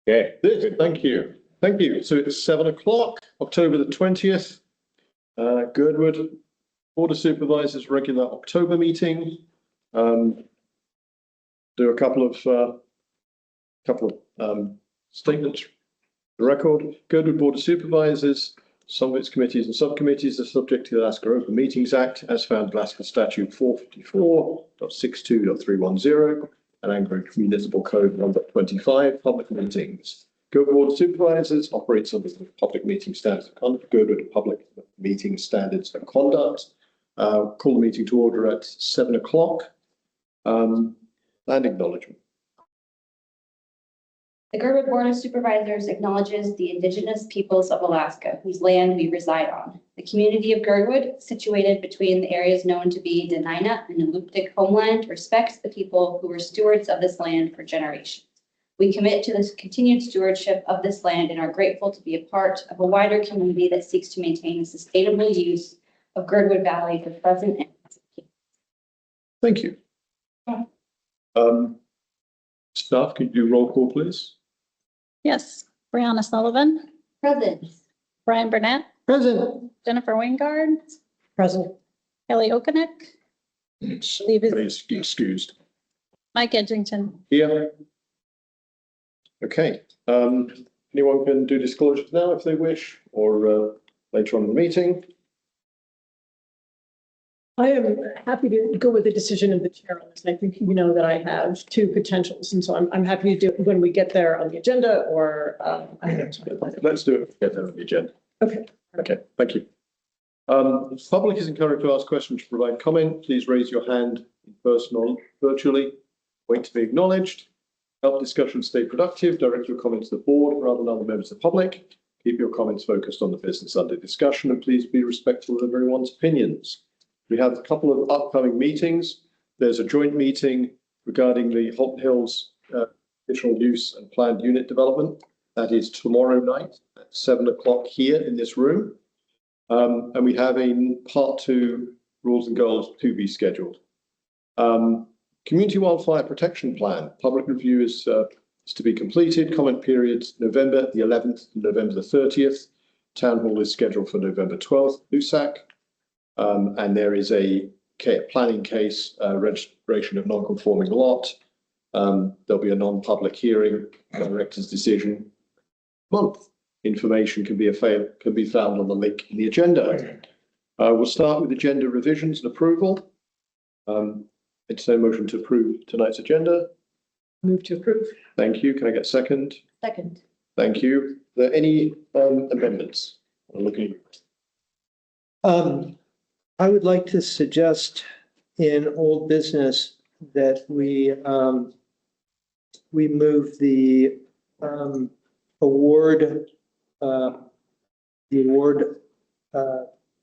Yeah, good. Thank you. Thank you. So it's 7 o'clock, October the 20th. Girdwood Board of Supervisors regular October meeting. Do a couple of statements. The record. Girdwood Board of Supervisors. Some of its committees and subcommittees are subject to the Alaska Open Meetings Act as found in Alaska Statute 454.62.310 and Anglo Municipal Code number 25, public meetings. Girdwood Board of Supervisors operates under the Public Meeting Standards of Conduct. Girdwood Public Meeting Standards of Conduct. Call the meeting to order at 7 o'clock. Land acknowledgement. The Girdwood Board of Supervisors acknowledges the indigenous peoples of Alaska whose land we reside on. The community of Girdwood, situated between the areas known to be Dena'ina and Aluptic homeland, respects the people who were stewards of this land for generations. We commit to this continued stewardship of this land and are grateful to be a part of a wider community that seeks to maintain the sustainable use of Girdwood Valley for present and future. Thank you. Staff, could you do roll call, please? Yes. Brianna Sullivan. Present. Brian Burnett. Present. Jennifer Wingard. Present. Kelly Okonek. Please be excused. Mike Edgington. Here. Okay. Anyone can do disclosures now if they wish, or later on in the meeting. I am happy to go with the decision of the chair on this. I think you know that I have two potentials, and so I'm happy to do it when we get there on the agenda, or Let's do it. Get there on the agenda. Okay. Okay. Thank you. The public is encouraged to ask questions, to provide comment. Please raise your hand in person or virtually. Wait to be acknowledged. Help discussion stay productive. Direct your comments to the board rather than other members of the public. Keep your comments focused on the business under discussion, and please be respectful of everyone's opinions. We have a couple of upcoming meetings. There's a joint meeting regarding the Holton Hills additional use and planned unit development. That is tomorrow night at 7 o'clock here in this room. And we have a part 2 rules and goals to be scheduled. Community Wildfire Protection Plan. Public review is to be completed. Comment periods November the 11th and November the 30th. Town hall is scheduled for November 12th, USAC. And there is a planning case, registration of non-conforming lot. There'll be a non-public hearing, director's decision month. Information can be found on the link in the agenda. We'll start with agenda revisions and approval. It's a motion to approve tonight's agenda. Move to approve. Thank you. Can I get a second? Second. Thank you. Are there any amendments? I'm looking. I would like to suggest in old business that we move the award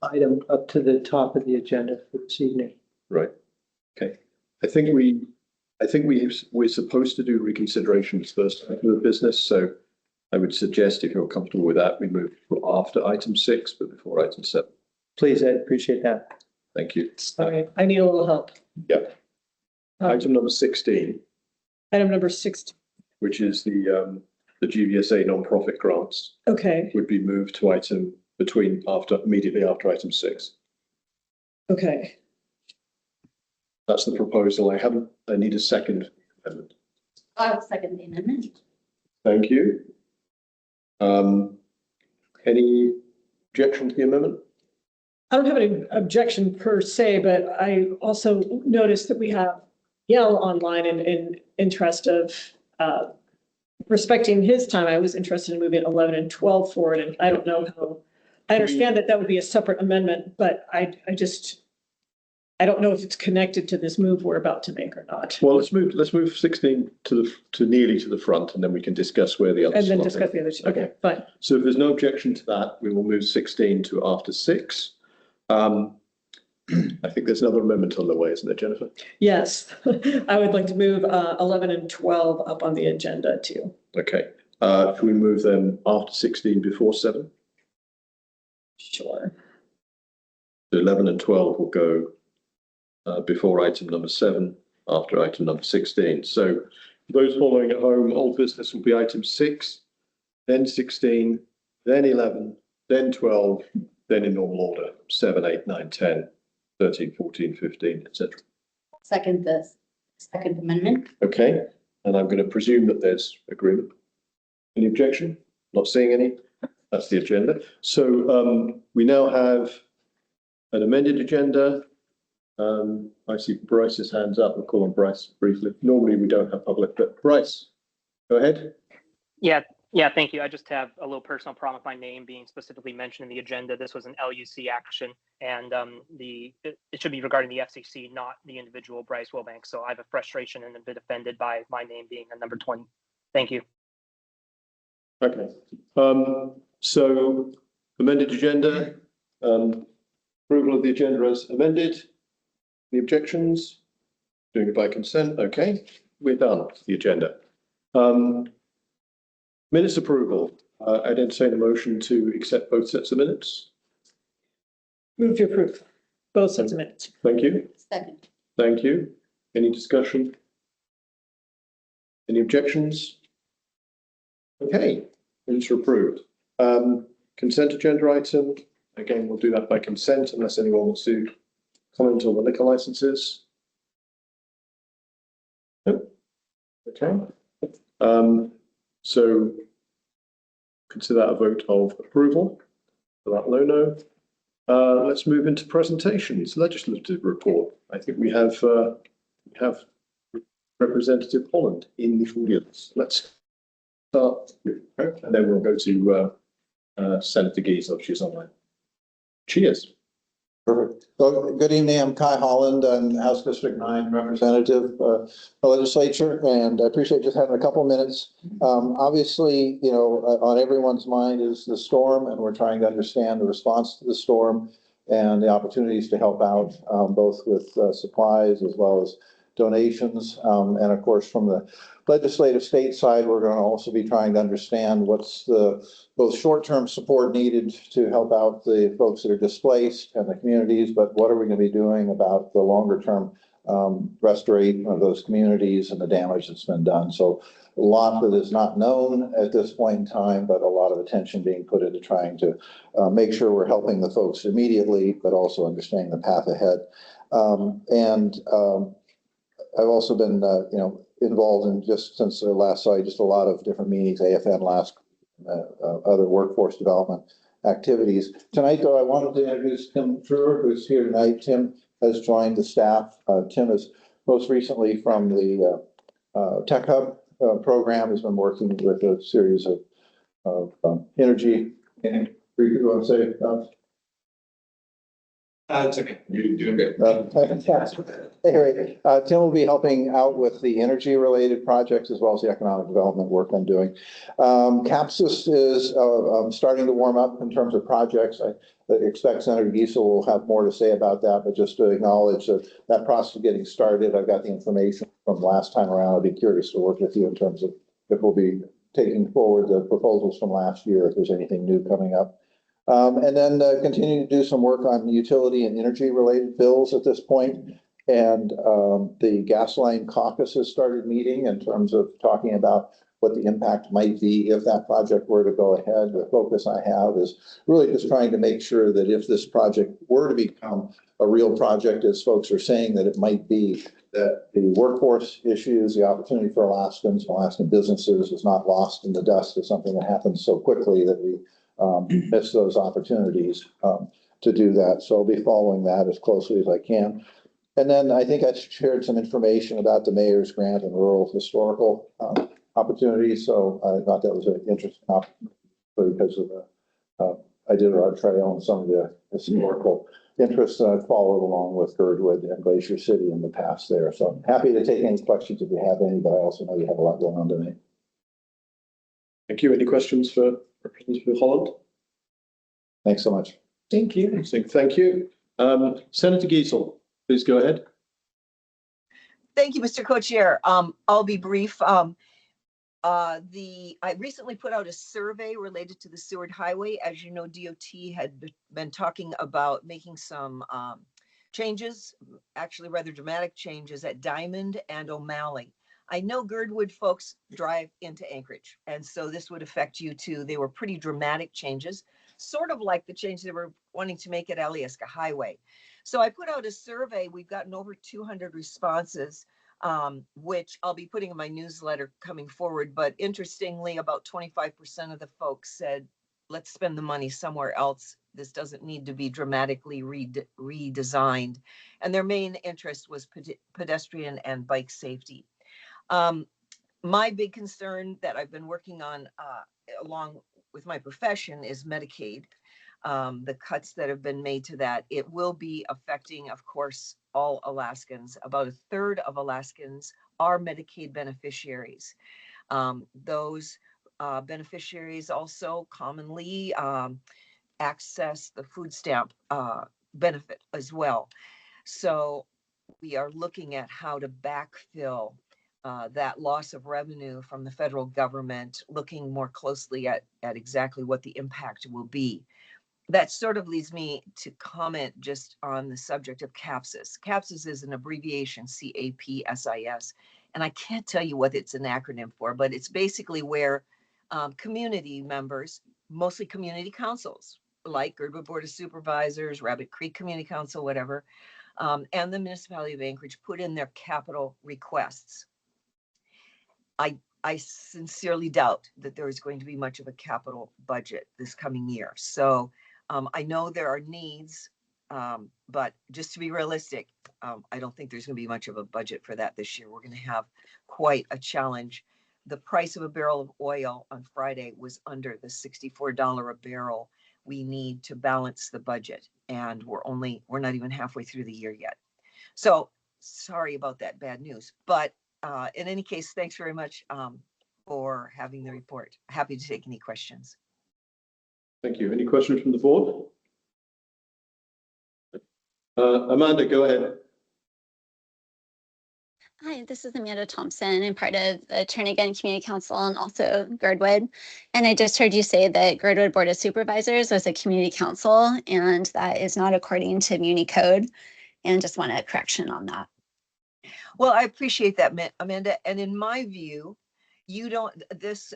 item up to the top of the agenda for this evening. Right. Okay. I think we're supposed to do reconsiderations first for the business. So I would suggest, if you're comfortable with that, we move after item 6, but before item 7. Please, I'd appreciate that. Thank you. Okay, I need a little help. Yeah. Item number 16. Item number 16. Which is the GVSA non-profit grants, Okay. would be moved to immediately after item 6. Okay. That's the proposal. I need a second amendment. I'll second the amendment. Thank you. Any objection to the amendment? I don't have any objection per se, but I also noticed that we have Yale online in interest of respecting his time. I was interested in moving 11 and 12 forward, and I don't know how. I understand that would be a separate amendment, but I don't know if it's connected to this move we're about to make or not. Well, let's move 16 to nearly to the front, and then we can discuss where the others. And then discuss the other two. Okay, fine. So if there's no objection to that, we will move 16 to after 6. I think there's another amendment on the way, isn't there, Jennifer? Yes, I would like to move 11 and 12 up on the agenda too. Okay. Can we move them after 16 before 7? Sure. So 11 and 12 will go before item number 7, after item number 16. So Those following at home, old business will be item 6, then 16, then 11, then 12, then in normal order, 7, 8, 9, 10, 13, 14, 15, etc. Second the second amendment. Okay, and I'm going to presume that there's agreement. Any objection? Not seeing any. That's the agenda. So we now have an amended agenda. I see Bryce's hands up. We'll call on Bryce briefly. Normally we don't have public, but Bryce, go ahead. Yeah, thank you. I just have a little personal problem with my name being specifically mentioned in the agenda. This was an LUC action, and it should be regarding the FCC, not the individual Bryce Wilbank. So I have a frustration and a bit offended by my name being a number 20. Thank you. Okay. So amended agenda, approval of the agenda as amended. Any objections? Doing it by consent. Okay, we're done with the agenda. Minutes approval. I'd entertain a motion to accept both sets of minutes. Move to approve both sets of minutes. Thank you. Second. Thank you. Any discussion? Any objections? Okay, minutes are approved. Consent agenda item. Again, we'll do that by consent unless anyone wants to comment on the liquor licenses. Nope. Okay. So consider that a vote of approval for that low-no. Let's move into presentations. Legislative report. I think we have Representative Holland in the audience. Let's start, and then we'll go to Senator Giesel. She's online. Cheers. Perfect. Well, good evening. I'm Kai Holland. I'm House District 9 representative of the legislature, and I appreciate just having a couple of minutes. Obviously, you know, on everyone's mind is the storm, and we're trying to understand the response to the storm and the opportunities to help out, both with supplies as well as donations. And of course, from the legislative state side, we're going to also be trying to understand what's the both short-term support needed to help out the folks that are displaced and the communities, but what are we going to be doing about the longer-term restoration of those communities and the damage that's been done. So a lot that is not known at this point in time, but a lot of attention being put into trying to make sure we're helping the folks immediately, but also understanding the path ahead. I've also been, you know, involved in just since the last saw just a lot of different meetings, AFN last, other workforce development activities. Tonight, though, I wanted to introduce Tim Truer, who's here tonight. Tim has joined the staff. Tim is most recently from the Tech Hub program, has been working with a series of energy. And you want to say? It's okay. You're doing good. Anyway, Tim will be helping out with the energy related projects as well as the economic development work I'm doing. CAPSIS is starting to warm up in terms of projects. I expect Senator Giesel will have more to say about that, but just to acknowledge that that process is getting started. I've got the information from last time around. I'd be curious to work with you in terms of if we'll be taking forward the proposals from last year, if there's anything new coming up. And then continue to do some work on utility and energy related bills at this point. And the gas line caucus has started meeting in terms of talking about what the impact might be if that project were to go ahead. The focus I have is really just trying to make sure that if this project were to become a real project, as folks are saying that it might be, that the workforce issues, the opportunity for Alaskans, Alaskan businesses is not lost in the dust of something that happens so quickly that we miss those opportunities to do that. So I'll be following that as closely as I can. And then I think I shared some information about the mayor's grant and rural historical opportunities. So I thought that was an interesting opportunity because of the, I did our trail and some of the historical interests that I've followed along with Girdwood and Glacier City in the past there. So I'm happy to take any questions if you have any, but I also know you have a lot going on tonight. Thank you. Any questions for Representative Holland? Thanks so much. Thank you. Thank you. Senator Giesel, please go ahead. Thank you, Mr. Co-Chair. I'll be brief. I recently put out a survey related to the Seward Highway. As you know, DOT had been talking about making some changes, actually rather dramatic changes at Diamond and O'Malley. I know Girdwood folks drive into Anchorage, and so this would affect you too. They were pretty dramatic changes, sort of like the change they were wanting to make at Alyeska Highway. So I put out a survey. We've gotten over 200 responses, which I'll be putting in my newsletter coming forward. But interestingly, about 25% of the folks said, let's spend the money somewhere else. This doesn't need to be dramatically redesigned. And their main interest was pedestrian and bike safety. My big concern that I've been working on along with my profession is Medicaid. The cuts that have been made to that, it will be affecting, of course, all Alaskans. About a third of Alaskans are Medicaid beneficiaries. Those beneficiaries also commonly access the food stamp benefit as well. So we are looking at how to backfill that loss of revenue from the federal government, looking more closely at exactly what the impact will be. That sort of leads me to comment just on the subject of CAPSIS. CAPSIS is an abbreviation, CAPSIS, and I can't tell you what it's an acronym for, but it's basically where community members, mostly community councils, like Girdwood Board of Supervisors, Rabbit Creek Community Council, whatever, and the municipality of Anchorage put in their capital requests. I sincerely doubt that there is going to be much of a capital budget this coming year. So I know there are needs, but just to be realistic, I don't think there's going to be much of a budget for that this year. We're going to have quite a challenge. The price of a barrel of oil on Friday was under the $64 a barrel we need to balance the budget. And we're not even halfway through the year yet. So sorry about that bad news. But in any case, thanks very much for having the report. Happy to take any questions. Thank you. Any questions from the board? Amanda, go ahead. Hi, this is Amanda Thompson. I'm part of the Turnagain Community Council and also Girdwood. And I just heard you say that Girdwood Board of Supervisors was a community council, and that is not according to Muni Code. And just want a correction on that. Well, I appreciate that, Amanda. And in my view, this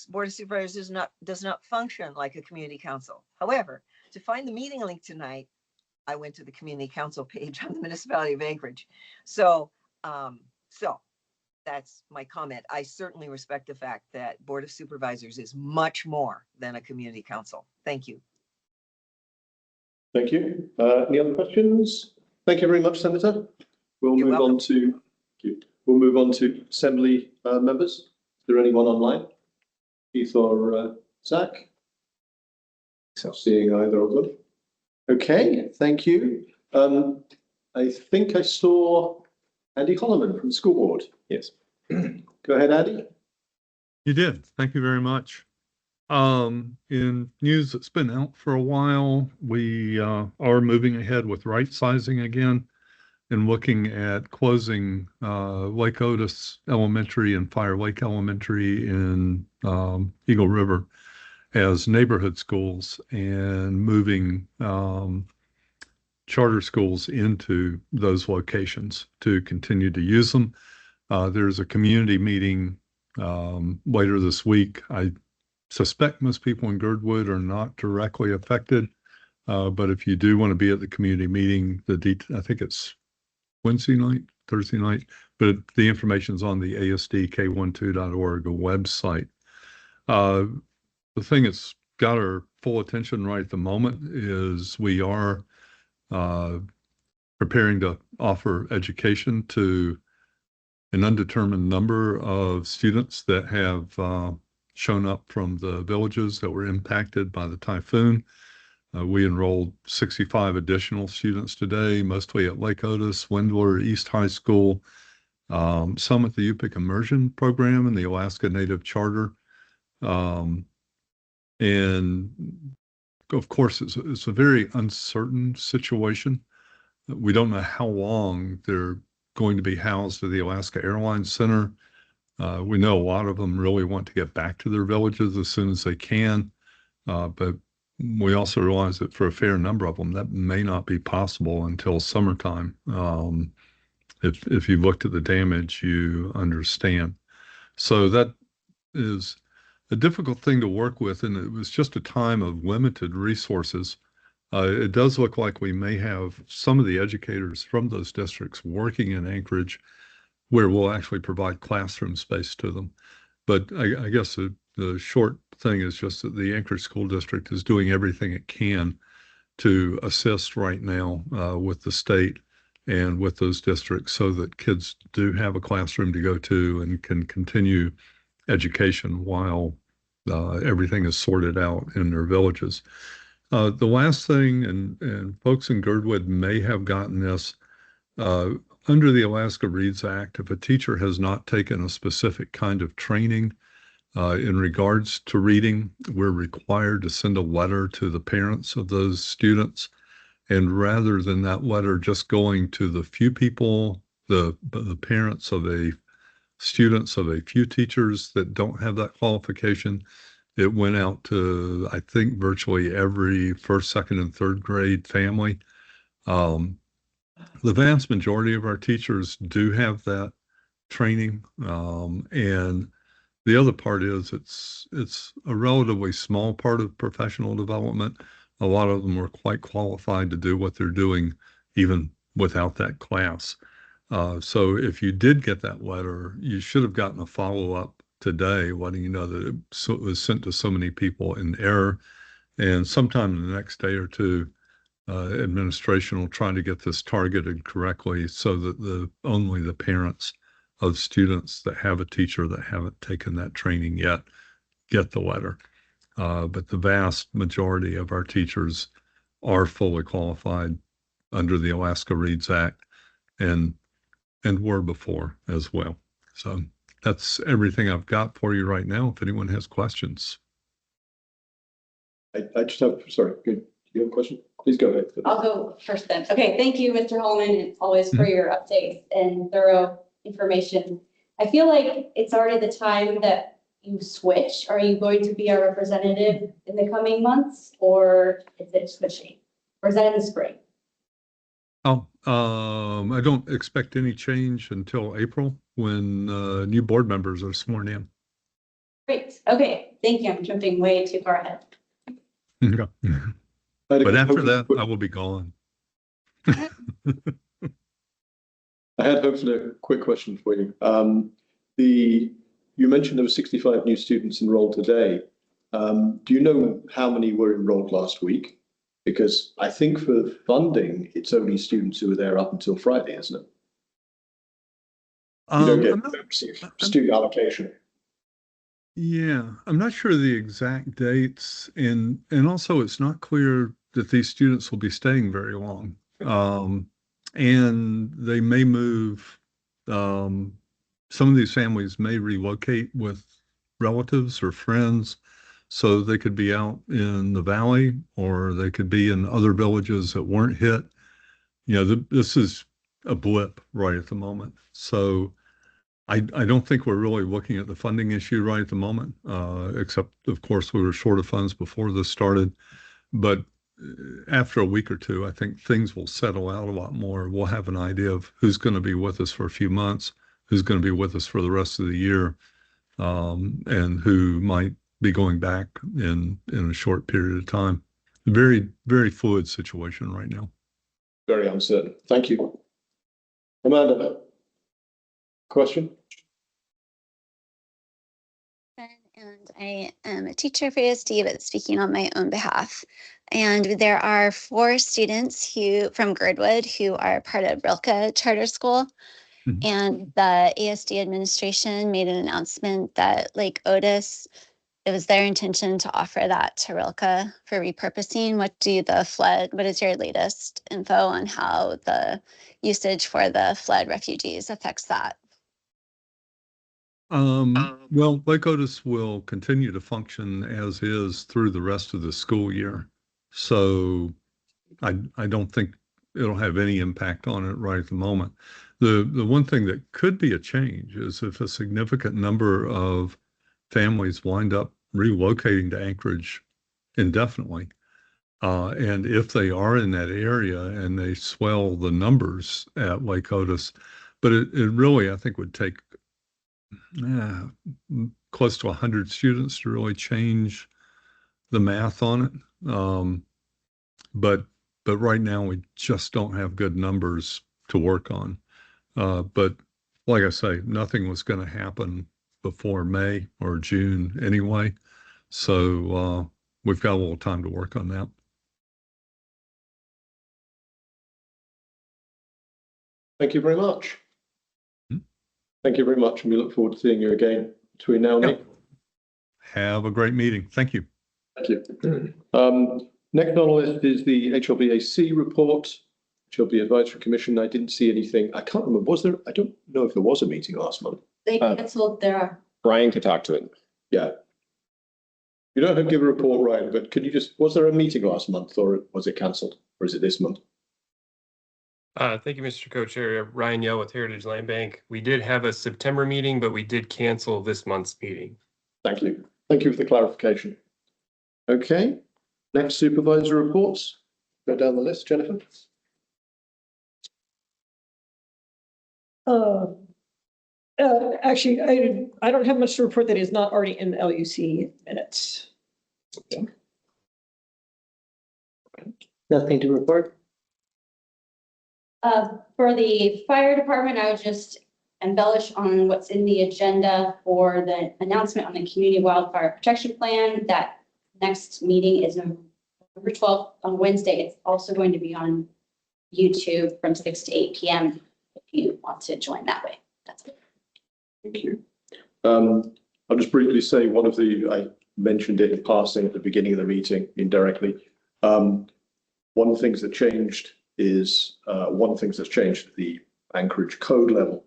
Board of Supervisors does not function like a community council. However, to find the meeting link tonight, I went to the community council page on the municipality of Anchorage. So that's my comment. I certainly respect the fact that Board of Supervisors is much more than a community council. Thank you. Thank you. Any other questions? Thank you very much, Senator. We'll move on to Assembly members. Is there anyone online? Keith or Zach? So seeing either of them. Okay, thank you. I think I saw Andy Holloman from the school board. Yes. Go ahead, Andy. You did. Thank you very much. In news that's been out for a while, we are moving ahead with right sizing again and looking at closing Lake Otis Elementary and Fire Lake Elementary in Eagle River as neighborhood schools and moving charter schools into those locations to continue to use them. There's a community meeting later this week. I suspect most people in Girdwood are not directly affected, but if you do want to be at the community meeting, I think it's Wednesday night, Thursday night, but the information is on the asdk12.org website. The thing that's got our full attention right at the moment is we are preparing to offer education to an undetermined number of students that have shown up from the villages that were impacted by the typhoon. We enrolled 65 additional students today, mostly at Lake Otis, Windler, East High School, some at the Yupik Immersion Program and the Alaska Native Charter. And of course, it's a very uncertain situation. We don't know how long they're going to be housed at the Alaska Airlines Center. We know a lot of them really want to get back to their villages as soon as they can, but we also realize that for a fair number of them, that may not be possible until summertime. If you looked at the damage, you understand. So that is a difficult thing to work with, and it was just a time of limited resources. It does look like we may have some of the educators from those districts working in Anchorage where we'll actually provide classroom space to them. But I guess the short thing is just that the Anchorage School District is doing everything it can to assist right now with the state and with those districts so that kids do have a classroom to go to and can continue education while everything is sorted out in their villages. The last thing, and folks in Girdwood may have gotten this, under the Alaska Reads Act, if a teacher has not taken a specific kind of training in regards to reading, we're required to send a letter to the parents of those students. And rather than that letter just going to the few people, the parents of students of a few teachers that don't have that qualification, it went out to, I think, virtually every first, second, and third grade family. The vast majority of our teachers do have that training. And the other part is it's a relatively small part of professional development. A lot of them are quite qualified to do what they're doing even without that class. So if you did get that letter, you should have gotten a follow-up today letting you know that it was sent to so many people in error. And sometime in the next day or two, administration will try to get this targeted correctly so that only the parents of students that have a teacher that haven't taken that training yet get the letter. But the vast majority of our teachers are fully qualified under the Alaska Reads Act and were before as well. So that's everything I've got for you right now. If anyone has questions. I just have, sorry, do you have a question? Please go ahead. I'll go first then. Okay, thank you, Mr. Holman, and always for your updates and thorough information. I feel like it's already the time that you switch. Are you going to be our representative in the coming months, or is it switching? Or is that in the spring? Oh, I don't expect any change until April when new board members are sworn in. Great. Okay, thank you. I'm jumping way too far ahead. But after that, I will be gone. I had hopefully a quick question for you. You mentioned there were 65 new students enrolled today. Do you know how many were enrolled last week? Because I think for funding, it's only students who were there up until Friday, isn't it? You don't receive student allocation. Yeah, I'm not sure the exact dates, and also it's not clear that these students will be staying very long. And they may move, some of these families may relocate with relatives or friends, so they could be out in the valley or they could be in other villages that weren't hit. You know, this is a blip right at the moment. So I don't think we're really looking at the funding issue right at the moment, except, of course, we were short of funds before this started. But after a week or two, I think things will settle out a lot more. We'll have an idea of who's going to be with us for a few months, who's going to be with us for the rest of the year, and who might be going back in a short period of time. Very, very fluid situation right now. Very uncertain. Thank you. Amanda, question? And I am a teacher for ASD, but speaking on my own behalf. And there are 4 students from Girdwood who are part of Rilke Charter School. Mhm. And the ASD administration made an announcement that Lake Otis, it was their intention to offer that to Rilke for repurposing. What is your latest info on how the usage for the flood refugees affects that? Well, Lake Otis will continue to function as is through the rest of the school year. So I don't think it'll have any impact on it right at the moment. The one thing that could be a change is if a significant number of families wind up relocating to Anchorage indefinitely. And if they are in that area and they swell the numbers at Lake Otis, But it really, I think, would take close to 100 students to really change the math on it. But right now we just don't have good numbers to work on. But like I say, nothing was going to happen before May or June anyway. So we've got a little time to work on that. Thank you very much. Hmm. Thank you very much, and we look forward to seeing you again between now and then. Have a great meeting. Thank you. Thank you. Next on the list is the HLBAC report, HLB Advisory Commission. I didn't see anything. I can't remember. Was there? I don't know if there was a meeting last month. They canceled their, Brian could talk to it. Yeah. You don't have to give a report, Ryan, but could you just, was there a meeting last month or was it cancelled? Or is it this month? Thank you, Mr. Co-Chair. Ryan Yell with Heritage Land Bank. We did have a September meeting, but we did cancel this month's meeting. Thank you. Thank you for the clarification. Okay. Next supervisor reports. Go down the list, Jennifer. Actually, I don't have much to report that is not already in the LUC minutes. Okay. Nothing to report? for the fire department, I would just embellish on what's in the agenda for the announcement on the community wildfire protection plan. That next meeting is November 12th on Wednesday. It's also going to be on YouTube from 6 to 8 p.m. if you want to join that way. That's it. Thank you. I'll just briefly say I mentioned it in passing at the beginning of the meeting indirectly. One of the things that changed is at the Anchorage code level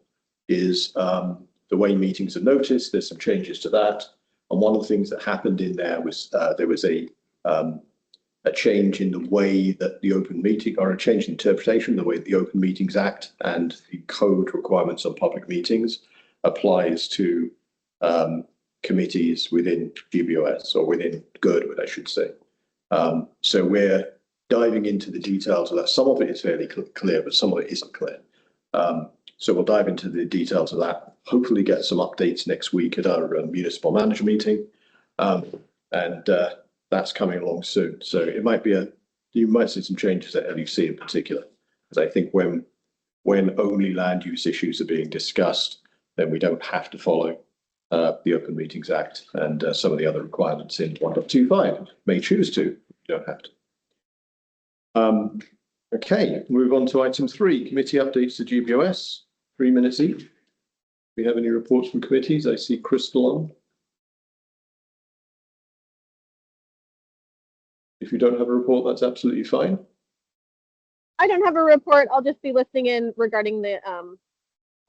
is the way meetings are noticed. There's some changes to that. And one of the things that happened in there was there was a change in the way that the open meeting, or a change in interpretation, the way the Open Meetings Act and the code requirements on public meetings applies to committees within GBOS, or within Girdwood, I should say. So we're diving into the details of that. Some of it is fairly clear, but some of it isn't clear. So we'll dive into the details of that, hopefully get some updates next week at our municipal manager meeting. And that's coming along soon. So it might be you might see some changes at LUC in particular, because I think when only land use issues are being discussed, then we don't have to follow the Open Meetings Act and some of the other requirements in 1.25. May choose to, you don't have to. Okay, move on to item 3, committee updates to GBOS, 3 minutes each. Do we have any reports from committees? I see Crystal on. If you don't have a report, that's absolutely fine. I don't have a report. I'll just be listening in regarding the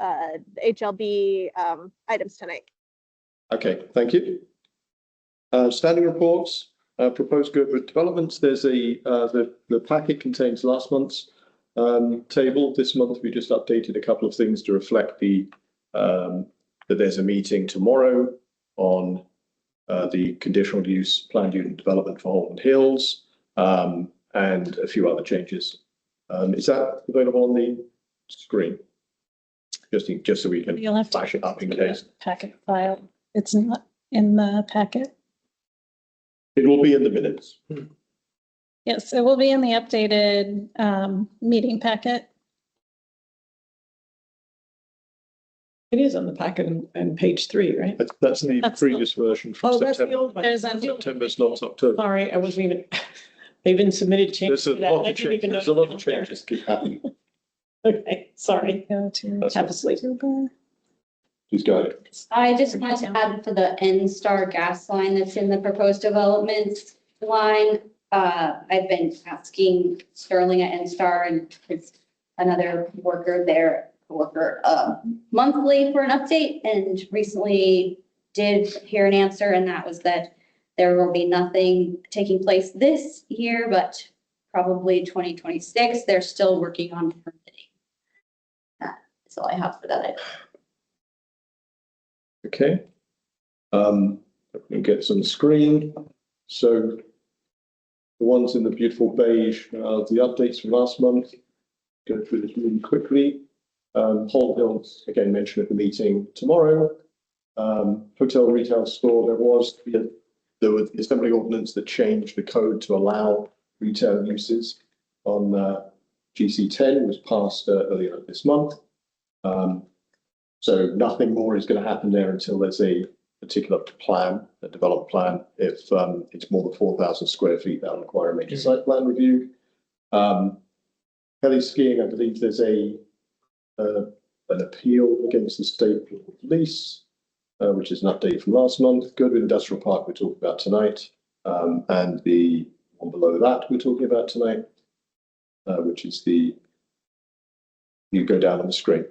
HLB items tonight. Okay, thank you. Standing reports, proposed Girdwood developments. There's the packet contains last month's table. This month we just updated a couple of things to reflect that there's a meeting tomorrow on the conditional use planned unit development for Holland Hills, and a few other changes. Is that available on the screen? Just so we can You'll have to flash it up in case. packet file. It's not in the packet. It will be in the minutes. Yes, it will be in the updated meeting packet. It is on the packet and page 3, right? That's the That's previous version from Oh, that's the September. old one. There's September's not October. Sorry, I wasn't even, they've been submitted changes There's a to that. lot I of didn't changes. even know. There's a lot of changes keep happening. Okay, sorry. Go to That's Have a sleep. Please go ahead. I just wanted to add for the N-Star gas line that's in the proposed development line. I've been asking Sterling at N-Star and another worker there, monthly for an update, and recently did hear an answer, and that was that there will be nothing taking place this year, but probably 2026. They're still working on permitting. That's all I have for that. Okay. We'll get some screen. So the ones in the beautiful beige are the updates from last month. Go through this really quickly. Whole Hills, again, mentioned at the meeting tomorrow. Hotel retail store, there was the assembly ordinance that changed the code to allow retail uses on GC10 was passed earlier this month. So nothing more is going to happen there until there's a particular plan, a development plan. If it's more than 4,000 square feet, that'll require a major site plan review. Heli skiing, I believe there's an appeal against the state police, which is an update from last month. Girdwood Industrial Park we're talking about tonight, and the one below that we're talking about tonight, which is you go down on the screen.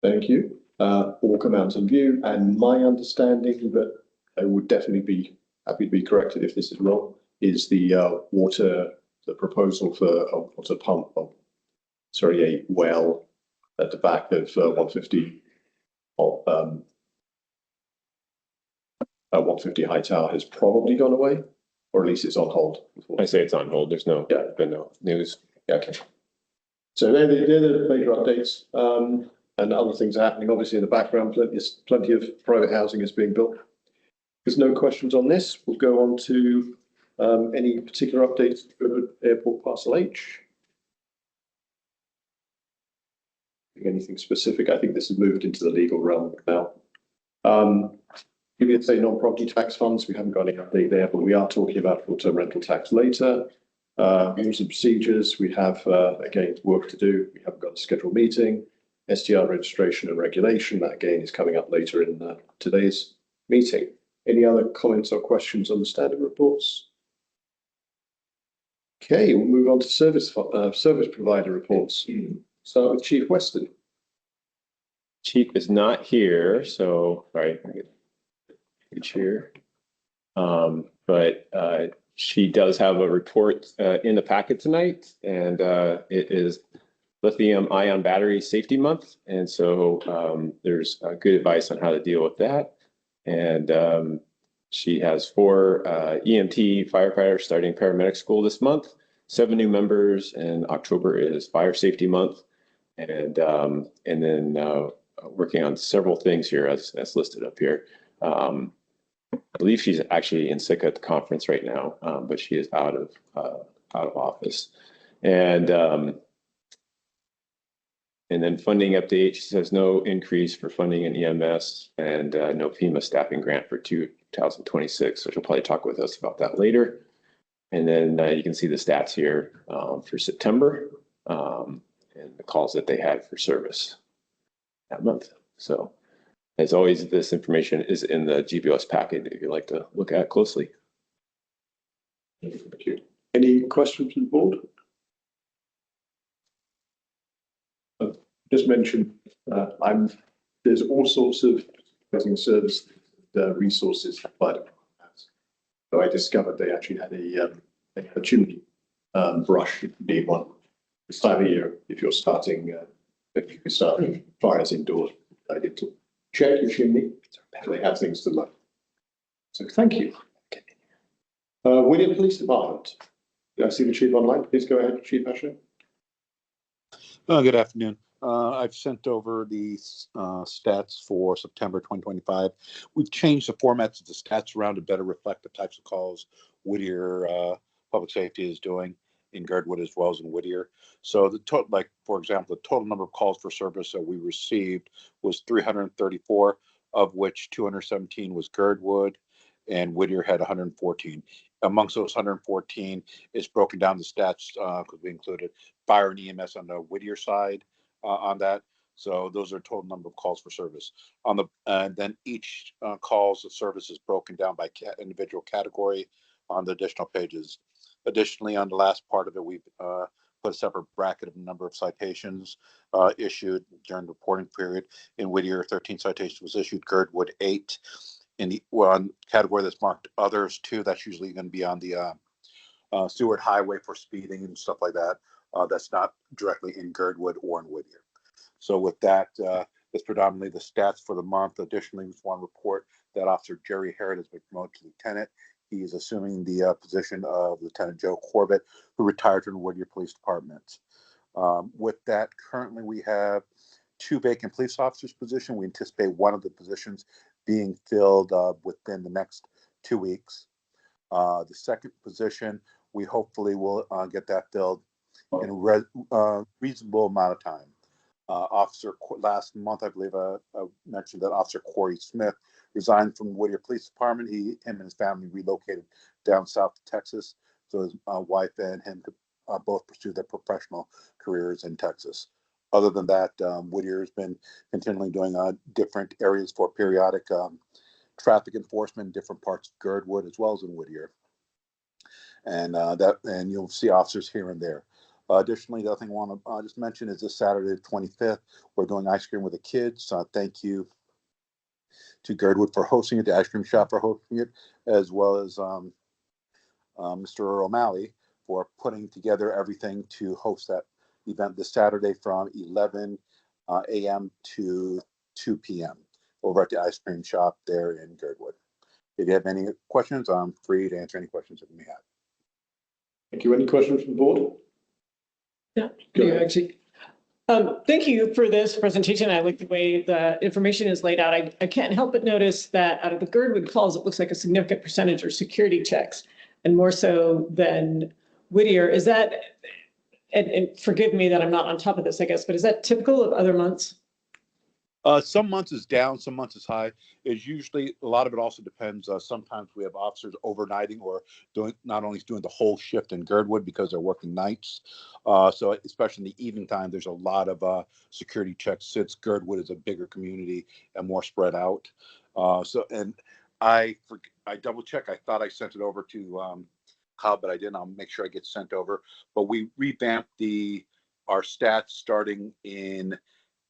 Thank you. Orca Mountain View, and my understanding, but I would definitely be happy to be corrected if this is wrong, is the proposal for a water pump, a well at the back of 150 High Tower has probably gone away, or at least it's on hold. I say it's on hold. There's been no news. Yeah, okay. So they're the major updates, and other things are happening. Obviously, in the background, plenty of private housing is being built. There's no questions on this. We'll go on to any particular updates for Airport Parcel H. Anything specific? I think this has moved into the legal realm now. Say non-property tax funds, we haven't got any update there, but we are talking about short-term rental tax later. Rules and procedures, we have, again, work to do. We haven't got a scheduled meeting. STR registration and regulation, that again is coming up later in today's meeting. Any other comments or questions on the standing reports? Okay, we'll move on to service provider reports. Start with Chief Weston. Chief is not here, so sorry. It's here, but she does have a report in the packet tonight, and it is Lithium-ion battery safety month, and so there's good advice on how to deal with that. And she has 4 EMT firefighters starting paramedic school this month, 7 new members, and October is fire safety month, and then working on several things here as listed up here. I believe she's actually in sick at the conference right now, but she is out of office. And then funding update, she says no increase for funding in EMS and no FEMA staffing grant for 2026. So she'll probably talk with us about that later. And then you can see the stats here for September and the calls that they had for service that month. So as always, this information is in the GBOS packet if you'd like to look at it closely. Thank you. Any questions from the board? Just mentioned, there's all sorts of service resources provided. So I discovered they actually had a chimney brush, if you need one. This time of year, if you're starting, if you can start fires indoors, I did to check your chimney. So they have things to look. So thank you. William Police Department. Did I see the chief online? Please go ahead, Chief Asher. Good afternoon. I've sent over the stats for September 2025. We've changed the formats of the stats around to better reflect the types of calls Whittier Public Safety is doing in Girdwood as well as in Whittier. So the total, like for example, the total number of calls for service that we received was 334, of which 217 was Girdwood, and Whittier had 114. Amongst those 114, it's broken down the stats because we included fire and EMS on the Whittier side on that. So those are total number of calls for service. On the then each calls of service is broken down by individual category on the additional pages. Additionally, on the last part of it, we've put a separate bracket of the number of citations issued during the reporting period. In Whittier, 13 citations was issued, Girdwood 8. In the one category that's marked others 2, that's usually going to be on the Seward Highway for speeding and stuff like that. That's not directly in Girdwood or in Whittier. So with that, that's predominantly the stats for the month. Additionally, we want to report that Officer Jerry Harrod has been promoted to lieutenant. He is assuming the position of Lieutenant Joe Corbett, who retired from the Whittier Police Department. With that, currently we have 2 vacant police officers position. We anticipate one of the positions being filled within the next 2 weeks. The second position, we hopefully will get that filled in a reasonable amount of time. Last month, I believe I mentioned that Officer Corey Smith resigned from Whittier Police Department. Him and his family relocated down south to Texas, so his wife and him could both pursue their professional careers in Texas. Other than that, Whittier has been continually doing different areas for periodic traffic enforcement in different parts of Girdwood as well as in Whittier. And you'll see officers here and there. Additionally, the other thing I want to just mention is this Saturday, the 25th, we're doing ice cream with the kids. Thank you to Girdwood for hosting it, the ice cream shop for hosting it, as well as Mr. O'Malley for putting together everything to host that event this Saturday from 11 a.m. to 2 p.m. over at the ice cream shop there in Girdwood. If you have any questions, I'm free to answer any questions that you may have. Thank you. Any questions from the board? Yeah, Go ahead. actually. Thank you for this presentation. I like the way the information is laid out. I can't help but notice that out of the Girdwood calls, it looks like a significant percentage are security checks, and more so than Whittier. Is that, and forgive me that I'm not on top of this, I guess, but is that typical of other months? Some months is down, some months is high. It's usually, a lot of it also depends. Sometimes we have officers overnighting or not only doing the whole shift in Girdwood because they're working nights. So especially in the evening time, there's a lot of security checks since Girdwood is a bigger community and more spread out. And I double check. I thought I sent it over to Kyle, but I didn't. I'll make sure I get sent over. But we revamped our stats starting in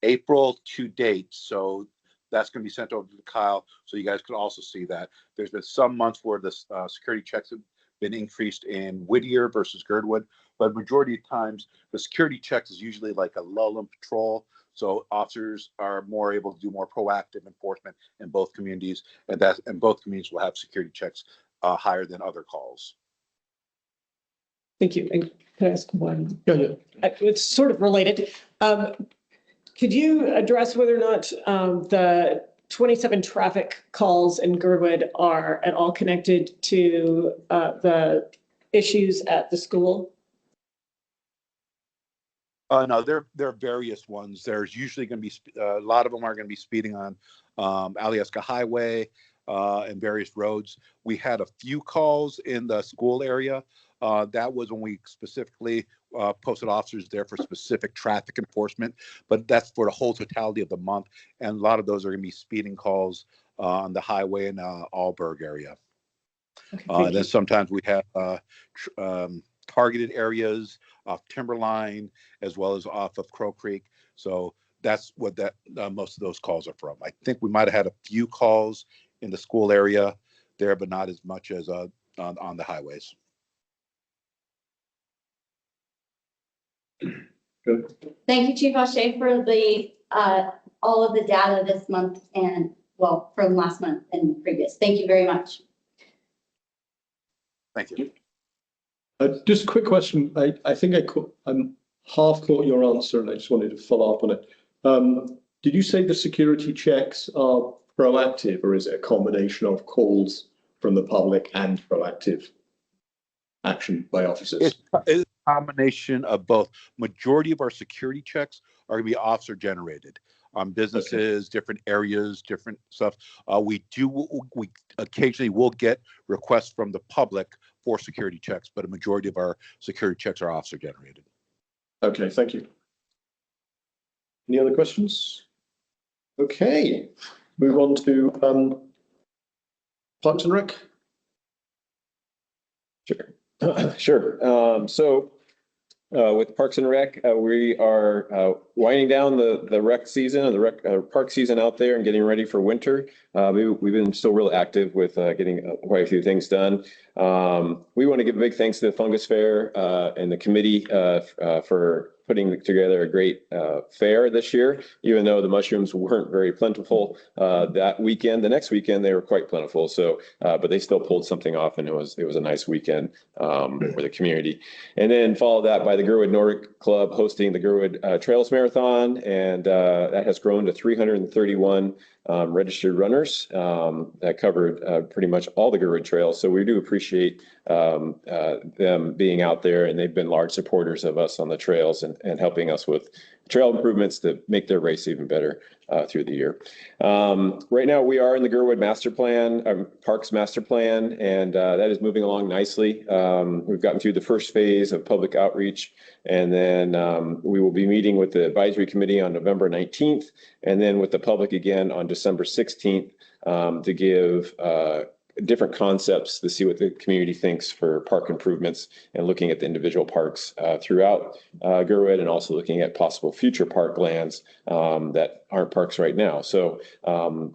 April to date. So that's going to be sent over to Kyle. So you guys can also see that. There's been some months where the security checks have been increased in Whittier versus Girdwood, but majority of times the security checks is usually like a lull in patrol. So officers are more able to do more proactive enforcement in both communities, and both communities will have security checks higher than other calls. Thank you. And can I ask one? Yeah. It's sort of related. Could you address whether or not the 27 traffic calls in Girdwood are at all connected to the issues at the school? No, there are various ones. There's usually going to be a lot of them are going to be speeding on Alyeska Highway and various roads. We had a few calls in the school area. That was when we specifically posted officers there for specific traffic enforcement, but that's for the whole totality of the month. And a lot of those are going to be speeding calls on the highway in Alburg area. Okay, then sometimes we have targeted areas off Timberline as well as off of Crow Creek. So that's what most of those calls are from. I think we might have had a few calls in the school area there, but not as much as on the highways. Good. Thank you, Chief O'Shea, for the all of the data this month and, well, from last month and previous. Thank you very much. Thank you. Just a quick question. I think I'm half caught your answer, and I just wanted to follow up on it. Did you say the security checks are proactive, or is it a combination of calls from the public and proactive action by officers? It's a combination of both. Majority of our security checks are going to be officer generated on businesses, different areas, different stuff. We occasionally will get requests from the public for security checks, but a majority of our security checks are officer generated. Okay, thank you. Any other questions? Okay, move on to Parks and Rec. Sure. With Parks and Rec, we are winding down the rec season and the park season out there and getting ready for winter. We've been still real active with getting quite a few things done. We want to give a big thanks to the Fungus Fair and the committee for putting together a great fair this year, even though the mushrooms weren't very plentiful that weekend. The next weekend they were quite plentiful. So, but they still pulled something off, and it was a nice weekend for the community. And then followed that by the Girdwood Nordic Club hosting the Girdwood Trails Marathon, and that has grown to 331 registered runners that covered pretty much all the Girdwood trails. So we do appreciate them being out there, and they've been large supporters of us on the trails and helping us with trail improvements to make their race even better through the year. Right now we are in the Girdwood Master Plan, Parks Master Plan, and that is moving along nicely. We've gotten through the first phase of public outreach, and then we will be meeting with the advisory committee on November 19th, and then with the public again on December 16th to give different concepts to see what the community thinks for park improvements and looking at the individual parks throughout Girdwood, and also looking at possible future park lands that aren't parks right now. So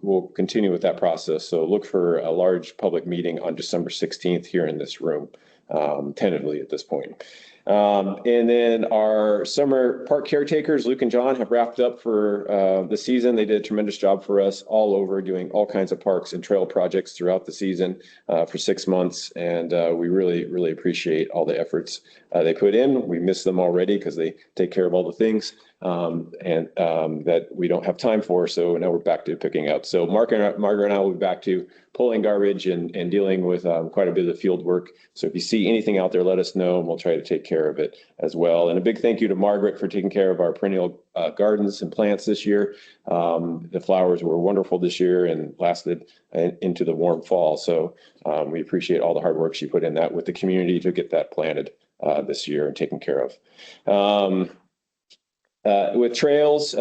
we'll continue with that process. So look for a large public meeting on December 16th here in this room, tentatively at this point. And then our summer park caretakers, Luke and John, have wrapped up for the season. They did a tremendous job for us all over, doing all kinds of parks and trail projects throughout the season for 6 months. And we really, really appreciate all the efforts they put in. We miss them already because they take care of all the things that we don't have time for. So now we're back to picking up. So Margaret and I will be back to pulling garbage and dealing with quite a bit of the field work. So if you see anything out there, let us know, and we'll try to take care of it as well. And a big thank you to Margaret for taking care of our perennial gardens and plants this year. The flowers were wonderful this year and lasted into the warm fall. So we appreciate all the hard work she put in that with the community to get that planted this year and taken care of. With trails,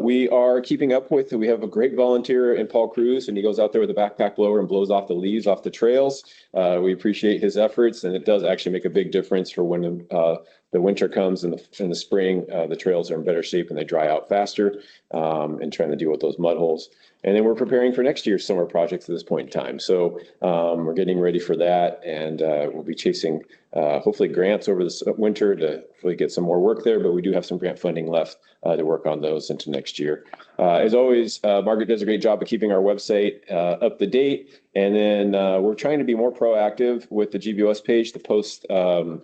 we are keeping up with, we have a great volunteer in Paul Cruz, and he goes out there with a backpack blower and blows off the leaves off the trails. We appreciate his efforts, and it does actually make a big difference for when the winter comes and in the spring, the trails are in better shape and they dry out faster, and trying to deal with those mud holes. And then we're preparing for next year's summer projects at this point in time. So we're getting ready for that, and we'll be chasing hopefully grants over this winter to hopefully get some more work there, but we do have some grant funding left to work on those into next year. As always, Margaret does a great job of keeping our website up to date. And then we're trying to be more proactive with the GBOS page to post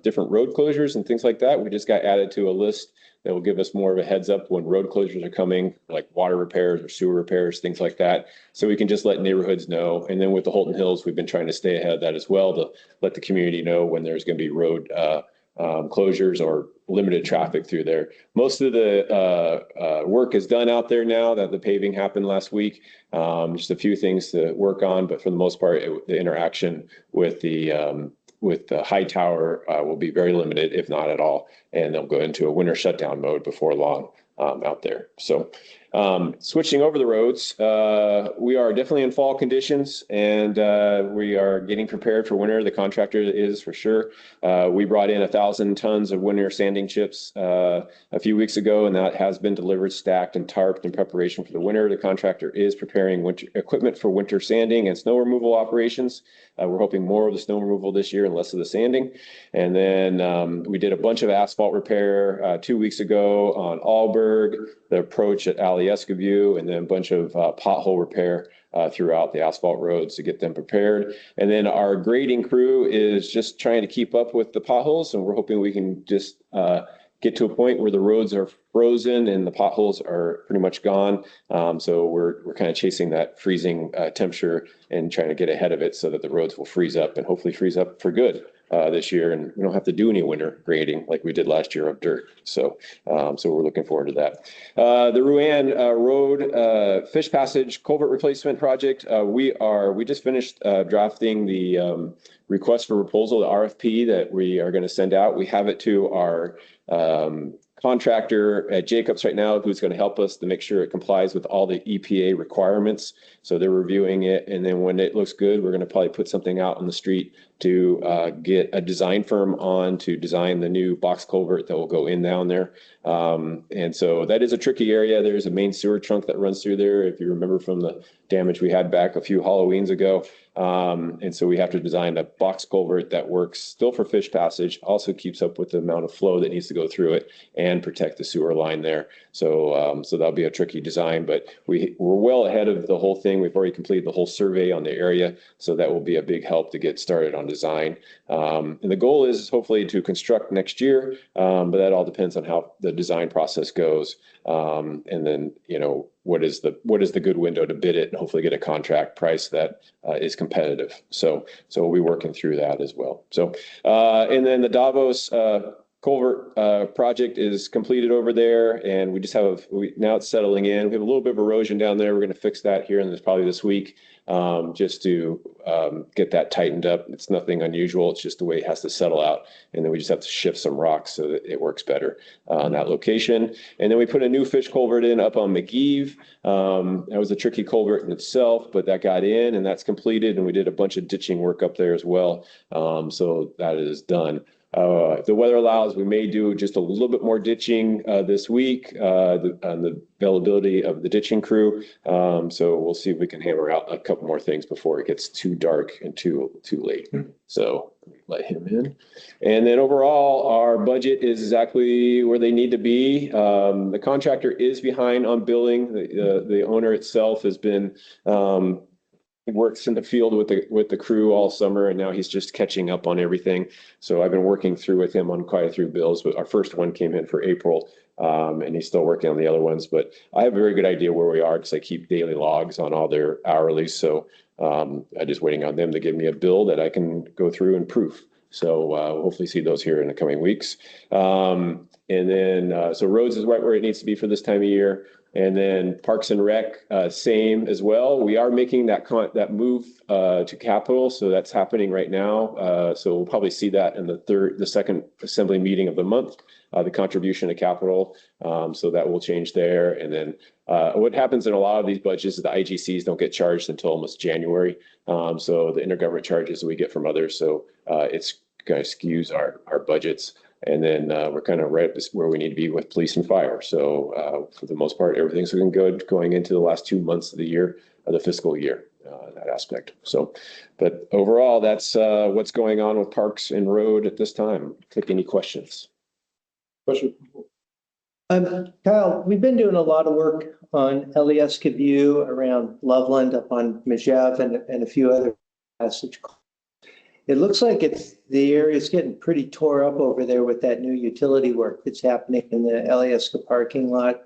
different road closures and things like that. We just got added to a list that will give us more of a heads up when road closures are coming, like water repairs or sewer repairs, things like that. So we can just let neighborhoods know. And then with the Holton Hills, we've been trying to stay ahead of that as well to let the community know when there's going to be road closures or limited traffic through there. Most of the work is done out there now that the paving happened last week. Just a few things to work on, but for the most part, the interaction with the high tower will be very limited, if not at all, and they'll go into a winter shutdown mode before long out there. So switching over the roads, we are definitely in fall conditions, and we are getting prepared for winter. The contractor is for sure. We brought in 1,000 tons of winter sanding chips a few weeks ago, and that has been delivered, stacked and tarped in preparation for the winter. The contractor is preparing winter equipment for winter sanding and snow removal operations. We're hoping more of the snow removal this year and less of the sanding. And then we did a bunch of asphalt repair 2 weeks ago on Alberg, the approach at Ali Escoview, and then a bunch of pothole repair throughout the asphalt roads to get them prepared. And then our grading crew is just trying to keep up with the potholes, and we're hoping we can just get to a point where the roads are frozen and the potholes are pretty much gone. So we're kind of chasing that freezing temperature and trying to get ahead of it so that the roads will freeze up and hopefully freeze up for good this year, and we don't have to do any winter grading like we did last year of dirt. So we're looking forward to that. The Rouen Road Fish Passage Culvert Replacement Project. We just finished drafting the request for proposal, the RFP that we are going to send out. We have it to our contractor at Jacobs right now, who's going to help us to make sure it complies with all the EPA requirements. So they're reviewing it, and then when it looks good, we're going to probably put something out on the street to get a design firm on to design the new box culvert that will go in down there. And so that is a tricky area. There's a main sewer trunk that runs through there. If you remember from the damage we had back a few Halloweens ago, And so we have to design a box culvert that works still for fish passage, also keeps up with the amount of flow that needs to go through it and protect the sewer line there. So that'll be a tricky design, but we're well ahead of the whole thing. We've already completed the whole survey on the area, so that will be a big help to get started on design. And the goal is hopefully to construct next year, but that all depends on how the design process goes. And then, what is the good window to bid it and hopefully get a contract price that is competitive. So we'll be working through that as well. So, and then the Davos culvert project is completed over there, and we just have now it's settling in. We have a little bit of erosion down there. We're going to fix that here and probably this week, just to get that tightened up. It's nothing unusual. It's just the way it has to settle out, and then we just have to shift some rocks so that it works better on that location. And then we put a new fish culvert in up on McGeeve. That was a tricky culvert in itself, but that got in and that's completed. And we did a bunch of ditching work up there as well. So that is done. If the weather allows, we may do just a little bit more ditching this week on the availability of the ditching crew. So we'll see if we can hammer out a couple more things before it gets too dark and too late. So let him in. And then overall, our budget is exactly where they need to be. The contractor is behind on billing. The owner itself has been he works in the field with the crew all summer, and now he's just catching up on everything. So I've been working through with him on quite a few bills, but our first one came in for April, and he's still working on the other ones. But I have a very good idea where we are because I keep daily logs on all their hourly. So I'm just waiting on them to give me a bill that I can go through and proof. So we'll hopefully see those here in the coming weeks. And then so roads is right where it needs to be for this time of year. And then Parks and Rec, same as well. We are making that move to capital, so that's happening right now. So we'll probably see that in the second assembly meeting of the month, the contribution to capital. So that will change there. And then what happens in a lot of these budgets is the IGCs don't get charged until almost January. So the intergovernment charges that we get from others. So it's kind of skews our budgets. And then we're kind of right where we need to be with police and fire. So for the most part, everything's looking good going into the last 2 months of the year, of the fiscal year, that aspect. So, but overall, that's what's going on with Parks and Road at this time. Take any questions. Question? Kyle, we've been doing a lot of work on Alyeska View around Loveland up on Mejev and a few other passage. It looks like the area's getting pretty tore up over there with that new utility work that's happening in the Alyeska parking lot. Are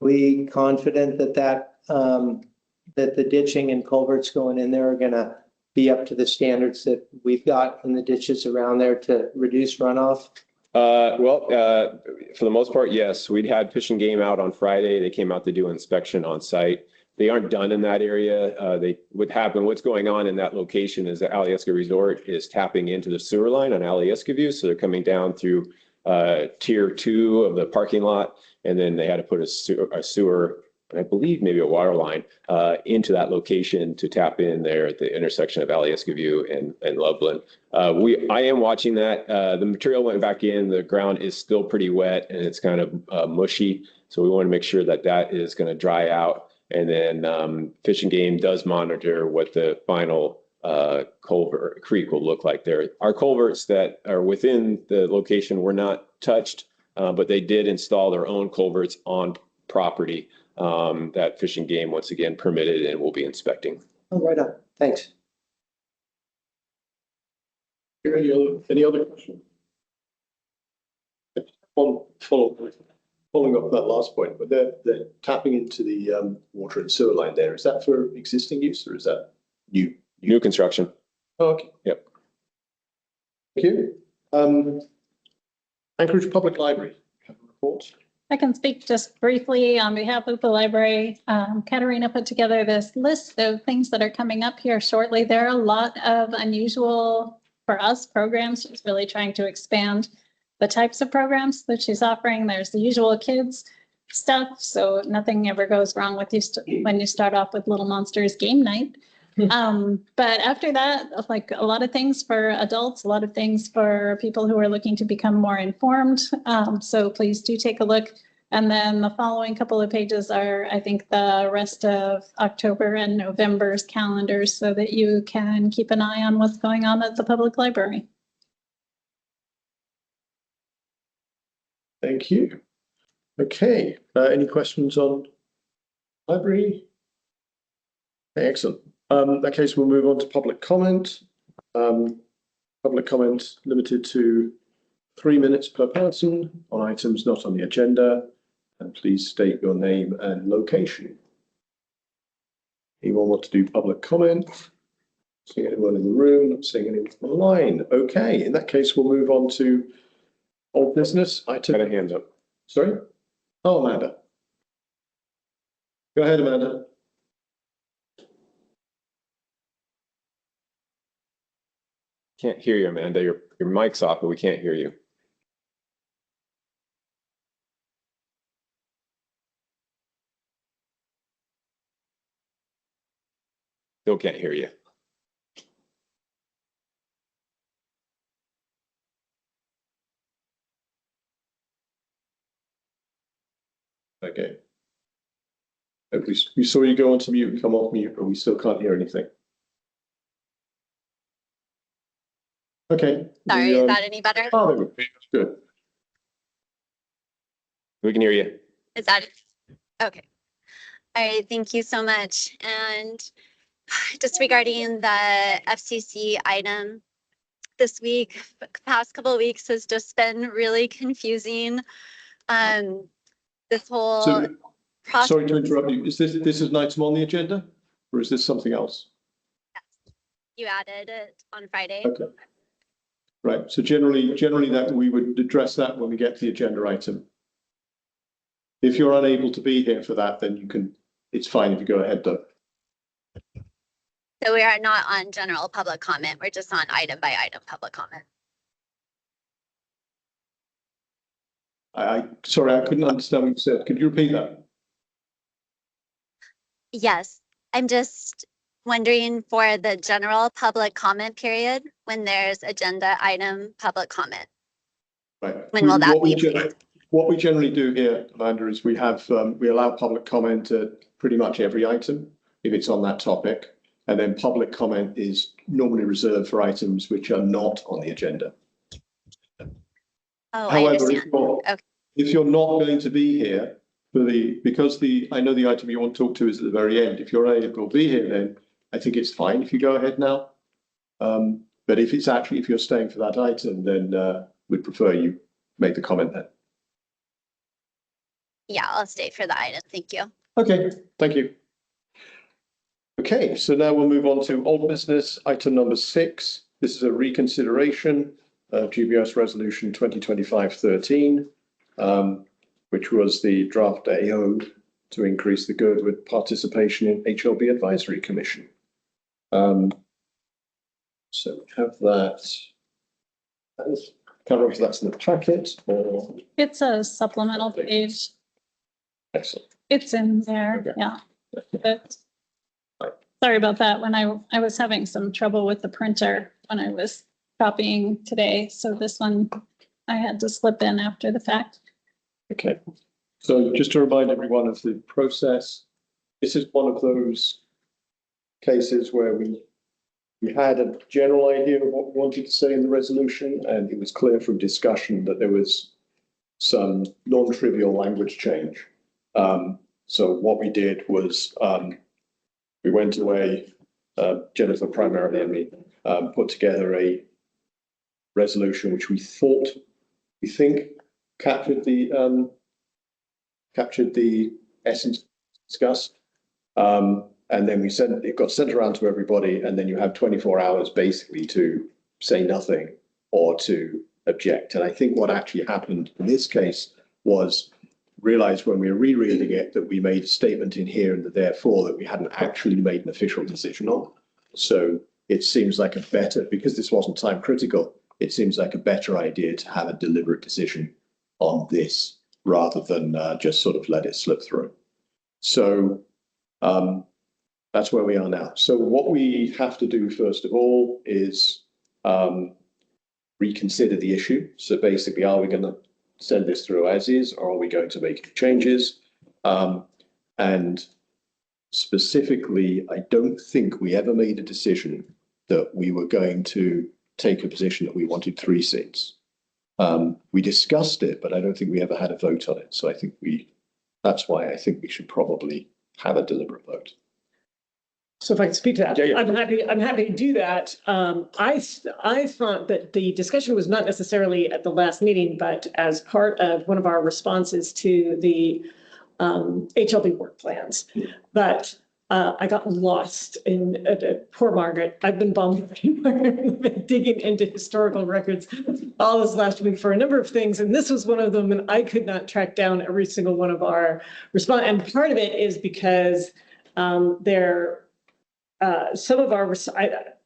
we confident that the ditching and culverts going in there are gonna be up to the standards that we've got in the ditches around there to reduce runoff? For the most part, yes. We'd had Fish and Game out on Friday. They came out to do inspection on site. They aren't done in that area. What's going on in that location is the Alyeska Resort is tapping into the sewer line on Alyeska View. So they're coming down through tier 2 of the parking lot. And then they had to put a sewer, I believe maybe a water line, into that location to tap in there at the intersection of Alyeska View and Loveland. I am watching that. The material went back in. The ground is still pretty wet and it's kind of mushy. So we want to make sure that is going to dry out. And then Fish and Game does monitor what the final culvert creek will look like there. Our culverts that are within the location were not touched, but they did install their own culverts on property that Fish and Game once again permitted and will be inspecting. Oh, right on. Thanks. Any other questions? Following up that last point, but they're tapping into the water and sewer line there. Is that for existing use or is that new? New construction. Oh, okay. Yep. Thank you. Anchorage Public Library, report. I can speak just briefly on behalf of the library. Katerina put together this list of things that are coming up here shortly. There are a lot of unusual, for us, programs. She's really trying to expand the types of programs that she's offering. There's the usual kids stuff, so nothing ever goes wrong with you when you start off with Little Monsters game night. But after that, like a lot of things for adults, a lot of things for people who are looking to become more informed. So please do take a look And then the following couple of pages are, I think, the rest of October and November's calendars so that you can keep an eye on what's going on at the public library. Thank you. Okay, any questions on library? Okay, excellent. In that case, we'll move on to public comment. Public comment limited to 3 minutes per person on items not on the agenda. And please state your name and location. Anyone want to do public comment? Seeing anyone in the room, not seeing anyone online. Okay, in that case, we'll move on to old business. Got a hand up. Sorry? Oh, Amanda. Go ahead, Amanda. Can't hear you, Amanda. Your mic's off, but we can't hear you. Still can't hear you. Okay. We saw you go onto mute and come off mute, but we still can't hear anything. Okay. Sorry, is that any better? Oh, there we go. Good. We can hear you. Is that okay? All right, thank you so much. And just regarding the FCC item this week, the past couple of weeks has just been really confusing. This whole process. Sorry to interrupt you. Is this is an item on the agenda, or is this something else? Yes, you added it on Friday. Okay. Right. So generally that we would address that when we get to the agenda item. If you're unable to be here for that, then you can. It's fine if you go ahead, though. So we are not on general public comment. We're just on item by item public comment. Sorry, I couldn't understand what you said. Could you repeat that? Yes, I'm just wondering for the general public comment period, when there's agenda item public comment. Right. When will that be? What we generally do here, Amanda, is we allow public comment at pretty much every item if it's on that topic. And then public comment is normally reserved for items which are not on the agenda. Oh, However, I understand. if you're not going to be here because I know the item you want to talk to is at the very end. If you're able to be here, then I think it's fine if you go ahead now. But if you're staying for that item, then we'd prefer you make the comment then. Yeah, I'll stay for the item. Thank you. Okay, thank you. Okay, so now we'll move on to old business, item number 6. This is a reconsideration of GBS Resolution 2025-13, which was the draft AO to increase the Girdwood participation in HLB Advisory Commission. So we have that. Can't remember if that's in the packet or. It's a supplemental page. Excellent. It's in there, Okay. yeah. But sorry about that. When I was having some trouble with the printer when I was copying today. So this one I had to slip in after the fact. Okay. So just to remind everyone of the process, this is one of those cases where we had a general idea of what we wanted to say in the resolution, and it was clear from discussion that there was some non-trivial language change. So what we did was we went away, Jennifer primarily and me, put together a resolution which we think captured the essence discussed. And then it got sent around to everybody, and then you have 24 hours basically to say nothing or to object. And I think what actually happened in this case was realized when we were rereading it that we made a statement in here and that therefore that we hadn't actually made an official decision on. So it seems like because this wasn't time critical, it seems like a better idea to have a deliberate decision on this rather than just sort of let it slip through. So that's where we are now. So what we have to do first of all is reconsider the issue. So basically, are we going to send this through as is, or are we going to make any changes? And specifically, I don't think we ever made a decision that we were going to take a position that we wanted 3 seats. We discussed it, but I don't think we ever had a vote on it. So I think that's why I think we should probably have a deliberate vote. So if I can speak to that, Yeah. I'm happy to do that. I thought that the discussion was not necessarily at the last meeting, but as part of one of our responses to the HLB work plans. But I got lost in poor Margaret. I've been bombarded, digging into historical records all this last week for a number of things. And this was one of them. And I could not track down every single one of our response. And part of it is because some of our,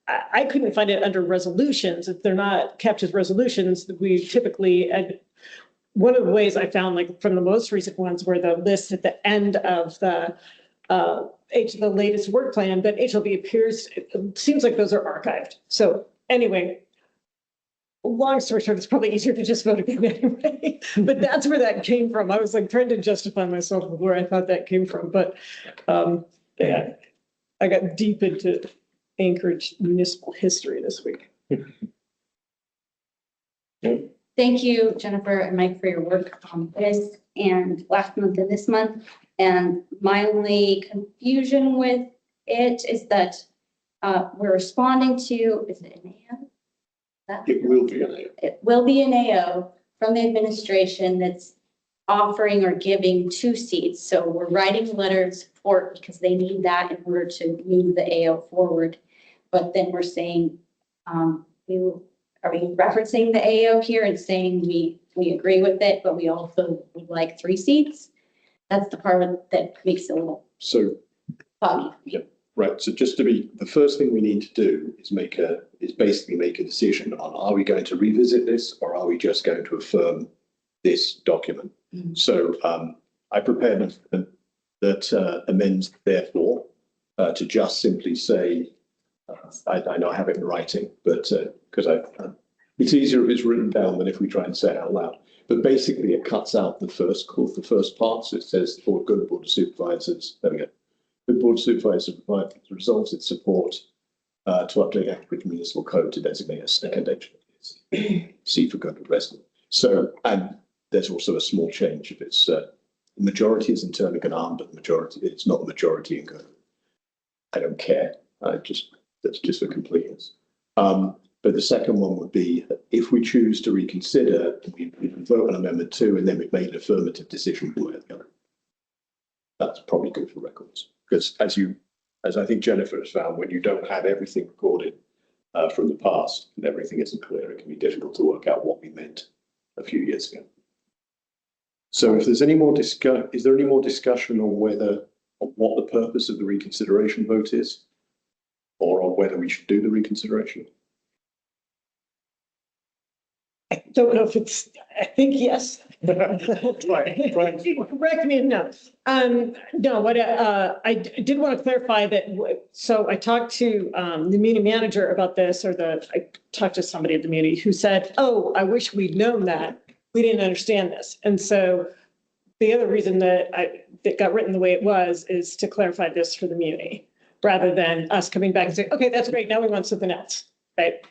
I couldn't find it under resolutions. If they're not kept as resolutions, we typically, one of the ways I found, like from the most recent ones, were the lists at the end of the latest work plan, but HLB appears, it seems like those are archived. So anyway, long story short, it's probably easier to just vote again anyway. But that's where that came from. I was like trying to justify myself of where I thought that came from. But yeah, I got deep into Anchorage municipal history this week. Thank you, Jennifer and Mike, for your work on this and last month and this month. And my only confusion with it is that we're responding to, is it an AO? It will be an AO. It will be an AO from the administration that's offering or giving 2 seats. So we're writing a letter of support because they need that in order to move the AO forward. But then we're saying, are we referencing the AO here and saying we agree with it, but we also would like 3 seats? That's the part that makes it a little foggy. Yeah, right. So just the first thing we need to do is basically make a decision on, are we going to revisit this or are we just going to affirm this document? Mm-hmm. So I prepared that amends therefore to just simply say, I know I have it in writing, but because it's easier if it's written down than if we try and say it out loud. But basically, it cuts out the first part. So it says the Board of Supervisors. There we go. The Board of Supervisors resolves its support to update Anchorage Municipal Code to designate a second HLB seat for Girdwood resident. So, and there's also a small change if it's majority is in Turnigan, but it's not the majority in Girdwood. I don't care. That's just for completeness. But the second one would be if we choose to reconsider, we vote on Amendment 2 and then we've made an affirmative decision one way or the other. That's probably good for records. Because as I think Jennifer has found, when you don't have everything recorded from the past and everything isn't clear, it can be difficult to work out what we meant a few years ago. So if there's any more is there any more discussion on what the purpose of the reconsideration vote is, or on whether we should do the reconsideration? I don't know if I think yes. Correct me if no. No, what I did want to clarify that. So I talked to the Muni manager about this, I talked to somebody at the Muni who said, "Oh, I wish we'd known that. We didn't understand this." And so the other reason that that got written the way it was is to clarify this for the Muni, rather than us coming back and saying, "Okay, that's great. Now we want something else," right?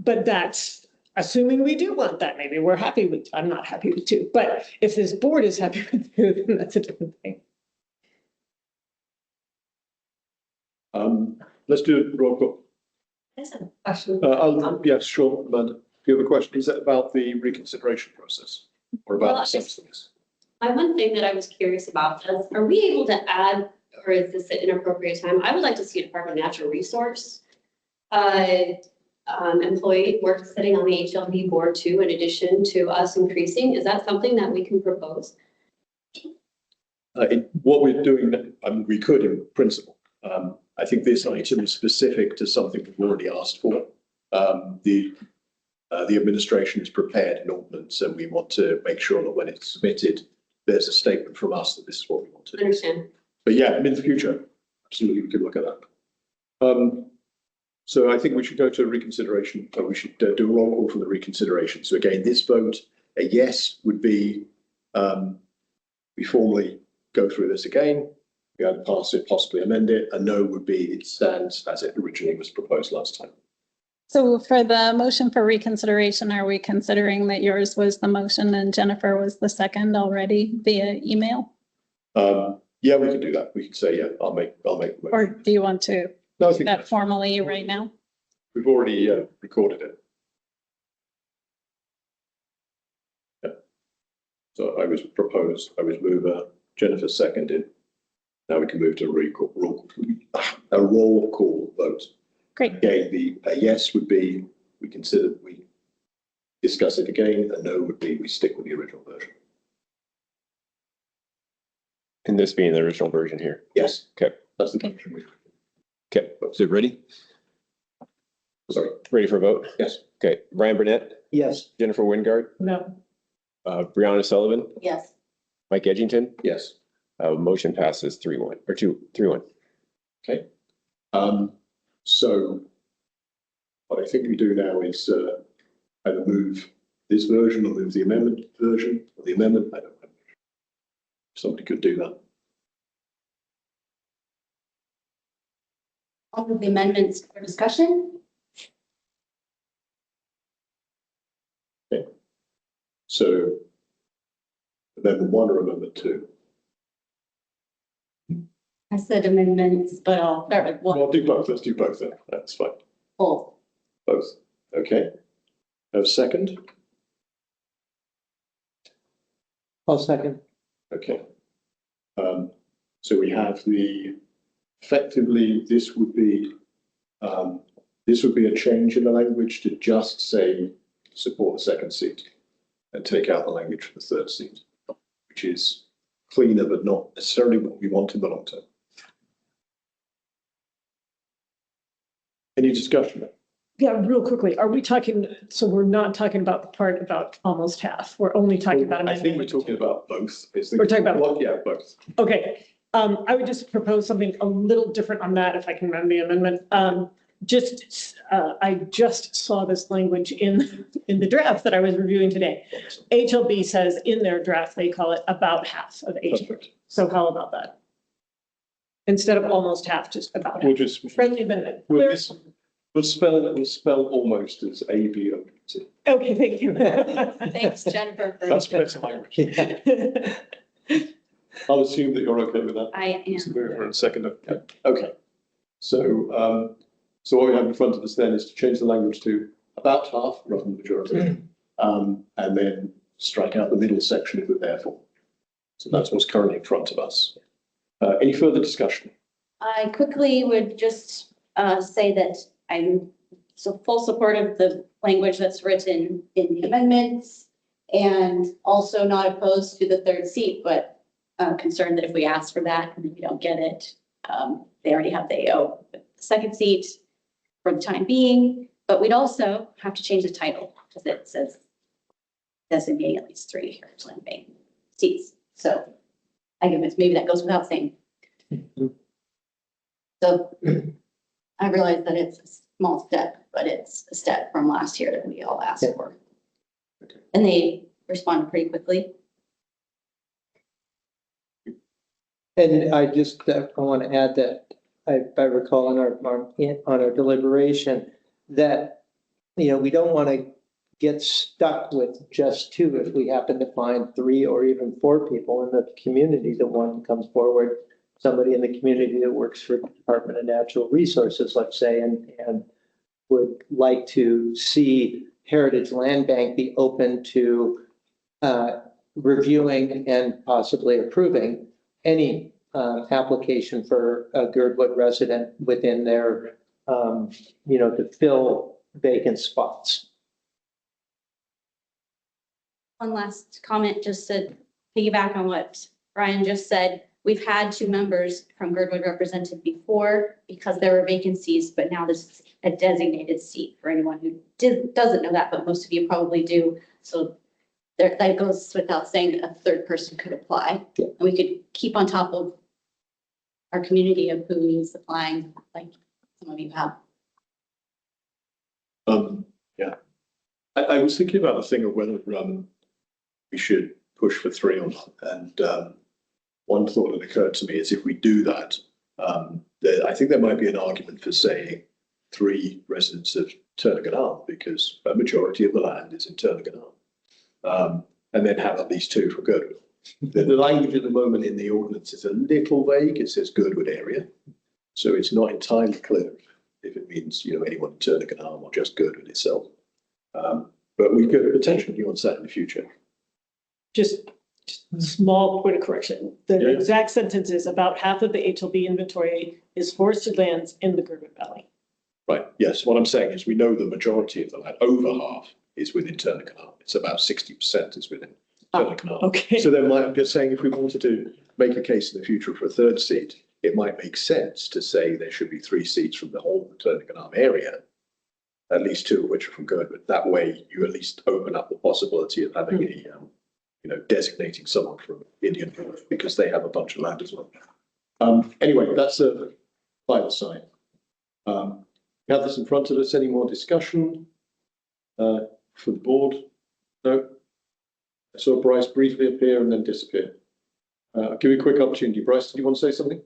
But that's assuming we do want that. Maybe we're happy with, I'm not happy with 2, but if this board is happy with 2, then that's a different thing. Let's do a roll call. Yes, sure, Amanda. Do you have a question? Is that about the reconsideration process or about the substance? My one thing that I was curious about is, are we able to add, or is this an inappropriate time? I would like to see a Department of Natural Resource employee work sitting on the HLB board too, in addition to us increasing. Is that something that we can propose? What we're doing, we could in principle. I think this item is specific to something we've already asked for. The administration is prepared in ordinance, and we want to make sure that when it's submitted, there's a statement from us that this is what we want to do. Understand. But yeah, in the future, absolutely, we could look at that. So I think we should go to reconsideration, or we should do a roll call for the reconsideration. So again, this vote, a yes would be, we formally go through this again. We either pass it, possibly amend it. A no would be it stands as it originally was proposed last time. So for the motion for reconsideration, are we considering that yours was the motion and Jennifer was the second already via email? Yeah, we can do that. We can say, yeah, I'll make the motion. Or do you want to No, I do think that formally right now? we've already recorded it. Yeah. So I was mover, Jennifer seconded. Now we can move to a roll call vote. Great. Again, a yes would be we discuss it again. A no would be we stick with the original version. And this being the original version here. Yes. Okay. That's the motion. Okay. So ready? Sorry. Ready for a vote? Yes. Okay. Brian Burnett, Yes. Jennifer Wingard, No. Brianna Sullivan, Yes. Mike Edgington. Yes. Motion passes 3-1 or 3-1. Okay. So what I think we do now is either move this version or move the amendment version or the amendment. I don't know. Somebody could do that. All of the amendments for discussion. Okay. So amendment 1 or amendment 2? I said amendments, but I'll start with Well, one. I'll do both. Let's do both then. That's fine. Both. Both. Okay. Have a second? I'll second. Okay. So we have effectively, this would be a change in the language to just say support the second seat and take out the language for the third seat, which is cleaner, but not necessarily what we want in the long term. Any discussion? Yeah, real quickly, are we talking, so we're not talking about the part about almost half, we're only talking about I think we're amendment. talking about both. We're talking about both. Yeah, both. Okay, I would just propose something a little different on that, if I can remember the amendment. I just saw this language in the draft that I was reviewing today. HLB says in their draft, they call it about half of HLB. Perfect. So how about that? Instead of almost half, just about We'll half. just Friendly amendment. we'll, Clear? we'll spell almost as ABO. Okay, thank you. Thanks, Jennifer. That's better language. I'll assume that you're okay with that. I am. Just move for a second. Okay. So, so what we have in front of us then is to change the language to about half rather than majority. And then strike out the middle section if we're therefore. So that's what's currently in front of us. Any further discussion? I quickly would just say that I'm full support of the language that's written in the amendments and also not opposed to the third seat, but concerned that if we ask for that and we don't get it, they already have the AO with the second seat for the time being, but we'd also have to change the title because it says designating at least 3 Heritage Land Bank seats. So I guess maybe that goes without saying. So I realize that it's a small step, but it's a step from last year that we all asked for. Okay. And they responded pretty quickly. And I just, I want to add that I recall on our deliberation that, you know, we don't want to get stuck with just 2 if we happen to find 3 or even 4 people in the community that one comes forward, somebody in the community that works for the Department of Natural Resources, let's say, and would like to see Heritage Land Bank be open to reviewing and possibly approving any application for a Girdwood resident within their, you know, to fill vacant spots. One last comment, just to piggyback on what Brian just said. We've had 2 members from Girdwood represented before because there were vacancies, but now this is a designated seat for anyone who doesn't know that, but most of you probably do. So that goes without saying that a third person could apply. Yeah. And we could keep on top of our community of who is applying, like some of you have. I was thinking about the thing of whether we should push for 3 or not. And one thought that occurred to me is if we do that, I think there might be an argument for saying 3 residents of Turnagain Arm, because a majority of the land is in Turnagain Arm, and then have at least 2 for Girdwood. The language at the moment in the ordinance is a little vague. It says Girdwood area, so it's not entirely clear if it means anyone in Turnagain Arm or just Girdwood itself. But we could potentially nuance that in the future. Just a small point of correction. The exact sentence is about half of the HLB inventory is forested lands in the Girdwood Valley. Right, yes, what I'm saying is we know the majority of the land, over half, is within Turnagain Arm. It's about 60% is within Turnagain Arm. Okay. So then I'm just saying if we wanted to make a case in the future for a 3rd seat, it might make sense to say there should be 3 seats from the whole of the Turnagain Arm area, at least 2 of which are from Girdwood. That way you at least open up the possibility of having a, designating someone from Indian Hill because they have a bunch of land as well. Anyway, that's a final side. We have this in front of us. Any more discussion for the board? No? I saw Bryce briefly appear and then disappear. I'll give you a quick opportunity. Bryce, did you want to say something?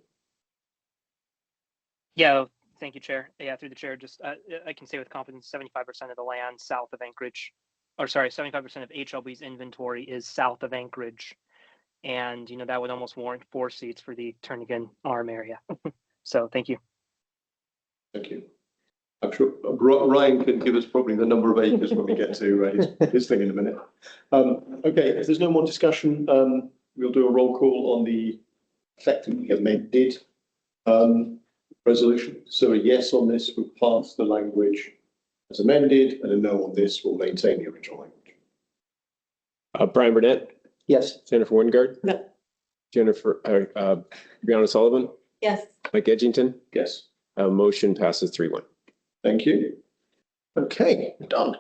Yeah, thank you, Chair. Yeah, through the chair, just I can say with confidence 75% of the land south of Anchorage, or sorry, 75% of HLB's inventory is south of Anchorage. And, that would almost warrant 4 seats for the Turnagain Arm area. So thank you. Thank you. I'm sure Ryan can give us probably the number of acres when we get to his thing in a minute. Okay, if there's no more discussion, we'll do a roll call on the effectively amended resolution. So a yes on this will pass the language as amended, and a no on this will maintain the original language. Brian Burnett, Yes. Jennifer Wingard, No. Brianna Sullivan, Yes. Mike Edgington. Yes. Motion passes 3-1. Thank you. Okay, done.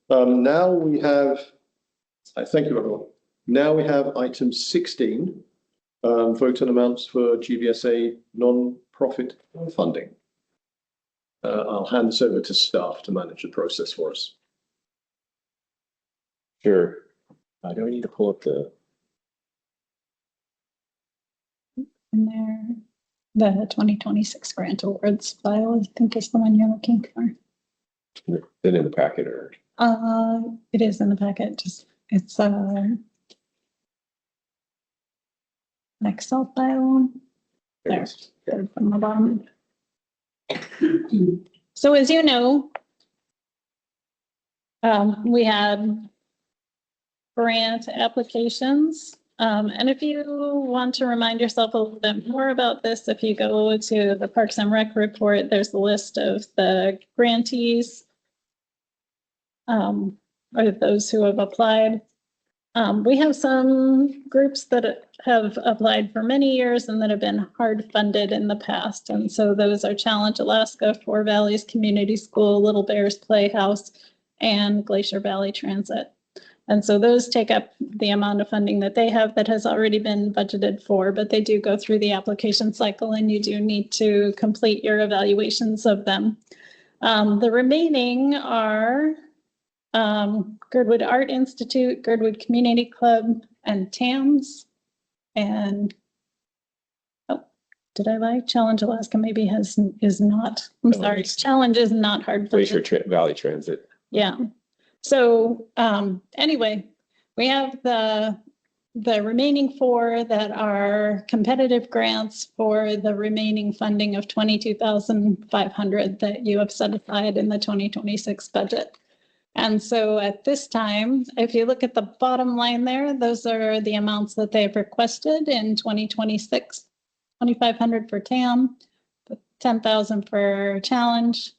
Now we have, thank you everyone. Now we have item 16, vote on amounts for GBSA non-profit funding. I'll hand this over to staff to manage the process for us. Sure. Do I need to pull up the? In there, the 2026 grant awards file, I think is the one you're looking for. Then in the packet or? It is in the packet, it's an Excel file. There, from the bottom. So as you know, we had grant applications. And if you want to remind yourself a little bit more about this, if you go to the Parks and Rec report, there's a list of the grantees or those who have applied. We have some groups that have applied for many years and that have been hard funded in the past. And so those are Challenge Alaska, Four Valleys Community School, Little Bears Playhouse, and Glacier Valley Transit. And so those take up the amount of funding that they have that has already been budgeted for, but they do go through the application cycle and you do need to complete your evaluations of them. The remaining are Girdwood Art Institute, Girdwood Community Club, and TAMS. And, oh, did I lie? Challenge Alaska maybe is not, I'm sorry, Challenge is not hard. Glacier Valley Transit. Yeah. So anyway, we have the remaining 4 that are competitive grants for the remaining funding of $22,500 that you have set aside in the 2026 budget. And so at this time, if you look at the bottom line there, those are the amounts that they've requested in 2026, $2,500 for TAM, $10,000 for Challenge,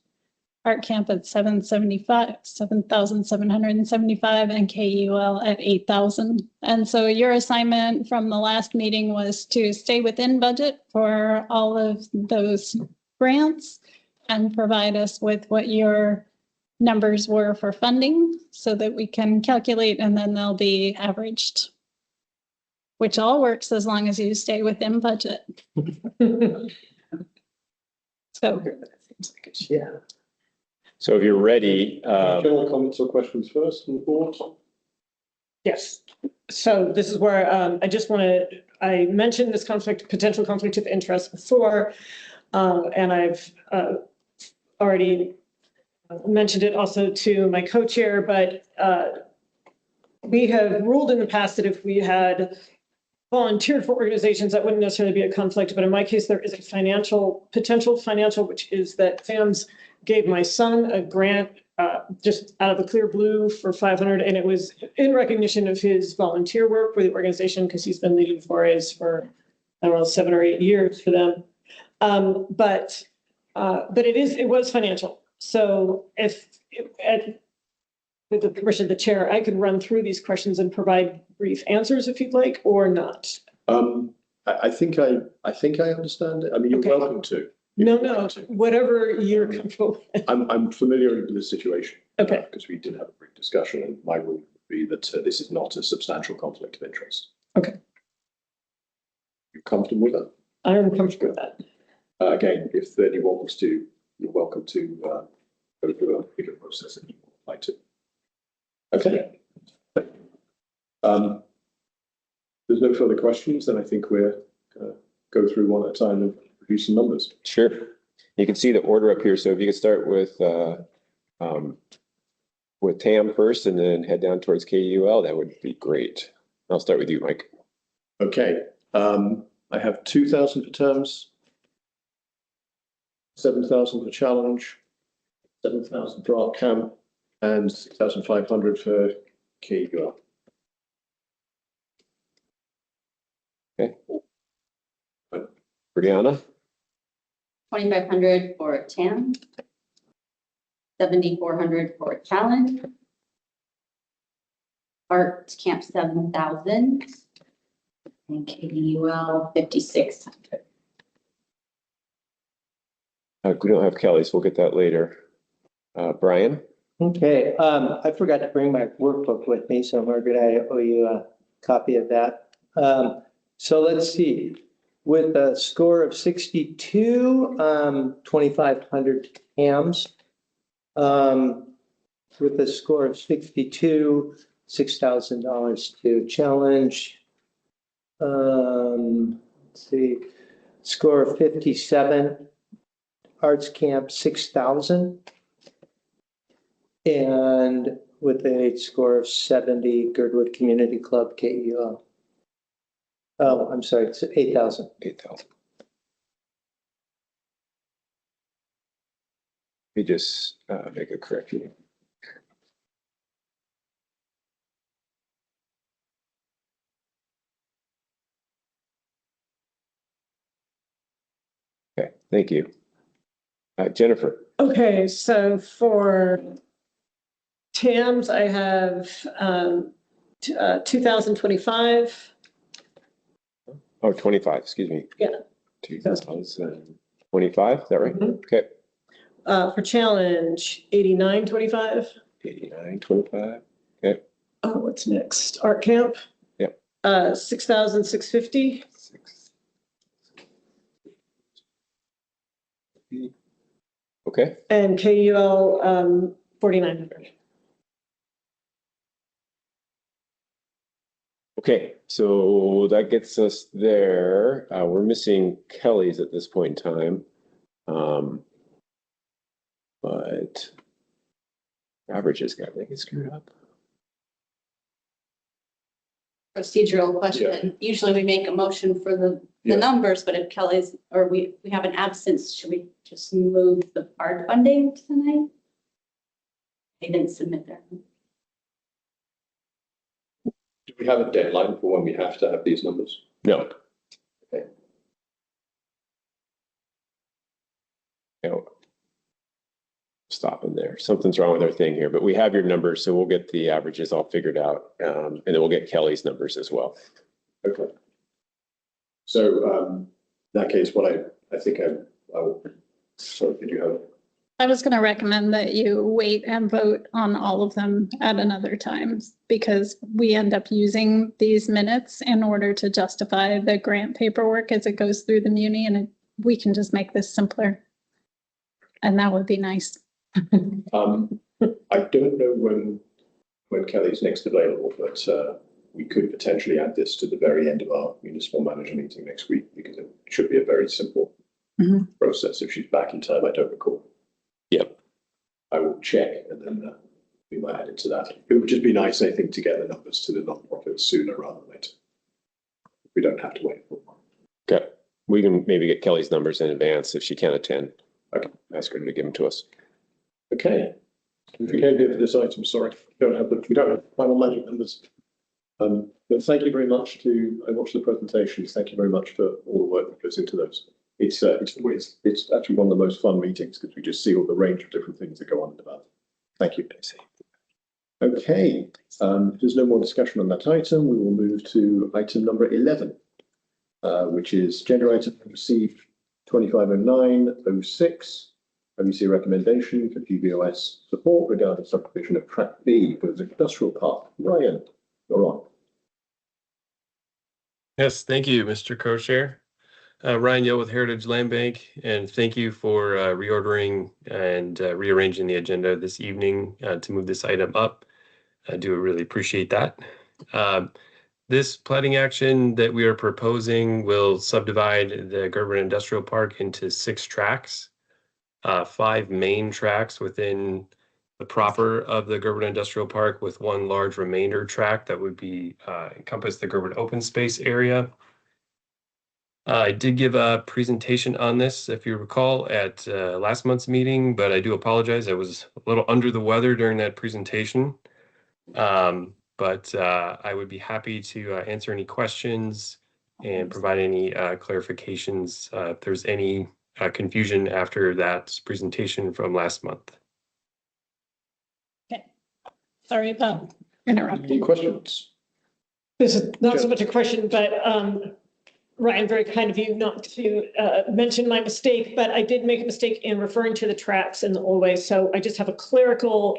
Art Camp at $7,775, and KUL at $8,000. And so your assignment from the last meeting was to stay within budget for all of those grants and provide us with what your numbers were for funding so that we can calculate, and then they'll be averaged, which all works as long as you stay within budget. So Yeah. So if you're ready, General comments or questions first from the board? Yes. So this is where I just want to, I mentioned this potential conflict of interest before, and I've already mentioned it also to my co-chair, but we have ruled in the past that if we had volunteered for organizations, that wouldn't necessarily be a conflict. But in my case, there is a potential financial, which is that FAMS gave my son a grant just out of the clear blue for 500. And it was in recognition of his volunteer work for the organization, because he's been leading 4As for, I don't know, 7 or 8 years for them. But it was financial. So with the permission of the chair, I could run through these questions and provide brief answers if you'd like, or not. I think I understand it. I mean, you're Okay. welcome to. No, whatever you're comfortable with. I'm familiar with the situation. Okay. Because we did have a brief discussion, and my rule would be that this is not a substantial conflict of interest. Okay. You're comfortable with that? I am comfortable with that. Again, if anyone wants to, you're welcome to go through a bigger process if you would like to. Okay. There's no further questions, then I think we're going to go through one at a time and produce some numbers. sure. You can see the order up here. So if you could start with TAM first and then head down towards KUL, that would be great. I'll start with you, Mike. Okay. I have 2,000 for terms, 7,000 for challenge, 7,000 for art camp, and 6,500 for KUL. Okay. Brianna? 2,500 for TAM, 7,400 for challenge, art camp 7,000, and KUL 5,600. We don't have Kelly, so we'll get that later. Brian? Okay, I forgot to bring my workbook with me, so Margaret, I owe you a copy of that. So let's see, with a score of 62, 2,500 TAMs. With a score of 62, $6,000 to challenge. Let's see, score of 57, arts camp 6,000. And with a score of 70, Girdwood Community Club KUL. Oh, I'm sorry, it's 8,000. 8,000. Let me just make a correction. Okay, thank you. Jennifer. Okay, so for TAMs, I have 2,025. Oh, 25, excuse me. Yeah. 2025, is that right? Mhm. Okay. For challenge, 8925. 8925. Okay. Oh, what's next? Art camp? Yep. 6,650. Okay. And KUL 4,900. Okay, so that gets us there. We're missing Kelly's at this point in time. But averages got really screwed up. Procedural question. Usually we make a motion for the numbers, but if Kelly's, or we have an absence, should we just move the art funding tonight? They didn't submit their. Do we have a deadline for when we have to have these numbers? No. Okay. No. Stop in there. Something's wrong with our thing here, but we have your numbers, so we'll get the averages all figured out. And then we'll get Kelly's numbers as well. Okay. So in that case, what I think I will, sorry, did you have? I was going to recommend that you wait and vote on all of them at another time, because we end up using these minutes in order to justify the grant paperwork as it goes through the muni, and we can just make this simpler. And that would be nice. I don't know when Kelly's next available, but we could potentially add this to the very end of our municipal manager meeting next week, because it should be a very simple process. If she's back in time, I don't recall. Yep. I will check, and then we might add it to that. It would just be nice, I think, to get the numbers to the non-profits sooner rather than later. We don't have to wait for one. Okay. We can maybe get Kelly's numbers in advance if she can attend. Okay. Ask her to give them to us. Okay. If you can't do it for this item, sorry, we don't have the final magic numbers. But thank you very much I watched the presentations. Thank you very much for all the work that goes into those. It's actually one of the most fun meetings because we just see all the range of different things that go on in the development. Thank you. Okay, if there's no more discussion on that item, we will move to item number 11, which is agenda item received 250906. OEC recommendation for GBOS support regarding subdivision of track B for the industrial park. Ryan, you're on. Yes, thank you, Mr. Co-Chair. Ryan Yo with Heritage Land Bank, and thank you for reordering and rearranging the agenda this evening to move this item up. I do really appreciate that. This plating action that we are proposing will subdivide the Girdwood Industrial Park into 6 tracks. 5 main tracks within the proper of the Girdwood Industrial Park, with 1 large remainder track that would be encompass the Girdwood open space area. I did give a presentation on this, if you recall, at last month's meeting, but I do apologize. I was a little under the weather during that presentation. But I would be happy to answer any questions and provide any clarifications if there's any confusion after that presentation from last month. Okay. Sorry about interrupting. Any questions? This is not so much a question, but Ryan, very kind of you not to mention my mistake, but I did make a mistake in referring to the tracks in the old way. So I just have a clerical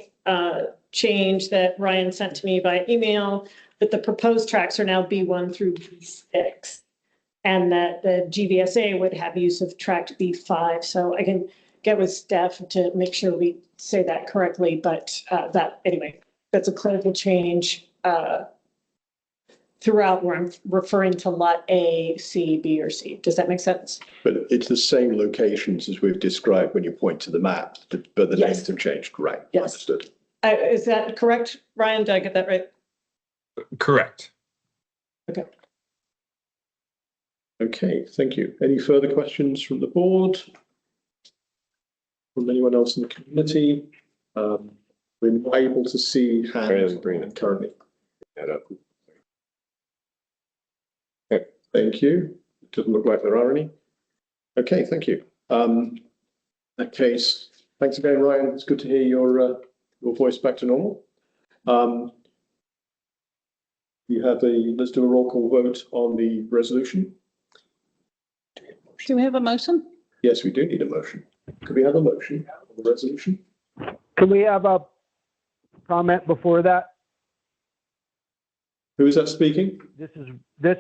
change that Ryan sent to me by email, that the proposed tracks are now B1 through B6, and that the GBSA would have use of track B5. So I can get with staff to make sure we say that correctly, but anyway, that's a clerical change throughout where I'm referring to lot A, C, B, or C. Does that make sense? But it's the same locations as we've described when you point to the map, but the names have changed. Right. Yes. Understood. Is that correct, Ryan? Did I get that right? Correct. Okay. Okay, thank you. Any further questions from the board? From anyone else in the community? We're not able to see hands currently. Okay, thank you. It doesn't look like there are any. Okay, thank you. In that case, thanks again, Ryan. It's good to hear your voice back to normal. Let's do a roll call vote on the resolution. Do we have a motion? Yes, we do need a motion. Could we have a motion on the resolution? Can we have a comment before that? Who is that speaking? This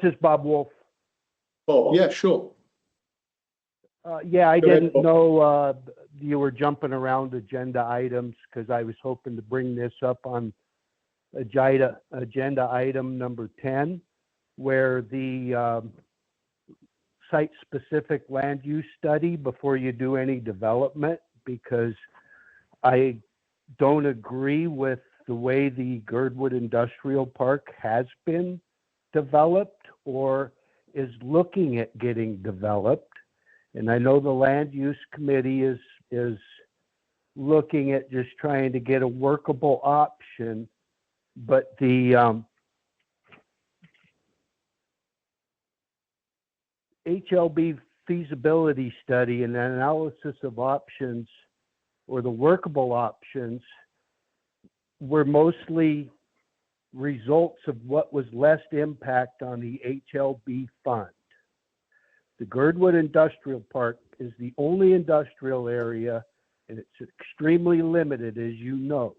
is Bob Wolf. Oh, yeah, sure. Yeah, I Go ahead, didn't Bob. know you were jumping around agenda items because I was hoping to bring this up on agenda item number 10, where the site-specific land use study before you do any development, because I don't agree with the way the Girdwood Industrial Park has been developed or is looking at getting developed. And I know the land use committee is looking at just trying to get a workable option, but the HLB feasibility study and analysis of options, or the workable options, were mostly results of what was less impact on the HLB fund. The Girdwood Industrial Park is the only industrial area, and it's extremely limited, as you know.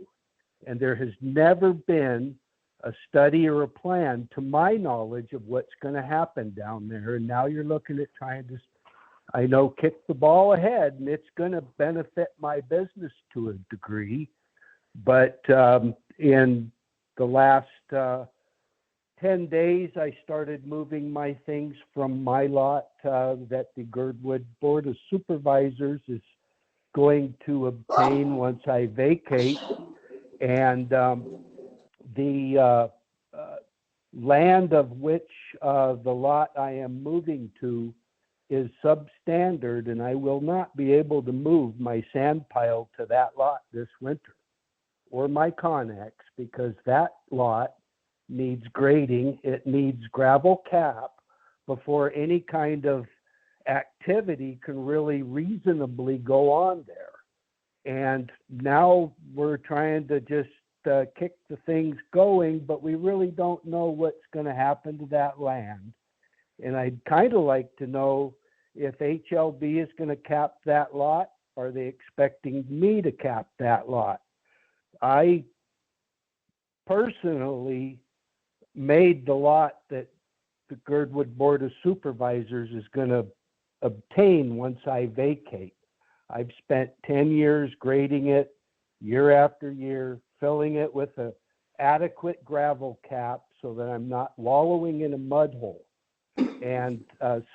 And there has never been a study or a plan, to my knowledge, of what's going to happen down there. And now you're looking at trying to I know kick the ball ahead and it's going to benefit my business to a degree. But in the last 10 days, I started moving my things from my lot that the Girdwood Board of Supervisors is going to obtain once I vacate. And the land of which the lot I am moving to is substandard, and I will not be able to move my sand pile to that lot this winter, or my Connex, because that lot needs grading. It needs gravel cap before any kind of activity can really reasonably go on there. And now we're trying to just kick the things going, but we really don't know what's going to happen to that land. And I'd kind of like to know if HLB is going to cap that lot. Are they expecting me to cap that lot? I personally made the lot that the Girdwood Board of Supervisors is going to obtain once I vacate. I've spent 10 years grading it year after year, filling it with an adequate gravel cap so that I'm not wallowing in a mud hole. And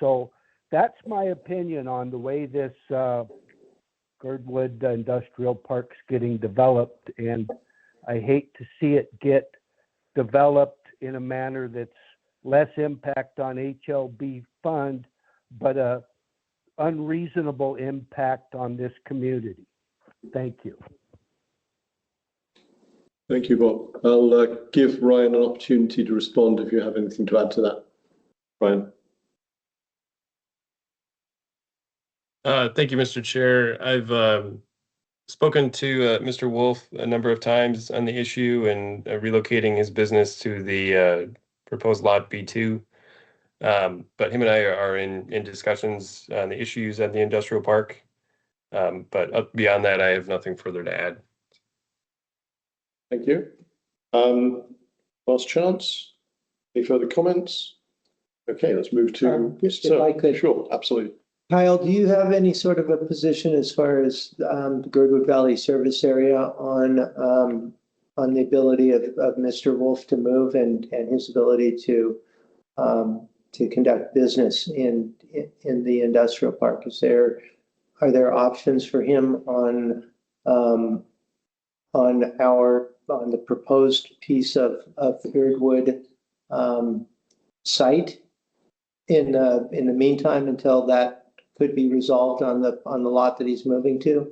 so that's my opinion on the way this Girdwood Industrial Park's getting developed. And I hate to see it get developed in a manner that's less impact on HLB fund, but a unreasonable impact on this community. Thank you. Thank you, Bob. I'll give Ryan an opportunity to respond if you have anything to add to that. Ryan. Thank you, Mr. Chair. I've spoken to Mr. Wolf a number of times on the issue and relocating his business to the proposed lot B2. But him and I are in discussions on the issues at the industrial park. But beyond that, I have nothing further to add. Thank you. Last chance. Any further comments? Okay, let's move to. If I could. Sure, absolutely. Kyle, do you have any sort of a position as far as the Girdwood Valley service area on the ability of Mr. Wolf to move and his ability to conduct business in the industrial park? Are there options for him on the proposed piece of Girdwood site in the meantime until that could be resolved on the lot that he's moving to?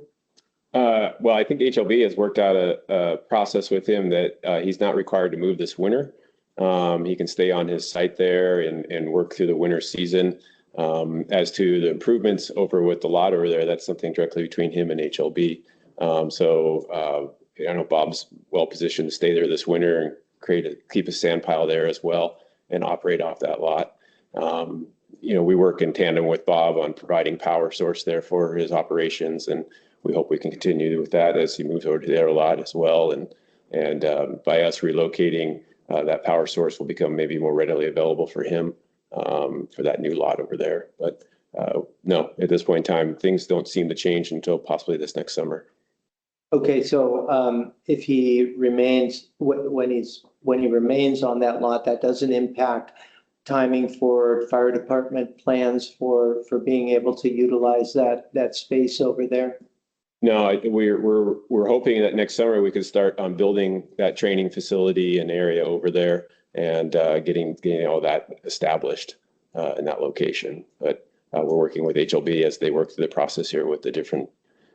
Well, I think HLB has worked out a process with him that he's not required to move this winter. He can stay on his site there and work through the winter season. As to the improvements over with the lot over there, that's something directly between him and HLB. I know Bob's well positioned to stay there this winter and keep a sand pile there as well and operate off that lot. We work in tandem with Bob on providing power source there for his operations, and we hope we can continue with that as he moves over to their lot as well. And by us relocating, that power source will become maybe more readily available for him for that new lot over there. But no, at this point in time, things don't seem to change until possibly this next summer. Okay, so if he remains when he remains on that lot, that doesn't impact timing for fire department plans for being able to utilize that space over there? No, we're hoping that next summer we could start on building that training facility and area over there and getting all that established in that location. But we're working with HLB as they work through the process here with the different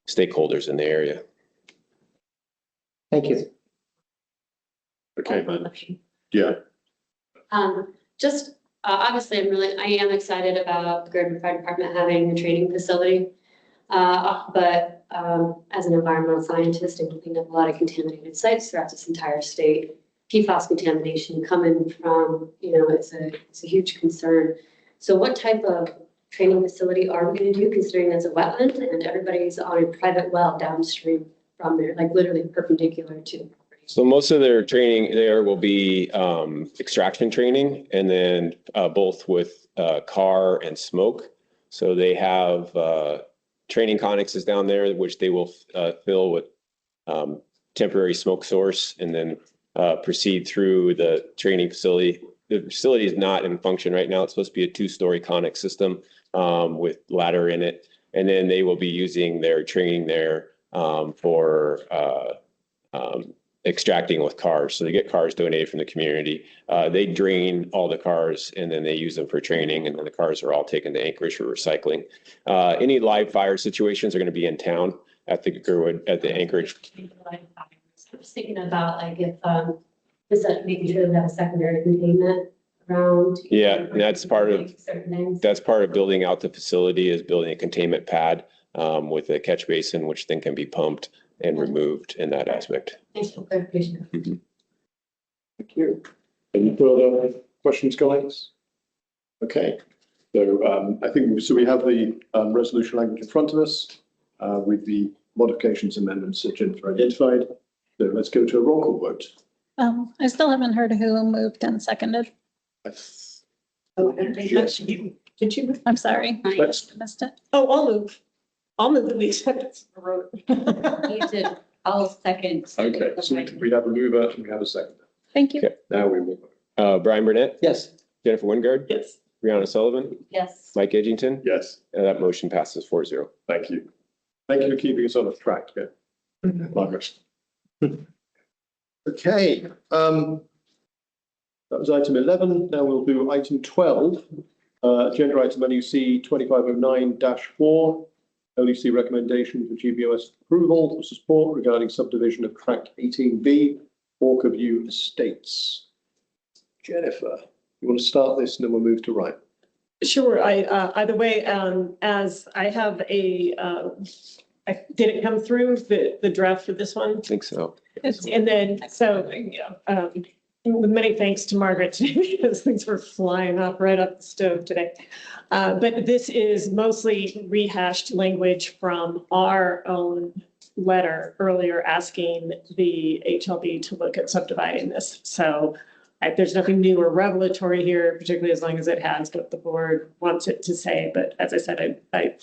stakeholders in the area. Thank you. Okay, man. Yeah. Obviously, I am excited about the Girdwood Fire Department having a training facility. But as an environmental scientist, I'm looking at a lot of contaminated sites throughout this entire state. PFAS contamination coming from, it's a huge concern. So what type of training facility are we going to do, considering it's a wetland and everybody's on a private well downstream from there, like literally perpendicular to? So most of their training there will be extraction training, and then both with car and smoke. So they have training connexes down there, which they will fill with temporary smoke source and then proceed through the training facility. The facility is not in function right now. It's supposed to be a 2-story connex system with ladder in it. And then they will be using their training there for extracting with cars. So they get cars donated from the community. They drain all the cars and then they use them for training. And then the cars are all taken to Anchorage for recycling. Any live fire situations are going to be in town at the Girdwood, at the Anchorage. I was thinking about like if, is that making sure that a secondary containment around. Yeah, and that's part of, certain things. that's part of building out the facility, is building a containment pad with a catch basin, which then can be pumped and removed in that aspect. Thanks for clarification. Thank you. Any further questions, colleagues? Okay, so I think, so we have the resolution language in front of us with the modifications and amendments that Jennifer identified. So let's go to a roll call vote. I still haven't heard who moved and seconded. Oh, did you? I'm sorry. Let's, Missed it. Oh, I'll move. I'll move that we accept it. You did, I'll second. okay, so we have a mover and we have a seconder. Thank you. Okay. Now we will vote. Brian Burnett, Yes. Jennifer Wingard, Yes. Brianna Sullivan, Yes. Mike Edgington, Yes, and that motion passes 4-0. thank you. Thank you for keeping us on track here, Margaret. Okay, that was item 11. Now we'll do item 12, agenda item LUC 2509-4, LUC recommendation for GBOS approval for support regarding subdivision of tract 18B, Walker View Estates. Jennifer, you want to start this and then we'll move to Ryan. Sure, either way, as I have did it come through the draft for this one? I think so. And then, so, with many thanks to Margaret today, because things were flying up right up the stove today. But this is mostly rehashed language from our own letter earlier asking the HLB to look at subdividing this. So there's nothing new or revelatory here, particularly as long as it has what the board wants it to say. But as I said, I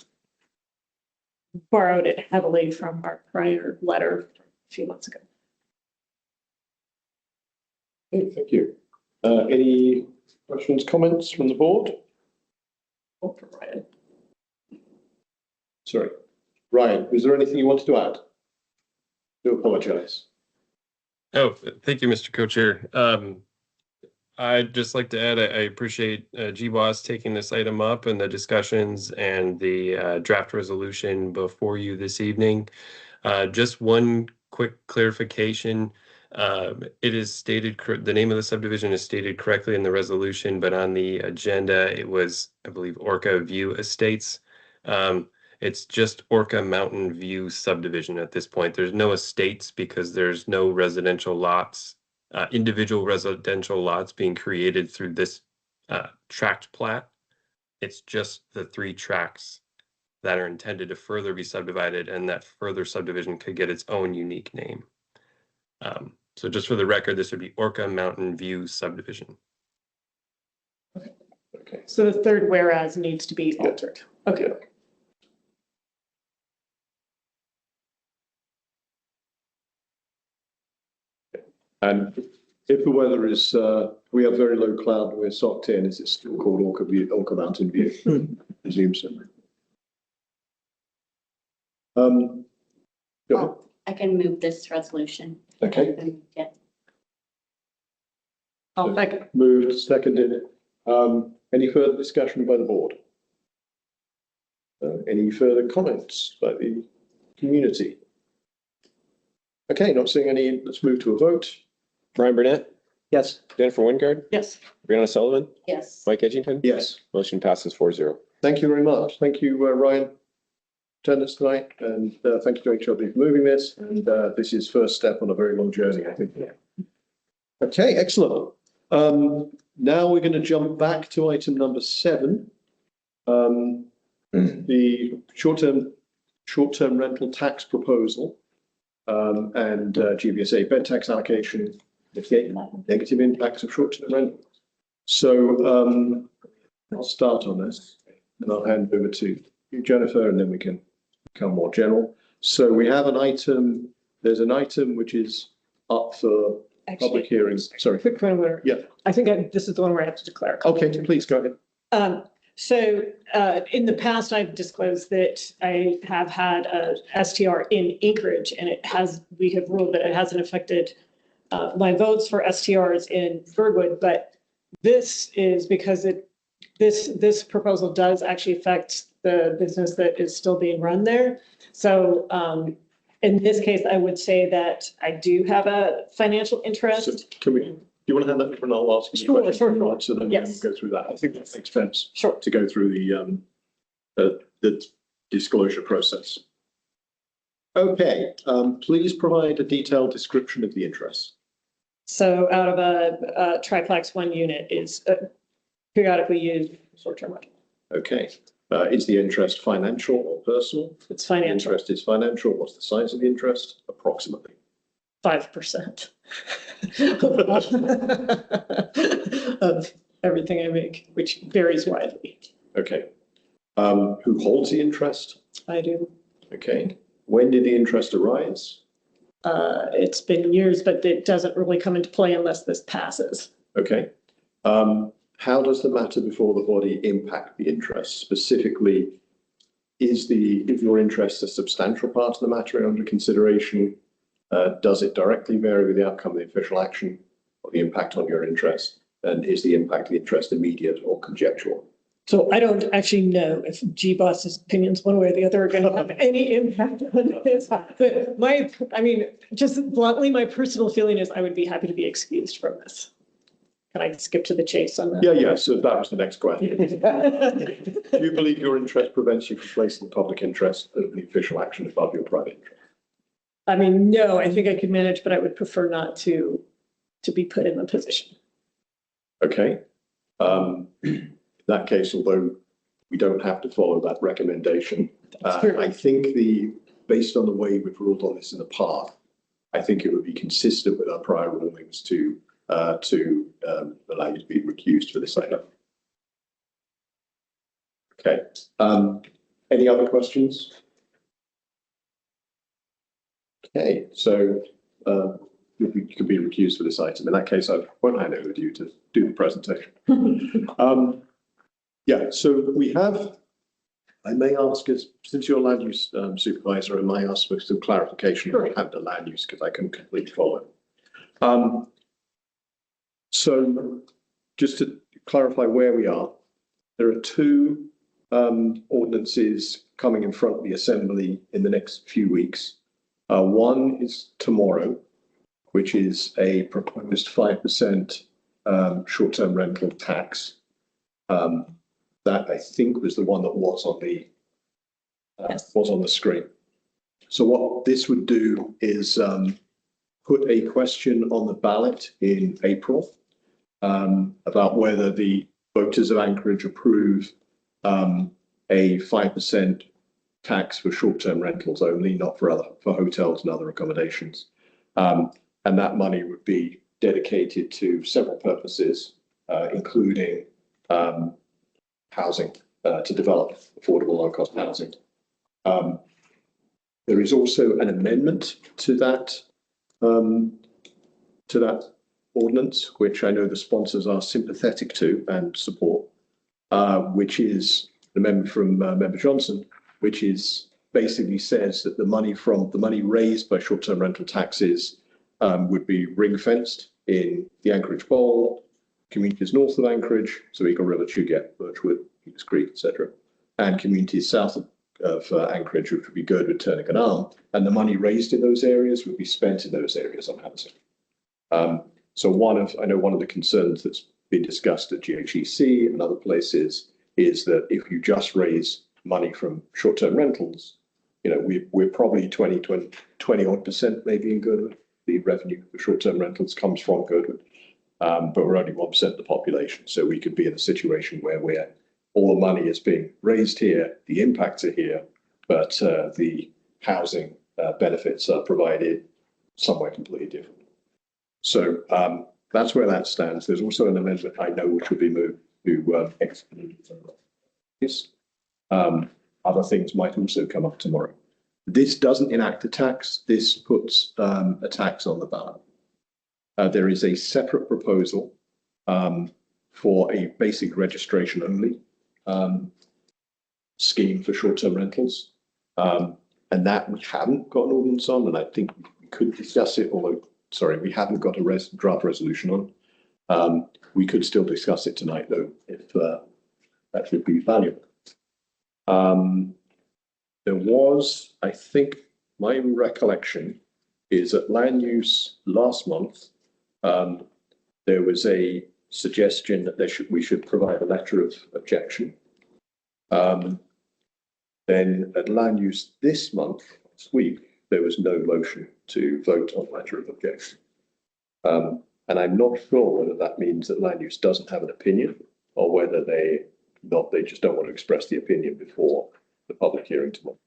borrowed it heavily from our prior letter a few months ago. Thank you. Any questions, comments from the board? Ryan. Sorry, Ryan, was there anything you wanted to add? Do apologize. Oh, thank you, Mr. Co-Chair. I'd just like to add, I appreciate GBOS taking this item up and the discussions and the draft resolution before you this evening. Just one quick clarification. It is stated, the name of the subdivision is stated correctly in the resolution, but on the agenda, it was, I believe, Orca View Estates. It's just Orca Mountain View subdivision at this point. There's no estates because there's no residential lots, individual residential lots being created through this tract plat. It's just the 3 tracts that are intended to further be subdivided, and that further subdivision could get its own unique name. So just for the record, this would be Orca Mountain View subdivision. Okay. So the third whereas needs to be altered. Okay. And if the weather is, we have very low cloud, we're socked in, is it still called Orca Mountain View? I presume so. Go ahead. I can move this resolution. Okay. Yeah. I'll second. Moved, seconded. Any further discussion by the board? Any further comments by the community? Okay, not seeing any. Let's move to a vote. Brian Burnett, Yes. Jennifer Wingard, Yes. Brianna Sullivan, Yes. Mike Edgington. Yes. Motion passes 4-0. Thank you very much. Thank you, Ryan, attendance tonight, and thank you to HLB for moving this. And this is first step on a very long journey, I think. Okay, excellent. Now we're going to jump back to item number 7. The short-term rental tax proposal and GBSA bed tax allocation, negative impacts of short-term rentals. So I'll start on this. and I'll hand over to you, Jennifer, and then we can become more general. So we have an item, there's an item which is up for public hearings. Sorry. Quick point of order. Yeah. I think this is the one where I have to declare. Okay, please go ahead. So in the past, I've disclosed that I have had a STR in Anchorage, and we have ruled that it hasn't affected my votes for STRs in Girdwood, but this is because this proposal does actually affect the business that is still being run there. So in this case, I would say that I do have a financial interest. So do you want to hand that over and I'll ask you Sure, questions? sure. So then we can go through that. I think that makes sense. Sure. To go through the disclosure process. Okay, please provide a detailed description of the interest. So out of a triplex, one unit is periodically used for short-term rental. Okay, is the interest financial or personal? It's financial. The interest is financial. What's the size of the interest? Approximately. 5% of everything I make, which varies widely. Okay. Who holds the interest? I do. Okay. When did the interest arise? It's been years, but it doesn't really come into play unless this passes. Okay. How does the matter before the body impact the interest? Specifically, is your interest a substantial part of the matter under consideration? Does it directly vary with the outcome of the official action or the impact on your interest? And is the impact of the interest immediate or conjectural? So I don't actually know if GBOS's opinions one way or the other are going to have any impact on this. But just bluntly, my personal feeling is I would be happy to be excused from this. Can I skip to the chase on that? Yeah. So that was the next question. Do you believe your interest prevents you from placing the public interest of the official action above your private interest? No, I think I could manage, but I would prefer not to be put in the position. Okay. In that case, although we don't have to follow that recommendation, I think based on the way we've ruled on this in the past, I think it would be consistent with our prior rulings to allow you to be recused for this item. Okay. Any other questions? Okay, so you could be recused for this item. In that case, I won't hand over to you to do the presentation. Yeah, so we have, I may ask, since you're a land use supervisor, I may ask for some clarification on the land use because I couldn't completely follow. So just to clarify where we are, there are two ordinances coming in front of the Assembly in the next few weeks. One is tomorrow, which is a proposed 5% short-term rental tax. That I think was the one that was on the screen. So what this would do is put a question on the ballot in April about whether the voters of Anchorage approve a 5% tax for short-term rentals only, not for hotels and other accommodations. And that money would be dedicated to several purposes, including housing, to develop affordable low-cost housing. There is also an amendment to that ordinance, which I know the sponsors are sympathetic to and support, which is the amendment from Member Johnson, which is basically says that the money raised by short-term rental taxes would be ring-fenced in the Anchorage Bowl, communities north of Anchorage, so Eagle River, Chugett, Birchwood, Eagles Creek, etc., and communities south of Anchorage, which would be Girdwood, Turning and Arm, and the money raised in those areas would be spent in those areas on housing. So I know one of the concerns that's been discussed at GHEC and other places is that if you just raise money from short-term rentals, we're probably 20 odd % maybe in Girdwood. The revenue for short-term rentals comes from Girdwood, but we're only 1% of the population. So we could be in a situation where all the money is being raised here, the impacts are here, but the housing benefits are provided somewhere completely different. So that's where that stands. There's also an amendment I know which will be moved to exclude. Other things might also come up tomorrow. This doesn't enact a tax. This puts a tax on the ballot. There is a separate proposal for a basic registration only scheme for short-term rentals. And that we haven't got an ordinance on, and I think we could discuss it, although, sorry, we haven't got a draft resolution on. We could still discuss it tonight, though, if that would be valuable. There was, I think, my recollection is at land use last month, there was a suggestion that we should provide a letter of objection. Then at land use this month, this week, there was no motion to vote on letter of objection. And I'm not sure whether that means that land use doesn't have an opinion or whether they just don't want to express the opinion before the public hearing tomorrow.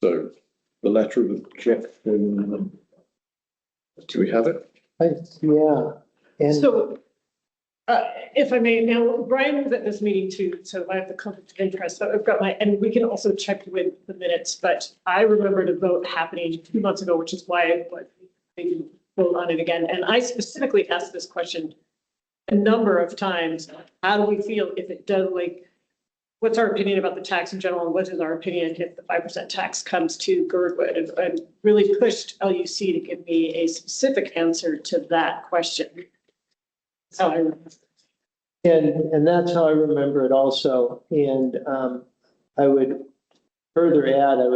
So the letter of objection, do we have it? Yeah. And So, if I may, now Brian was at this meeting too, so I have the conflict of interest. So I've got and we can also check with the minutes, but I remembered a vote happening 2 months ago, which is why I didn't vote on it again. And I specifically asked this question a number of times. How do we feel if it does, what's our opinion about the tax in general? And what is our opinion if the 5% tax comes to Girdwood? And really pushed LUC to give me a specific answer to that question. That's how I remember. And that's how I remember it also. And I would further add, it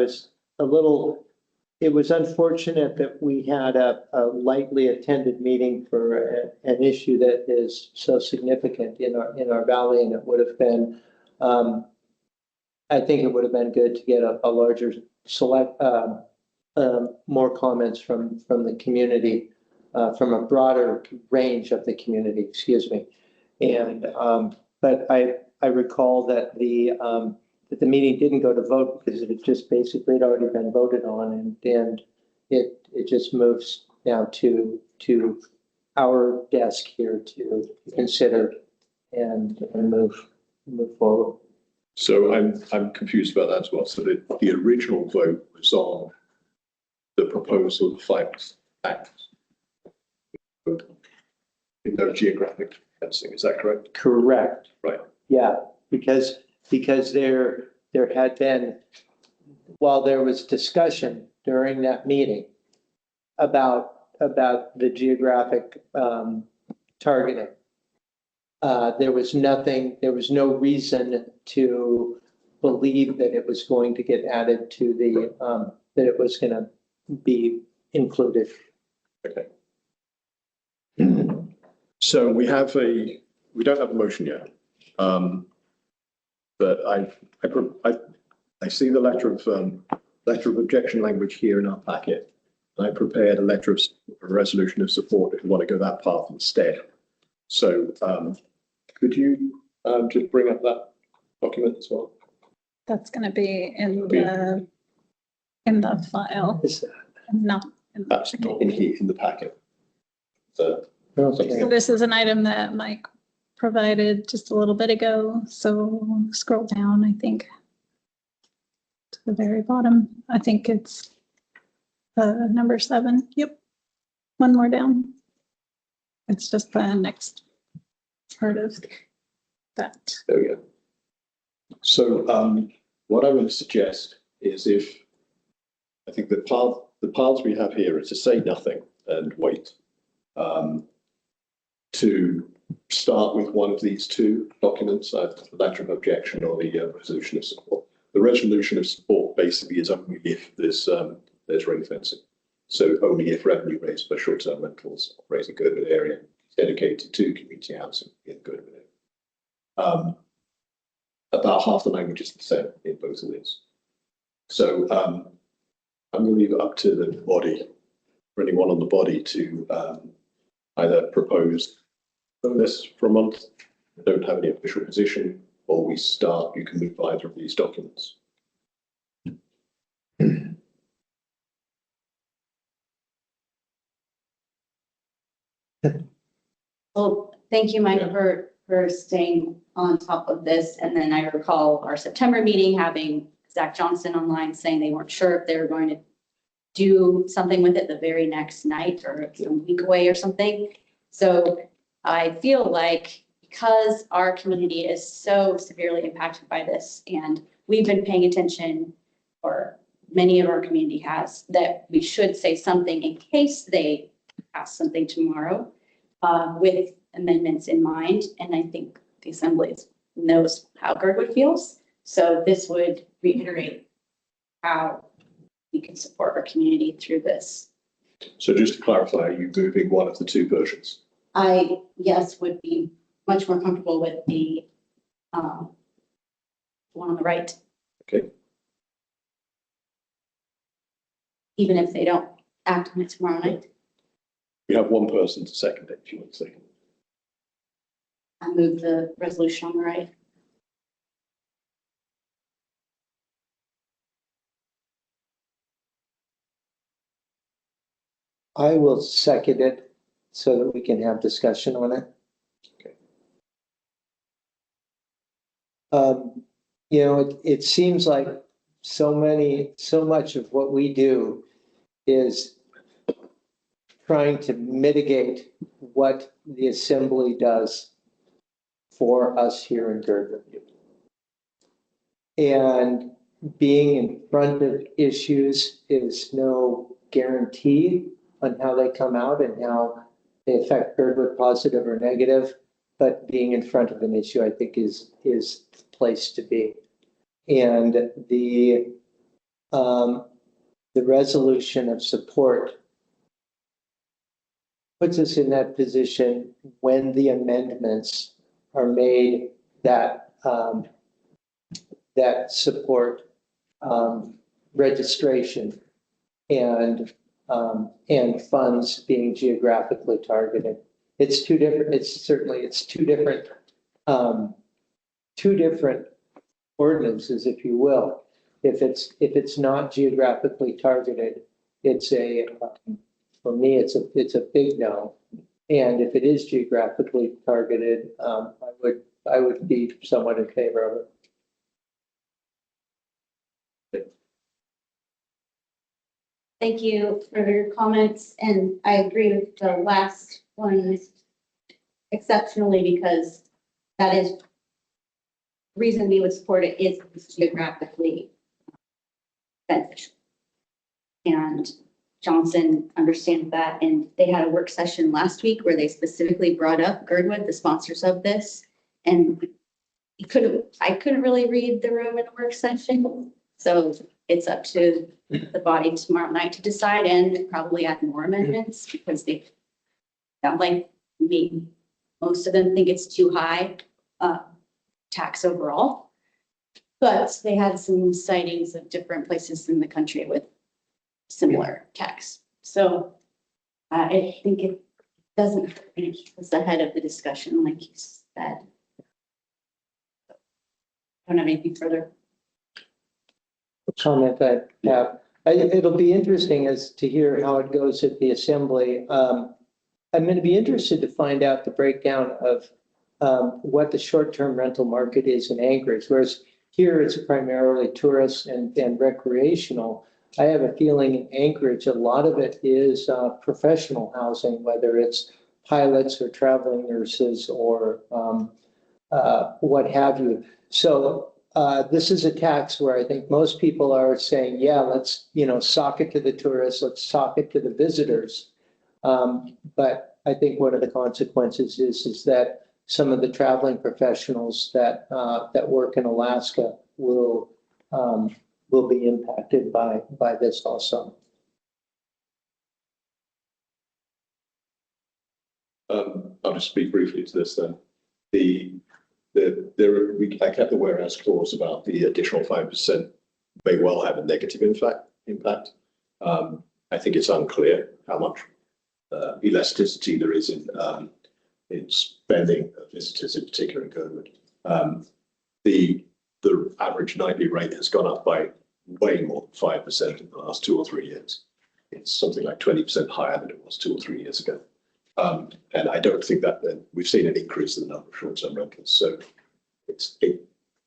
was unfortunate that we had a lightly attended meeting for an issue that is so significant in our valley, and it would have been, I think it would have been good to get a larger select, more comments from the community, from a broader range of the community, excuse me. And, but I recall that the meeting didn't go to vote because it just basically had already been voted on, and it just moves now to our desk here to consider and move forward. So I'm confused about that as well. So the original vote was on the proposal of 5% tax. No geographic fencing, is that correct? Correct. Right. Yeah, because there had been, while there was discussion during that meeting about the geographic targeting, there was no reason to believe that it was going to get added to that it was going to be included. Okay. So we don't have a motion yet. But I see the letter of objection language here in our packet. I prepared a resolution of support if you want to go that path instead. So could you just bring up that document as well? That's going to be in the file, not in That's not in the packet. So, So this is an item that Mike provided just a little bit ago. So scroll down, I think, to the very bottom. I think it's number 7. Yep. One more down. It's just the next part of that. there we go. So what I would suggest is I think the paths we have here is to say nothing and wait. To start with one of these two documents, the letter of objection or the resolution of support. The resolution of support basically is only if there's ring fencing. So only if revenue raised for short-term rentals operating Girdwood area is dedicated to community housing in Girdwood area. About half the language is the same in both of these. So I'm going to leave it up to the body, for anyone on the body to either propose this for a month, don't have any official position, or we start, you can move either of these documents. Well, thank you, Mike, for for staying on top of this. And then I recall our September meeting having Zach Johnson online saying they weren't sure if they were going to do something with it the very next night or a week away or something. So I feel like because our community is so severely impacted by this and we've been paying attention, or many of our community has, that we should say something in case they pass something tomorrow with amendments in mind. And I think the Assembly knows how Girdwood feels. So this would reiterate how we can support our community through this. So just to clarify, are you moving one of the two versions? I, yes, would be much more comfortable with the one on the right. Okay. Even if they don't act on it tomorrow night. We have one person to second it, if you want to second. I move the resolution on the right. I will second it so that we can have discussion on it. Okay. You know, it seems like so much of what we do is trying to mitigate what the Assembly does for us here in Girdwood. And being in front of issues is no guarantee on how they come out and how they affect Girdwood, positive or negative. But being in front of an issue, I think, is the place to be. And the resolution of support puts us in that position when the amendments are made that that support registration and funds being geographically targeted. It's two different. It's two different ordinances, if you will. If it's not geographically targeted, it's a for me it's a big no. And if it is geographically targeted, I would be somewhat in favor of it. Thank you for your comments, and I agree with the last one exceptionally because that is reason we would support it is geographically beneficial. And Johnson understands that, and they had a work session last week where they specifically brought up Girdwood, the sponsors of this, and I couldn't really read the room in the work session, so it's up to the body tomorrow night to decide and probably add more amendments because they sound like maybe most of them think it's too high tax overall, but they had some sightings of different places in the country with similar tax. So I think it doesn't keep us ahead of the discussion, like you said. I don't have anything further. Comment I have. It'll be interesting as to hear how it goes at the Assembly. I'm going to be interested to find out the breakdown of what the short-term rental market is in Anchorage, whereas here it's primarily tourist and recreational. I have a feeling in Anchorage, a lot of it is professional housing, whether it's pilots or traveling nurses or what have you. So this is a tax where I think most people are saying, yeah, let's, sock it to the tourists, let's sock it to the visitors. But I think one of the consequences is that some of the traveling professionals that work in Alaska will be impacted by this also. I'll just speak briefly to this then. I kept the whereas clause about the additional 5% may well have a negative impact. I think it's unclear how much elasticity there is in spending of visitors, in particular in Girdwood. The average nightly rate has gone up by way more than 5% in the last 2 or 3 years. It's something like 20% higher than it was 2 or 3 years ago. And I don't think that we've seen an increase in the number of short-term rentals. So it's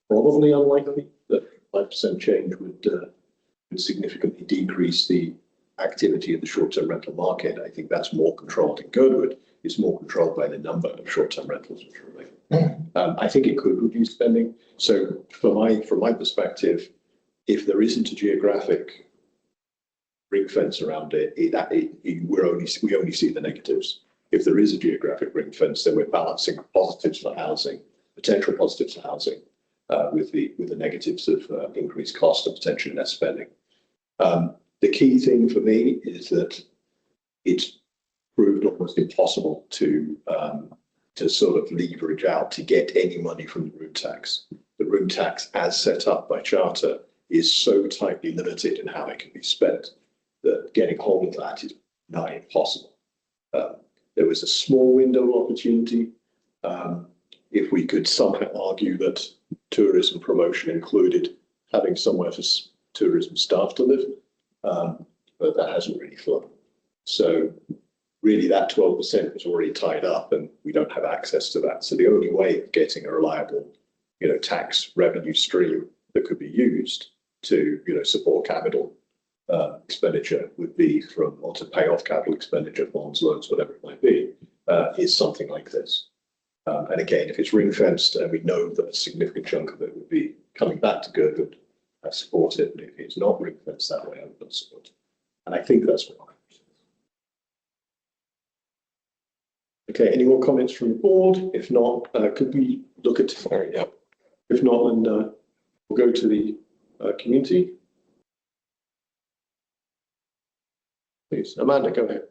probably unlikely that 5% change would significantly decrease the activity of the short-term rental market. I think that's more controlled in Girdwood. It's more controlled by the number of short-term rentals which remain. I think it could reduce spending. So from my perspective, if there isn't a geographic ring fence around it, we only see the negatives. If there is a geographic ring fence, then we're balancing positives for housing, potential positives for housing, with the negatives of increased cost and potentially less spending. The key thing for me is that it's proved almost impossible to sort of leverage out to get any money from the room tax. The room tax, as set up by charter, is so tightly limited in how it can be spent that getting hold of that is nigh impossible. There was a small window of opportunity. If we could somehow argue that tourism promotion included having somewhere for tourism staff to live, but that hasn't really flown. So really that 12% was already tied up and we don't have access to that. So the only way of getting a reliable, tax revenue stream that could be used to, support capital expenditure would be or to pay off capital expenditure, bonds, loans, whatever it might be, is something like this. And again, if it's ring fenced and we know that a significant chunk of it would be coming back to Girdwood, I support it. But if it's not ring fenced that way, I would not support it. And I think that's what I'm. Okay, any more comments from the board? If not, could we look at, yeah. If not, then we'll go to the community. Please, Amanda, go ahead.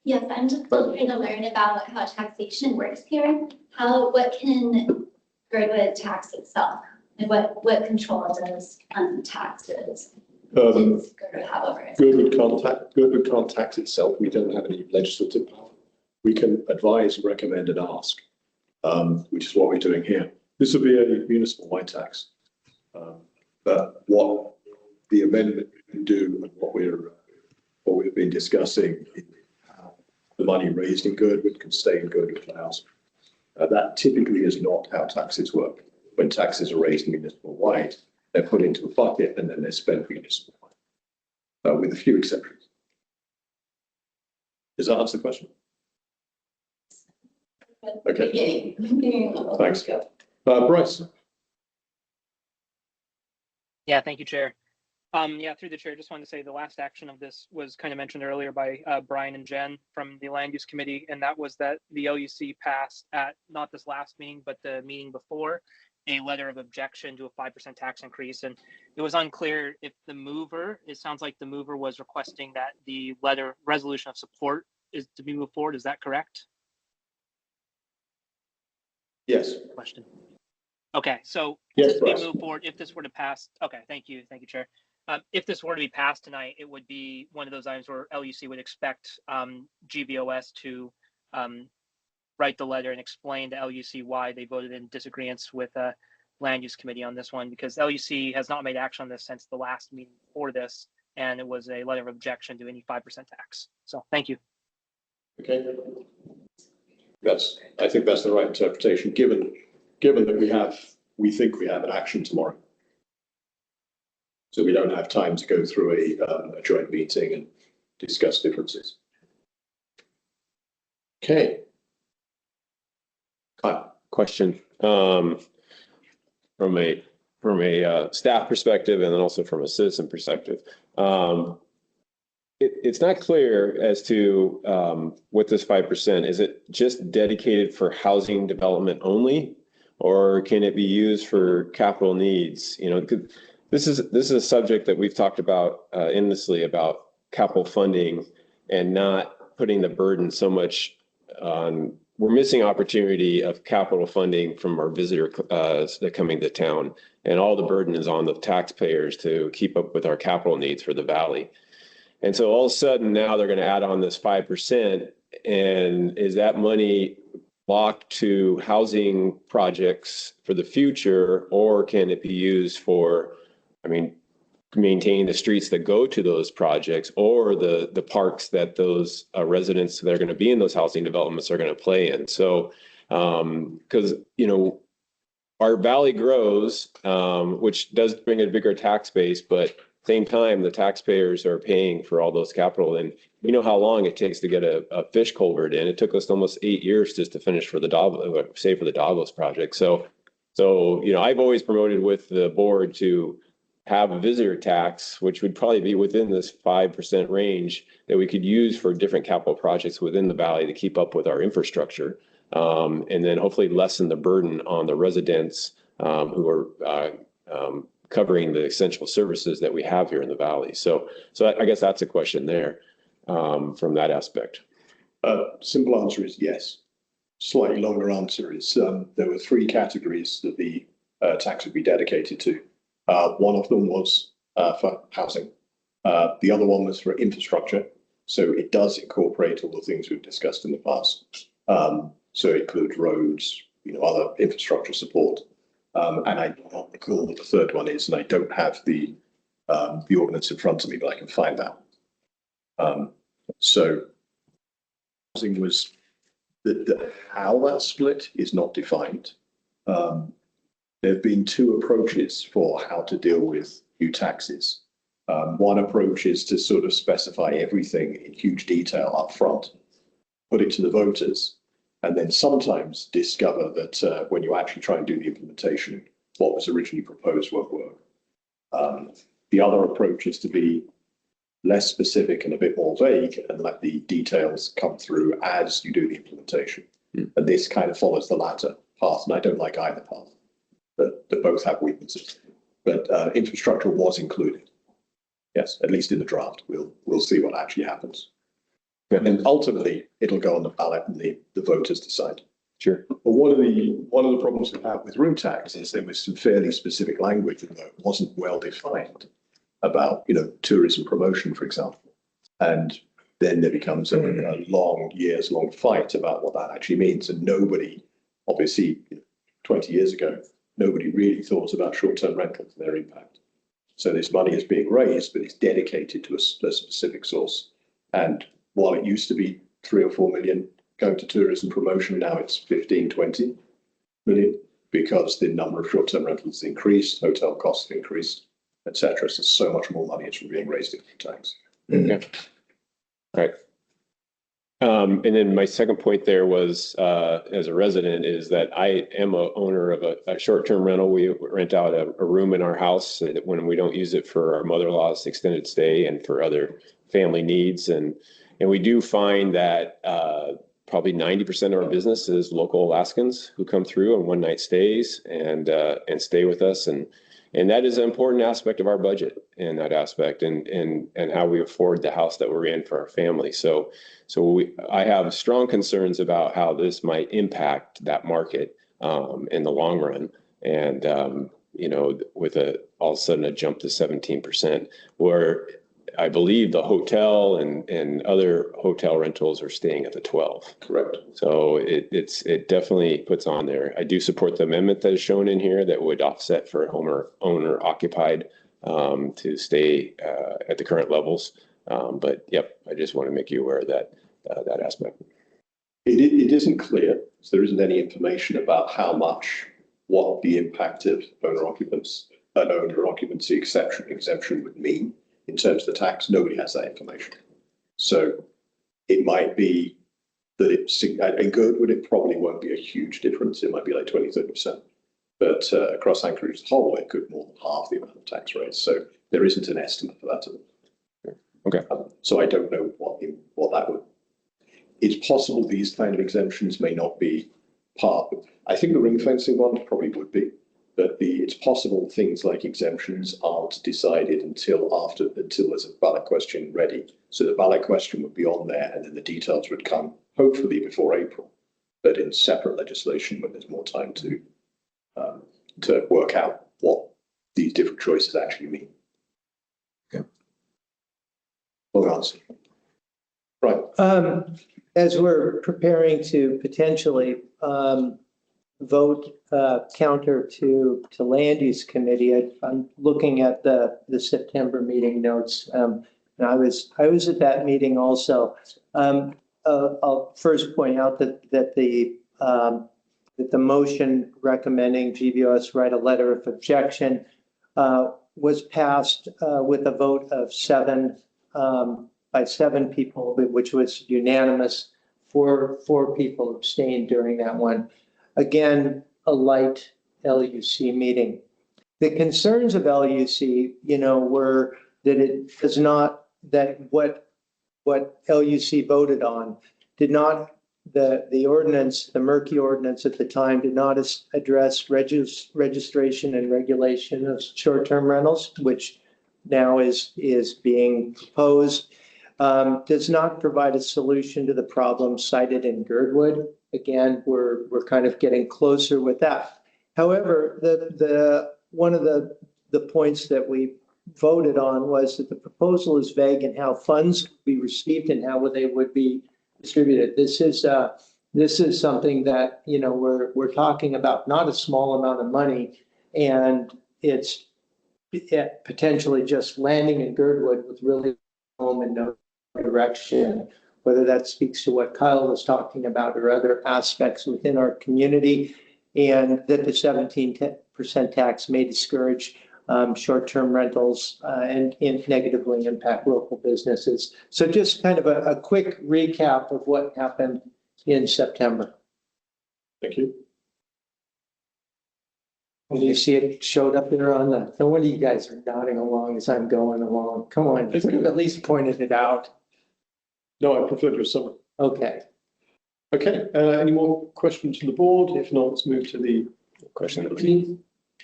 Yes, I'm just still trying to learn about how taxation works here. What can Girdwood tax itself? And what control does taxes Girdwood have over it? Girdwood can't tax itself. We don't have any legislative power. We can advise, recommend, and ask, which is what we're doing here. This will be a municipal-wide tax. But what the amendment can do and what we've been discussing is how the money raised in Girdwood can stay in Girdwood for housing. That typically is not how taxes work. When taxes are raised municipal-wide, they're put into a bucket and then they're spent municipal-wide, with a few exceptions. Does that answer the question? Okay. Thanks. Bryce. Yeah, thank you, Chair. Yeah, through the chair, just wanted to say the last action of this was kind of mentioned earlier by Brian and Jen from the Land Use Committee, and that was that the LUC passed at not this last meeting, but the meeting before, a letter of objection to a 5% tax increase. And it was unclear if it sounds like the mover was requesting that the resolution of support is to be moved forward. Is that correct? Yes. Question. Okay, so yes, to be moved forward, if this were to pass, okay, thank you, Chair. If this were to be passed tonight, it would be one of those items where LUC would expect GVOS to write the letter and explain to LUC why they voted in disagreement with Land Use Committee on this one, because LUC has not made action on this since the last meeting before this, and it was a letter of objection to any 5% tax. So thank you. Okay. I think that's the right interpretation, given that we think we have an action tomorrow. So we don't have time to go through a joint meeting and discuss differences. Okay. Question from a staff perspective and then also from a citizen perspective. It's not clear as to what this 5%, is it just dedicated for housing development only, or can it be used for capital needs? This is a subject that we've talked about endlessly, about capital funding and not putting the burden so much on. We're missing opportunity of capital funding from our visitor that coming to town, and all the burden is on the taxpayers to keep up with our capital needs for the valley. And so all of a sudden now they're going to add on this 5%, and is that money locked to housing projects for the future, or can it be used for, maintaining the streets that go to those projects or the parks that those residents that are going to be in those housing developments are going to play in. So, because, you know, our valley grows, which does bring a bigger tax base, but same time, the taxpayers are paying for all those capital. And we know how long it takes to get a fish culvert in. It took us almost 8 years just to finish for the Davos project. So, you know, I've always promoted with the board to have a visitor tax, which would probably be within this 5% range that we could use for different capital projects within the valley to keep up with our infrastructure. And then hopefully lessen the burden on the residents who are covering the essential services that we have here in the valley. So I guess that's a question there from that aspect. Simple answer is yes. Slightly longer answer is there were 3 categories that the tax would be dedicated to. One of them was for housing. The other one was for infrastructure. So it does incorporate all the things we've discussed in the past. So it includes roads, you know, other infrastructure support. And I do not recall what the third one is, and I don't have the ordinance in front of me, but I can find that. So housing was how that split is not defined. There have been 2 approaches for how to deal with new taxes. One approach is to sort of specify everything in huge detail up front, put it to the voters, and then sometimes discover that when you actually try and do the implementation, what was originally proposed won't work. The other approach is to be less specific and a bit more vague and let the details come through as you do the implementation. And this kind of follows the latter path, and I don't like either path. But they both have weaknesses. But infrastructure was included. Yes, at least in the draft. We'll see what actually happens. And ultimately, it'll go on the ballot and the voters decide. Sure. But one of the problems we have with room tax is there was some fairly specific language, although it wasn't well defined, about, you know, tourism promotion, for example. And then there becomes a long, years-long fight about what that actually means. And nobody, obviously, 20 years ago, nobody really thought about short-term rentals and their impact. So this money is being raised, but it's dedicated to a specific source. And while it used to be 3 or 4 million going to tourism promotion, now it's 15, 20 million because the number of short-term rentals increased, hotel costs increased, etc. So much more money is being raised in tax. Okay. Right. And then my second point there was, as a resident, is that I am a owner of a short-term rental. We rent out a room in our house when we don't use it for our mother-in-law's extended stay and for other family needs. And we do find that probably 90% of our business is local Alaskans who come through on one-night stays and stay with us. And that is an important aspect of our budget in that aspect and how we afford the house that we're in for our family. So I have strong concerns about how this might impact that market in the long run. And, you know, with all of a sudden a jump to 17%, where I believe the hotel and other hotel rentals are staying at the 12. Correct. So it definitely puts on there. I do support the amendment that is shown in here that would offset for owner occupied to stay at the current levels. But yep, I just want to make you aware of that aspect. It isn't clear, so there isn't any information about how much, what the impact of owner occupancy exemption would mean. In terms of the tax, nobody has that information. So it might be that in Girdwood, it probably won't be a huge difference. It might be like 20, 30%. But across Anchorage as a whole, it could more than half the amount of tax raised. So there isn't an estimate for that. Okay. So I don't know what that would. It's possible these kind of exemptions may not be part of. I think the ring fencing one probably would be. But it's possible things like exemptions aren't decided until there's a ballot question ready. So the ballot question would be on there and then the details would come hopefully before April, but in separate legislation when there's more time to work out what these different choices actually mean. Okay. Long answer. Right. As we're preparing to potentially vote counter to land use committee. I'm looking at the September meeting notes. And I was at that meeting also. I'll first point out that the motion recommending GBOS write a letter of objection was passed with a vote of 7 by 7 people, which was unanimous. Four people abstained during that one. Again, a light LUC meeting. The concerns of LUC, were that it does not, that what LUC voted on did not, the ordinance, the murky ordinance at the time did not address registration and regulation of short-term rentals, which now is being proposed. Does not provide a solution to the problem cited in Girdwood. Again, we're kind of getting closer with that. However, one of the points that we voted on was that the proposal is vague in how funds would be received and how they would be distributed. This is something that we're talking about, not a small amount of money, and it's potentially just landing in Girdwood with really home and no direction, whether that speaks to what Kyle was talking about or other aspects within our community, and that the 17% tax may discourage short-term rentals and negatively impact local businesses. So just kind of a quick recap of what happened in September. Thank you. And you see it showed up there on the, no wonder you guys are nodding along as I'm going along. Come on, you could have at least pointed it out. No, I preferred your summary. Okay. Okay, any more questions from the board? If not, let's move to the question.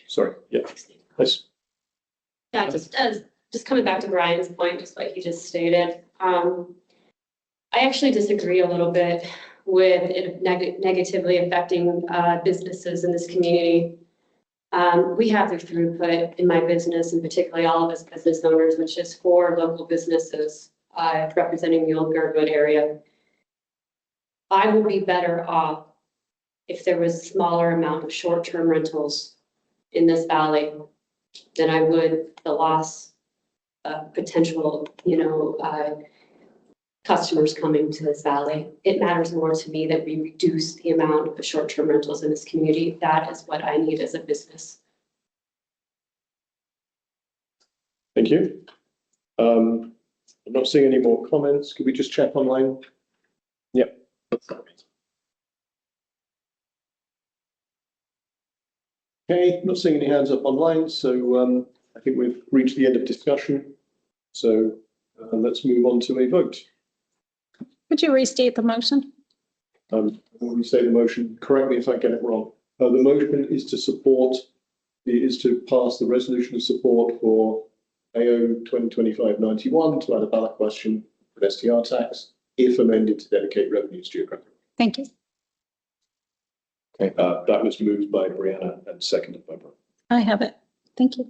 Sorry, yeah. Yes. Yeah, just coming back to Brian's point, just like he just stated, I actually disagree a little bit with it negatively affecting businesses in this community. We have the throughput in my business, and particularly all of us business owners, which is 4 local businesses representing the old Girdwood area. I would be better off if there was a smaller amount of short-term rentals in this valley than I would the loss of potential, customers coming to this valley. It matters more to me that we reduce the amount of short-term rentals in this community. That is what I need as a business. Thank you. I'm not seeing any more comments. Could we just check online? Yep. Okay, not seeing any hands up online, so I think we've reached the end of discussion. So let's move on to a vote. Could you restate the motion? When we say the motion, correct me if I get it wrong. The motion is to support, is to pass the resolution of support for AO 2025-91 to add a ballot question for STR tax, if amended to dedicate revenues geographically. Thank you. Okay, that was moved by Brianna and seconded by Brian. I have it. Thank you.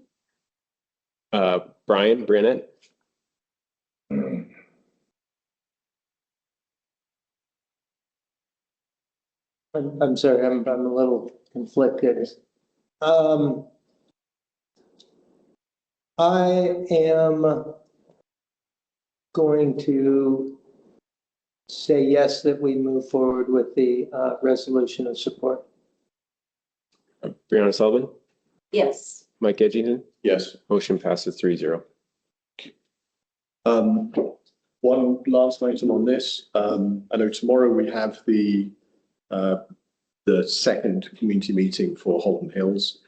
Brian, Brianette? I'm sorry, I'm a little conflicted. I am going to say yes, that we move forward with the resolution of support. Brianna Sullivan? Yes. Mike Edgington? Yes. Motion passes 3-0. One last item on this. I know tomorrow we have the second community meeting for Holden Hills.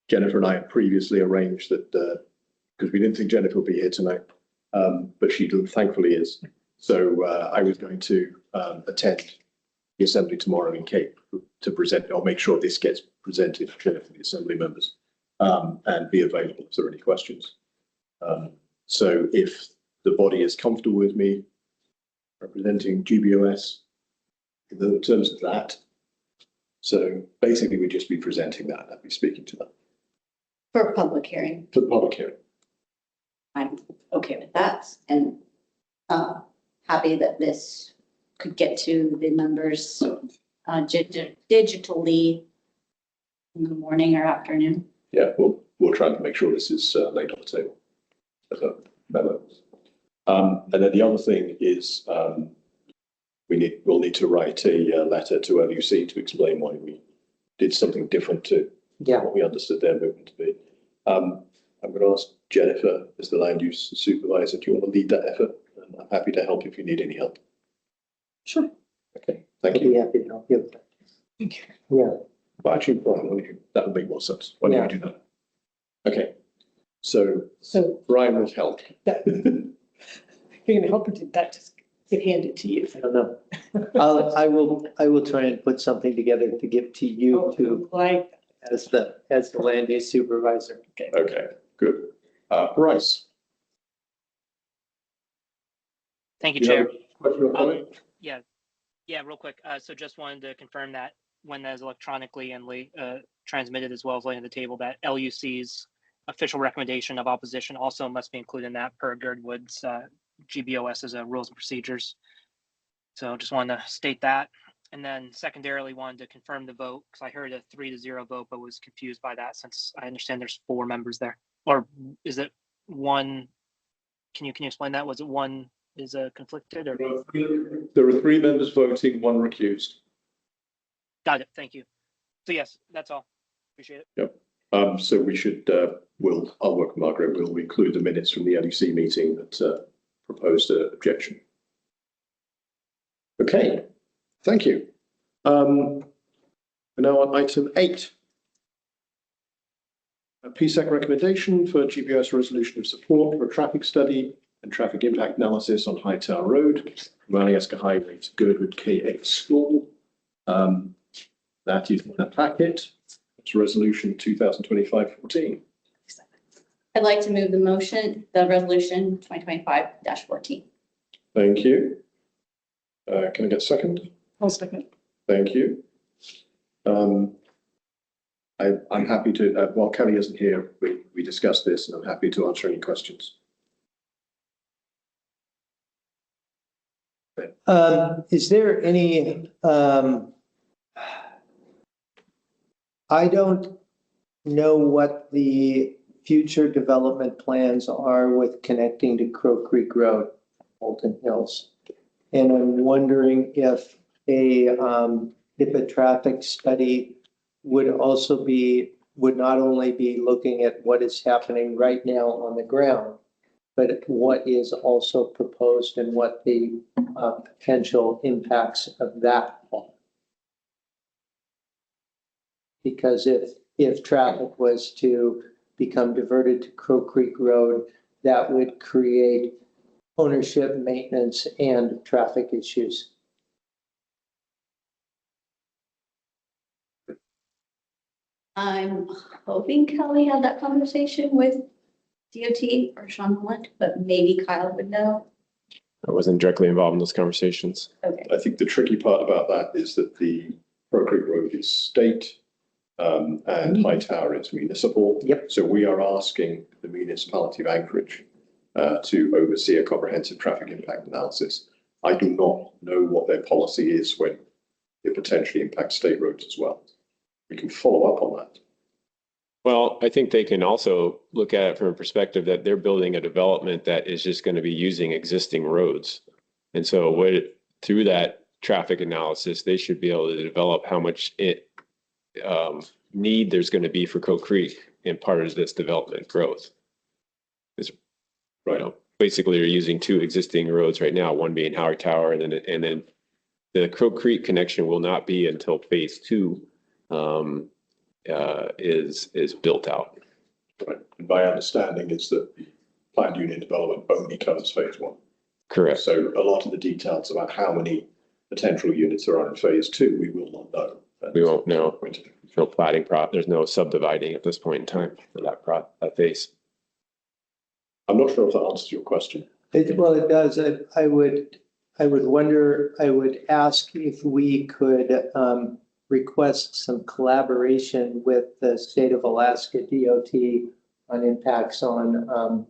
Jennifer and I had previously arranged that, because we didn't think Jennifer would be here tonight, but she thankfully is. So I was going to attend the assembly tomorrow in Cape to present, or make sure this gets presented to the assembly members, and be available if there are any questions. So if the body is comfortable with me representing GBOS in the terms of that, so basically we'd just be presenting that. I'd be speaking to them. For public hearing. For the public hearing. I'm okay with that, and happy that this could get to the members digitally in the morning or afternoon. Yeah, we'll try to make sure this is laid on the table as a memo. And then the other thing is we'll need to write a letter to LUC to explain why we did something different to what we understood their movement to be. I'm going to ask Jennifer as the land use supervisor. Do you want to lead that effort? And I'm happy to help if you need any help. Sure. Okay, thank I'd you. be happy to help you. Thank you. Yeah. But actually, Brian, that would make more sense. Why don't you do that? Okay. So Brian will help. That, you're gonna help her, did that just get handed to you? I don't know. I will try and put something together to give to you too, Like, as the land use supervisor. Okay, good. Bryce. Thank you, You have Chair. a question or comment? Yeah, real quick. So just wanted to confirm that when that is electronically and transmitted as well as laid on the table, that LUC's official recommendation of opposition also must be included in that per Girdwood's GBOS as a rules and procedures. So just wanted to state that. And then secondarily wanted to confirm the vote because I heard a 3-0 vote, but was confused by that since I understand there's 4 members there. Or is it one? Can you explain that? Was it one is conflicted or? There are 3 members voting, 1 recused. Got it. Thank you. So yes, that's all. Appreciate it. Yep. So we should, I'll work with Margaret. We'll include the minutes from the LUC meeting that proposed an objection. Okay, thank you. We're now on item 8. A PSEC recommendation for GBOS resolution of support for a traffic study and traffic impact analysis on High Tower Road, from Alyeska Highway to Girdwood K8 School. That is in the packet. It's resolution 2025-14. I'd like to move the resolution 2025-14. Thank you. Can I get a second? I'll second. Thank you. I'm happy to, while Kelly isn't here, we discussed this and I'm happy to answer any questions. Is there any, I don't know what the future development plans are with connecting to Crow Creek Road, Bolton Hills. And I'm wondering if a traffic study would not only be looking at what is happening right now on the ground, but what is also proposed and what the potential impacts of that are. Because if traffic was to become diverted to Crow Creek Road, that would create ownership, maintenance, and traffic issues. I'm hoping Kelly had that conversation with DOT or Sean Hunt, but maybe Kyle would know. I wasn't directly involved in those conversations. Okay. I think the tricky part about that is that the Crow Creek Road is state and High Tower is municipal. Yep. So we are asking the municipality of Anchorage to oversee a comprehensive traffic impact analysis. I do not know what their policy is when it potentially impacts state roads as well. We can follow up on that. Well, I think they can also look at it from a perspective that they're building a development that is just going to be using existing roads. And so through that traffic analysis, they should be able to develop how much need there's going to be for Crow Creek in part of this development growth. It's, right. Basically, you're using 2 existing roads right now, one being Howard Tower, and then the Crow Creek connection will not be until phase 2 is built out. Right. And my understanding is that the planned unit development only covers phase 1. Correct. So a lot of the details about how many potential units there are in phase 2, we will not know. We won't know. There's no platting there's no subdividing at this point in time for that phase. I'm not sure if that answers your question. Well, it does. I would ask if we could request some collaboration with the state of Alaska DOT on impacts on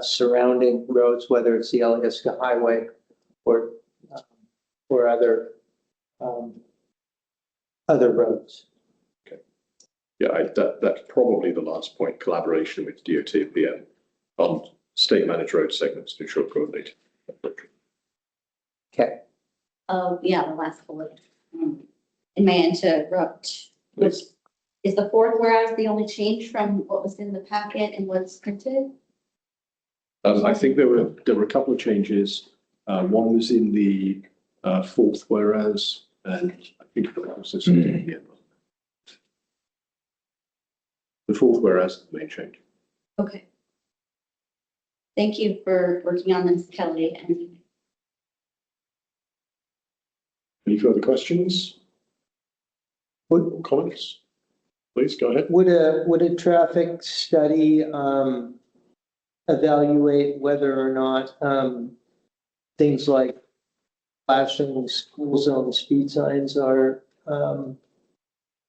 surrounding roads, whether it's the Alyeska Highway or other other roads. Yeah, that's probably the last point, collaboration with DOT and PM on state managed road segments to ensure coordinated. Okay. Yeah, the last bullet. And may I interrupt? Is the fourth whereas the only change from what was in the packet and what's printed? I think there were a couple of changes. One was in the fourth whereas, and I think there was also something at the end. The fourth whereas is the main change. Okay. Thank you for working on this, Kelly. And Any further questions? Or comments? Please go ahead. Would a traffic study evaluate whether or not things like flashing school zone speed signs are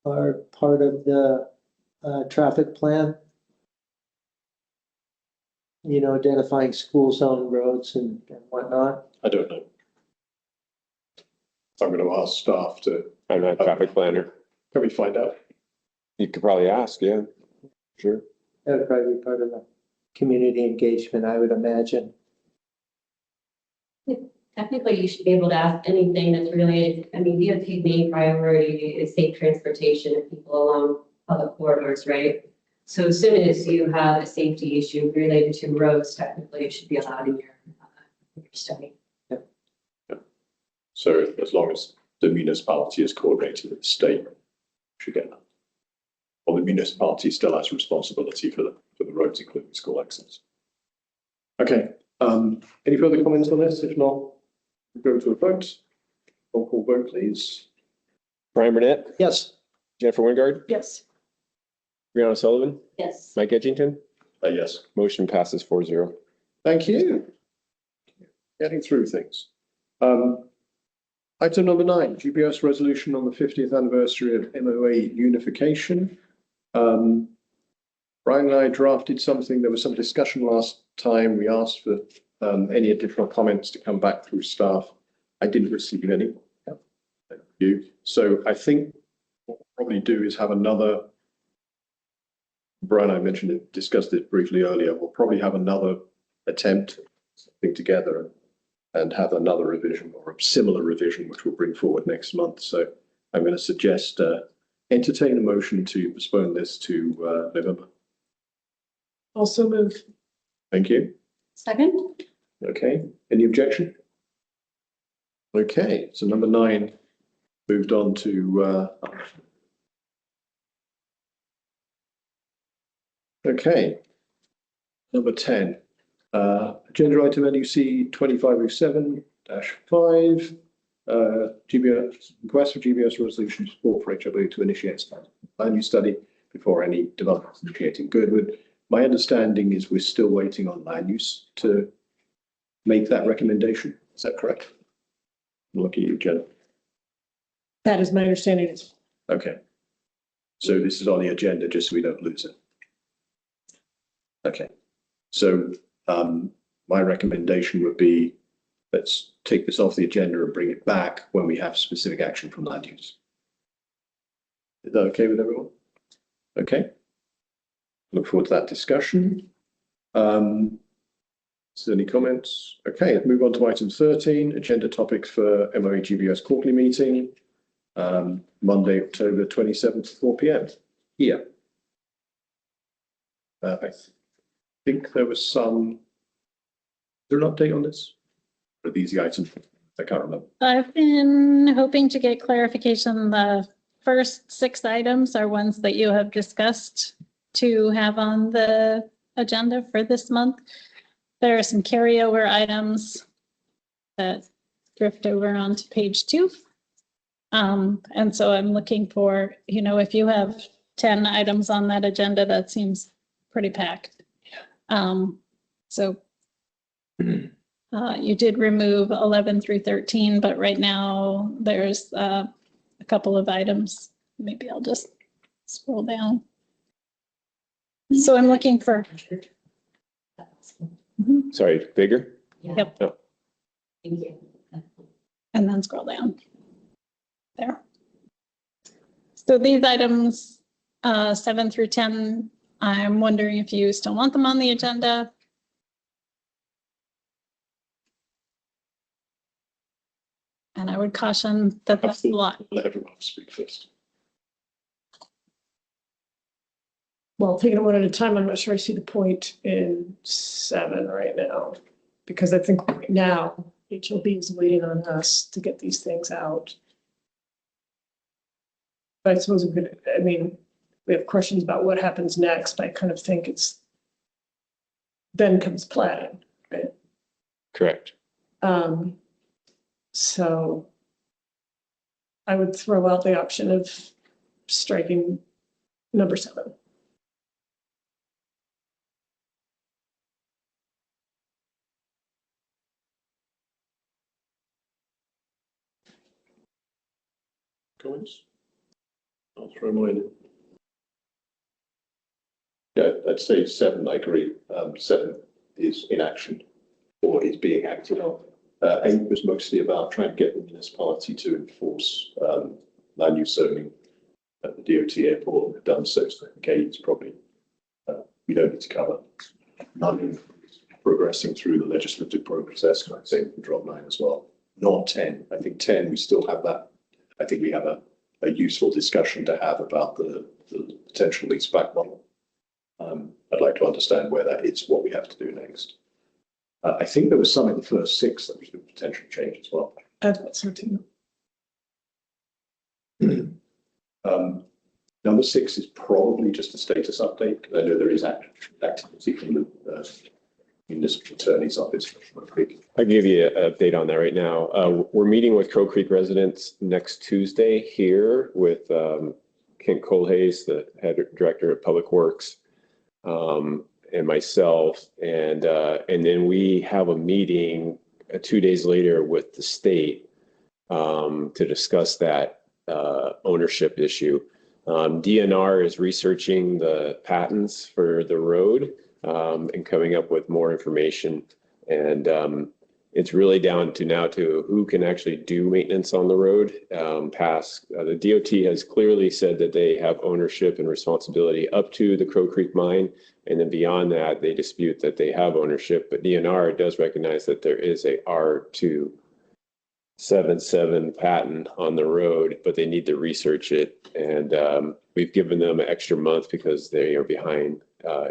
part of the traffic plan? You know, identifying school zone roads and whatnot? I don't know. I'm going to ask staff to. I'm not a traffic planner. Can we find out? You could probably ask, yeah, sure. That would probably be part of the community engagement, I would imagine. Technically, you should be able to ask anything that's related. I mean, DOT's main priority is safe transportation of people along public corridors, right? So as soon as you have a safety issue related to roads, technically it should be allowed in your study. So as long as the municipality is coordinated with the state, should get that. Or the municipality still has responsibility for the roads, including school access. Okay. Any further comments on this? If not, we'll go to a vote. Roll call vote, please. Brian Burnett, Yes. Jennifer Wingard, Yes. Brianna Sullivan, Yes. Mike Edgington. Yes. Motion passes 4-0. Thank you. Getting through things. Item number 9, GBS resolution on the 50th anniversary of MOA unification. Brian and I drafted something. There was some discussion last time. We asked for any additional comments to come back through staff. I didn't receive any. Thank you. So I think what we'll probably do is have another. Brian, I mentioned it, discussed it briefly earlier. We'll probably have another attempt something together and have another revision or a similar revision, which we'll bring forward next month. So I'm going to suggest entertain a motion to postpone this to November. Also move. Thank you. second? Okay. Any objection? Okay. So number 9 moved on to. Okay. Number 10. Agenda item NUC 2507-5, GBS, request for GBS resolution support for HW to initiate land use study before any development is initiated in Girdwood. My understanding is we're still waiting on land use to make that recommendation. Is that correct? Look at you, Jen. That is my understanding. Okay. So this is on the agenda just so we don't lose it. Okay. So my recommendation would be, let's take this off the agenda and bring it back when we have specific action from land use. Is that okay with everyone? Okay. Look forward to that discussion. Is there any comments? Okay, let's move on to item 13, agenda topics for MOE GBS quarterly meeting, Monday, October 27th, 4 p.m. here. I think there was some. Is there an update on this? Or are these the items? I can't remember. I've been hoping to get clarification. The first 6 items are ones that you have discussed to have on the agenda for this month. There are some carryover items that drift over onto page 2. And so I'm looking for, you know, if you have 10 items on that agenda, that seems pretty packed. So you did remove 11 through 13, but right now there's a couple of items. Maybe I'll just scroll down. So I'm looking for. Sorry, bigger? Yep. No. Thank you. And then scroll down. There. So these items, 7 through 10, I'm wondering if you still want them on the agenda. And I would caution that that's a lot. Let everyone speak first. Well, taking it one at a time, I'm not sure I see the point in 7 right now. Because I think right now, HLB is waiting on us to get these things out. But I suppose we could, I mean, we have questions about what happens next. I kind of think it's then comes planning, right? Correct. So I would throw out the option of striking number 7. Comments? I'll throw mine in. Yeah, I'd say 7, I agree. 7 is in action or is being acted on. 8 was mostly about trying to get the municipality to enforce land use zoning at the DOT airport. We've done so, so I think 8 is probably, we don't need to cover. 9 progressing through the legislative process, and I'd say we can drop 9 as well. Not 10. I think 10, we still have that. I think we have a useful discussion to have about the potential lease back model. I'd like to understand where that is, what we have to do next. I think there was some in the first 6 that we should potentially change as well. I thought so too. Number 6 is probably just a status update, because I know there is activity from the municipal attorney's office. I'll give you an update on that right now. We're meeting with Crow Creek residents next Tuesday here with Kent Colhase, the head director of Public Works, and myself, and then we have a meeting 2 days later with the state to discuss that ownership issue. DNR is researching the patents for the road and coming up with more information, and it's really down to now to who can actually do maintenance on the road. The DOT has clearly said that they have ownership and responsibility up to the Crow Creek mine. And then beyond that, they dispute that they have ownership, but DNR does recognize that there is a R277 patent on the road, but they need to research it. And we've given them an extra month because they are behind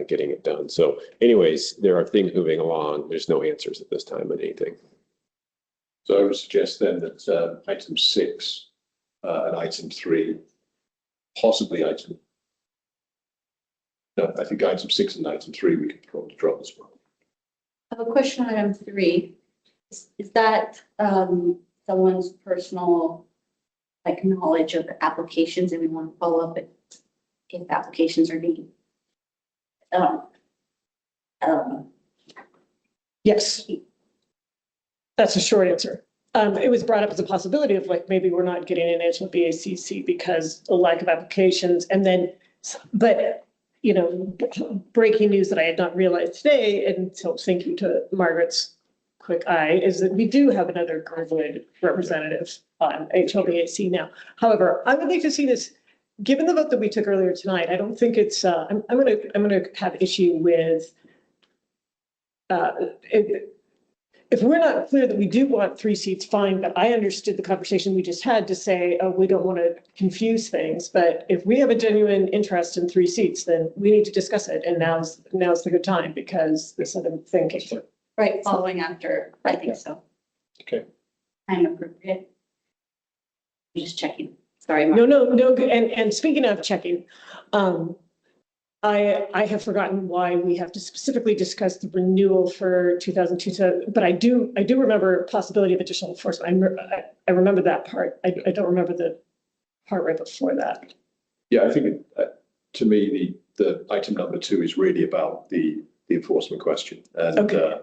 getting it done. So anyways, there are things moving along. There's no answers at this time on anything. So I would suggest then that item 6 and item 3, possibly item. No, I think item 6 and item 3 we could probably drop as well. I have a question on item 3. Is that someone's personal knowledge of applications, and we want to follow up if applications are being Yes. That's a short answer. It was brought up as a possibility of maybe we're not getting an answer with BACC because of lack of applications. And then, but, breaking news that I had not realized today, and so thank you to Margaret's quick eye, is that we do have another Girdwood representative on HLBAC now. However, I would like to see this, given the vote that we took earlier tonight, I don't think it's, I'm gonna have issue with, if we're not clear that we do want 3 seats, fine, but I understood the conversation we just had to say, oh, we don't want to confuse things. But if we have a genuine interest in 3 seats, then we need to discuss it. And now's the good time because this other thing came through. right following after. I think so. Okay. Kind of appropriate. I'm just checking. Sorry, Mark. No. And speaking of checking, I have forgotten why we have to specifically discuss the renewal for 2002, but I do remember possibility of additional enforcement. I remember that part. I don't remember the part right before that. Yeah, I think to me, the item number 2 is really about the enforcement question. And okay.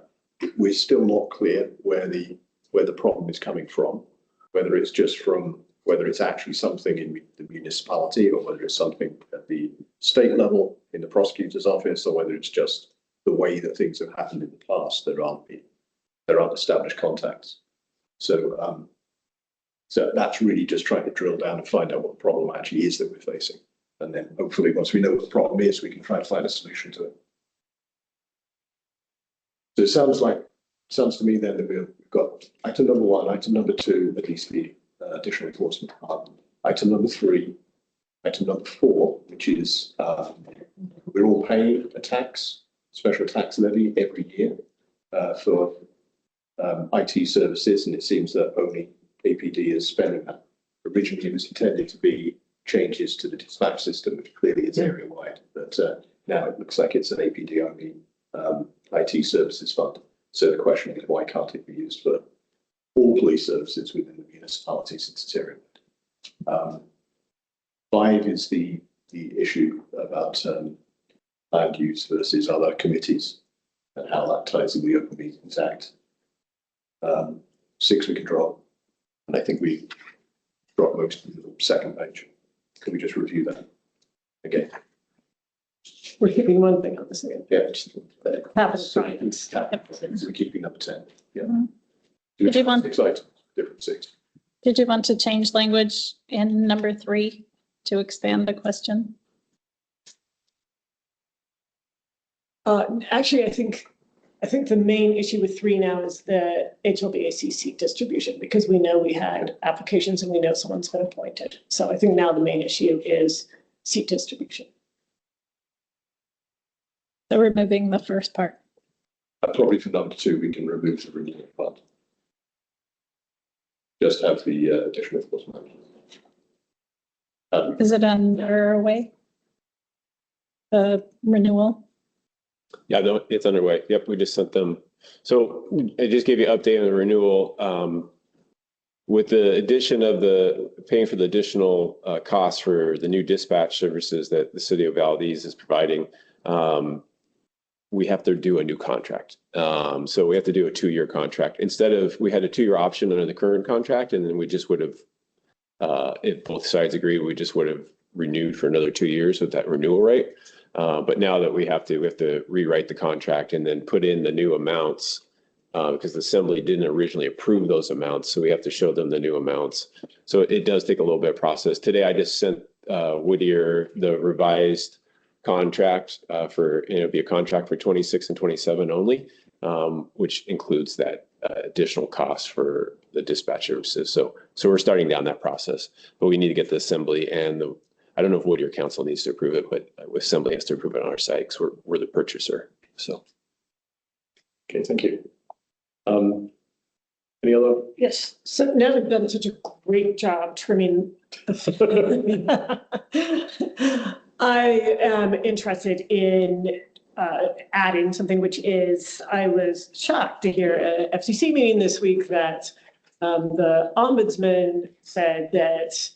We're still not clear where the problem is coming from, whether it's actually something in the municipality or whether it's something at the state level in the prosecutor's office, or whether it's just the way that things have happened in the past. There aren't established contacts. So So that's really just trying to drill down and find out what the problem actually is that we're facing. And then hopefully once we know what the problem is, we can try to find a solution to it. So it sounds to me then that we've got item number 1, item number 2, at least the additional enforcement department. Item number 3, item number 4, which is we're all paying a tax, special tax levy every year for IT services, and it seems that only APD is spending that. Originally, it was intended to be changes to the dispatch system, which clearly is area wide, but now it looks like it's an APD only IT services fund. So the question is, why can't it be used for all police services within the municipality since it's area wide? 5 is the issue about land use versus other committees and how that ties in the Open Meetings Act. 6 we can drop, and I think we drop most of the second page. Can we just review that again? We're keeping one thing on the second. Yeah. Capital projects. We're keeping number 10. Yeah. Did you want- 6 items, different 6. Did you want to change language in number 3 to expand the question? Actually, I think the main issue with 3 now is the HLBAC seat distribution, because we know we had applications and we know someone's been appointed. So I think now the main issue is seat distribution. So removing the first part. Probably for number 2, we can remove the renewal part. Just have the additional enforcement. Is it underway? The renewal? Yeah, no, it's underway. Yep, we just sent them. So I just gave you an update on the renewal. With the addition of the paying for the additional costs for the new dispatch services that the city of Valdez is providing, we have to do a new contract. So we have to do a 2-year contract. Instead of, we had a 2-year option under the current contract, and then we just would have, if both sides agree, we just would have renewed for another 2 years with that renewal rate. But now that we have to rewrite the contract and then put in the new amounts because the assembly didn't originally approve those amounts. So we have to show them the new amounts. So it does take a little bit of process. Today, I just sent Whittier the revised contract it'll be a contract for 26 and 27 only, which includes that additional cost for the dispatch services. So we're starting down that process, but we need to get the assembly and I don't know if Whittier Council needs to approve it, but Assembly has to approve it on our side because we're the purchaser. So. Okay, thank you. Any other? Yes. So now they've done such a great job trimming. I am interested in adding something, which is I was shocked to hear at an FCC meeting this week that the ombudsman said that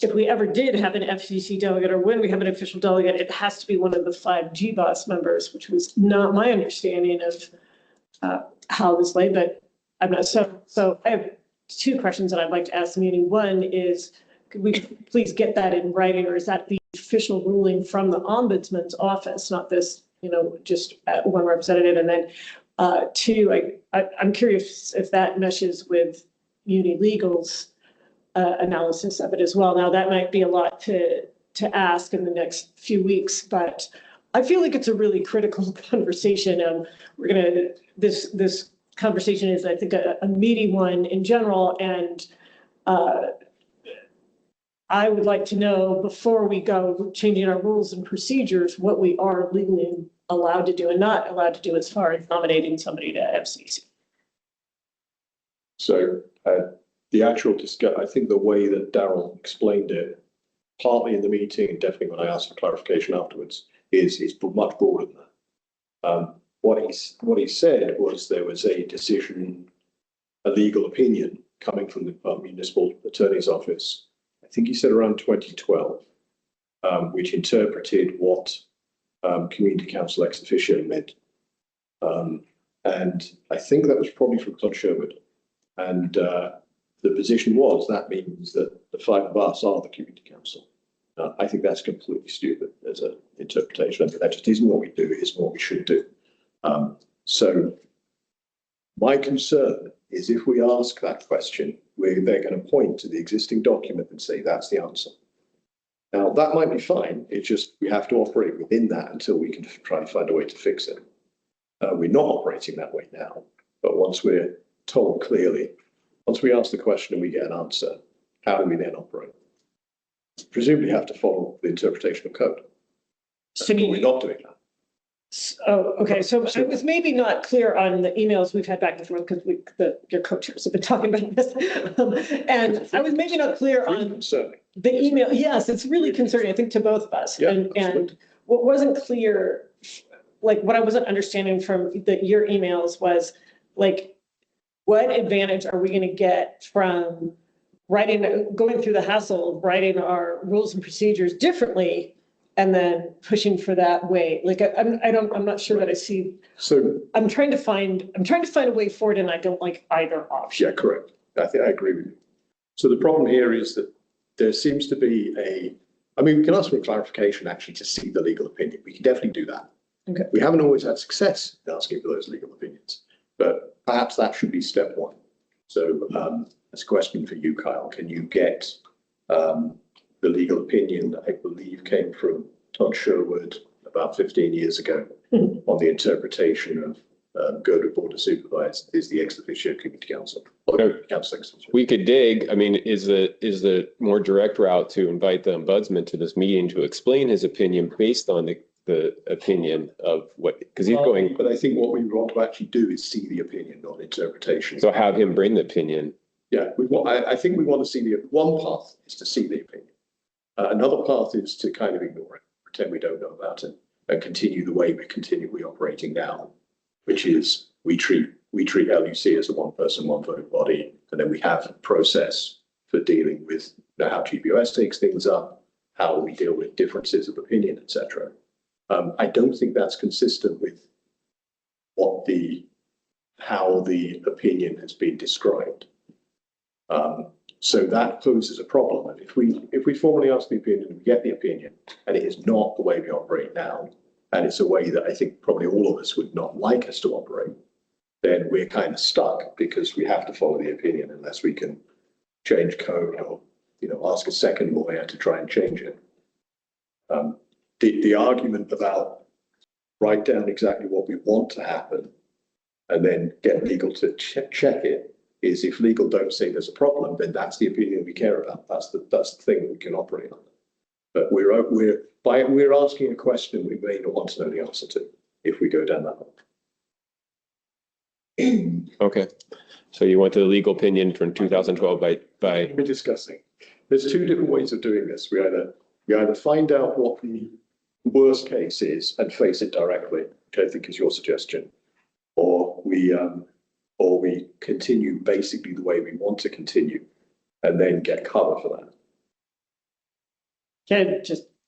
if we ever did have an FCC delegate or when we have an official delegate, it has to be one of the 5 GBOS members, which was not my understanding of how this lay, but I'm not. So I have 2 questions that I'd like to ask the meeting. One is, could we please get that in writing, or is that the official ruling from the ombudsman's office, not this, just one representative? And then 2, I'm curious if that meshes with Uni Legal's analysis of it as well. Now that might be a lot to ask in the next few weeks, but I feel like it's a really critical conversation. This conversation is, I think, a meaty one in general, and I would like to know before we go changing our rules and procedures what we are legally allowed to do and not allowed to do as far as nominating somebody to FCC. So the actual discussion, I think the way that Darryl explained it, partly in the meeting and definitely when I asked for clarification afterwards, is much broader than that. What he said was there was a decision, a legal opinion coming from the municipal attorney's office. I think he said around 2012, which interpreted what community council ex officio meant. And I think that was probably from Todd Sherwood. And the position was that means that the 5 of us are the community council. I think that's completely stupid as an interpretation. That just isn't what we do, it isn't what we should do. So my concern is if we ask that question they're going to point to the existing document and say, that's the answer. Now, that might be fine. It's just we have to operate within that until we can try and find a way to fix it. We're not operating that way now, but once we're told clearly, once we ask the question and we get an answer, how do we then operate? Presumably have to follow the interpretation of code. So we're not doing that. Oh, okay. So I was maybe not clear on the emails we've had back and forth because your co-chairs have been talking about this. And I was maybe not clear on the email. Yes, it's really concerning, I think, to both of us. Yeah, and what wasn't clear, like what I wasn't understanding from your emails was like, what advantage are we going to get from going through the hassle of writing our rules and procedures differently and then pushing for that way? Like, I'm not sure that I see. So I'm trying to find a way forward, and I don't like either option. Yeah, correct. I think I agree with you. So the problem here is that there seems to be we can ask for a clarification actually to see the legal opinion. We can definitely do that. Okay. We haven't always had success in asking for those legal opinions, but perhaps that should be step one. So that's a question for you, Kyle. Can you get the legal opinion that I believe came from Todd Sherwood about 15 years ago on the interpretation of Girdwood Board of Supervisors is the ex officio community council. We could dig. I mean, is the more direct route to invite the ombudsman to this meeting to explain his opinion based on the opinion of what, because he's going. But I think what we want to actually do is see the opinion, not interpretation. So have him bring the opinion. Yeah, I think we want to see one path is to see the opinion. Another path is to kind of ignore it, pretend we don't know about it, and continue the way we're operating now, which is we treat LUC as a one person, one vote body, and then we have a process for dealing with how GBOS takes things up, how we deal with differences of opinion, etc. I don't think that's consistent with how the opinion has been described. So that poses a problem. And if we formally ask the opinion and we get the opinion, and it is not the way we operate now, and it's a way that I think probably all of us would not like us to operate, then we're kind of stuck because we have to follow the opinion unless we can change code or ask a second lawyer to try and change it. The argument about write down exactly what we want to happen and then get legal to check it is if legal don't say there's a problem, then that's the opinion we care about. That's the thing that we can operate on. But we're asking a question we may not want to know the answer to if we go down that road. Okay. So you want the legal opinion from 2012 by we're discussing. There's two different ways of doing this. We either find out what the worst case is and face it directly, which I think is your suggestion, or we continue basically the way we want to continue and then get cover for that.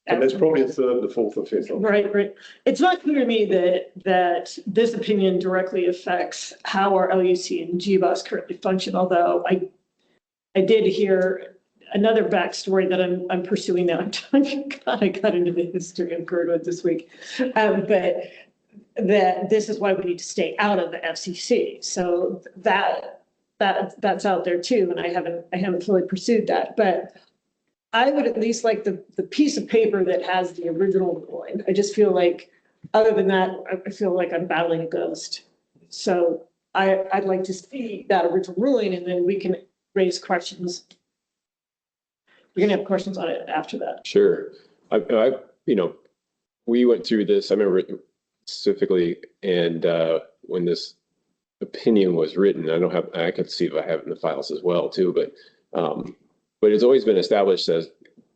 And there's probably a third, the fourth, or fifth. Right. It's not clear to me that this opinion directly affects how our LUC and GBOS currently function, although I did hear another backstory that I'm pursuing now. I got into the history of Girdwood this week, but that this is why we need to stay out of the FCC. So that's out there too, and I haven't fully pursued that, but I would at least like the piece of paper that has the original ruling. I just feel like, other than that, I feel like I'm battling a ghost. So I'd like to see that original ruling, and then we can raise questions. We can have questions on it after that. Sure. We went through this. I remember specifically, and when this opinion was written, I could see if I have it in the files as well too, but it's always been established as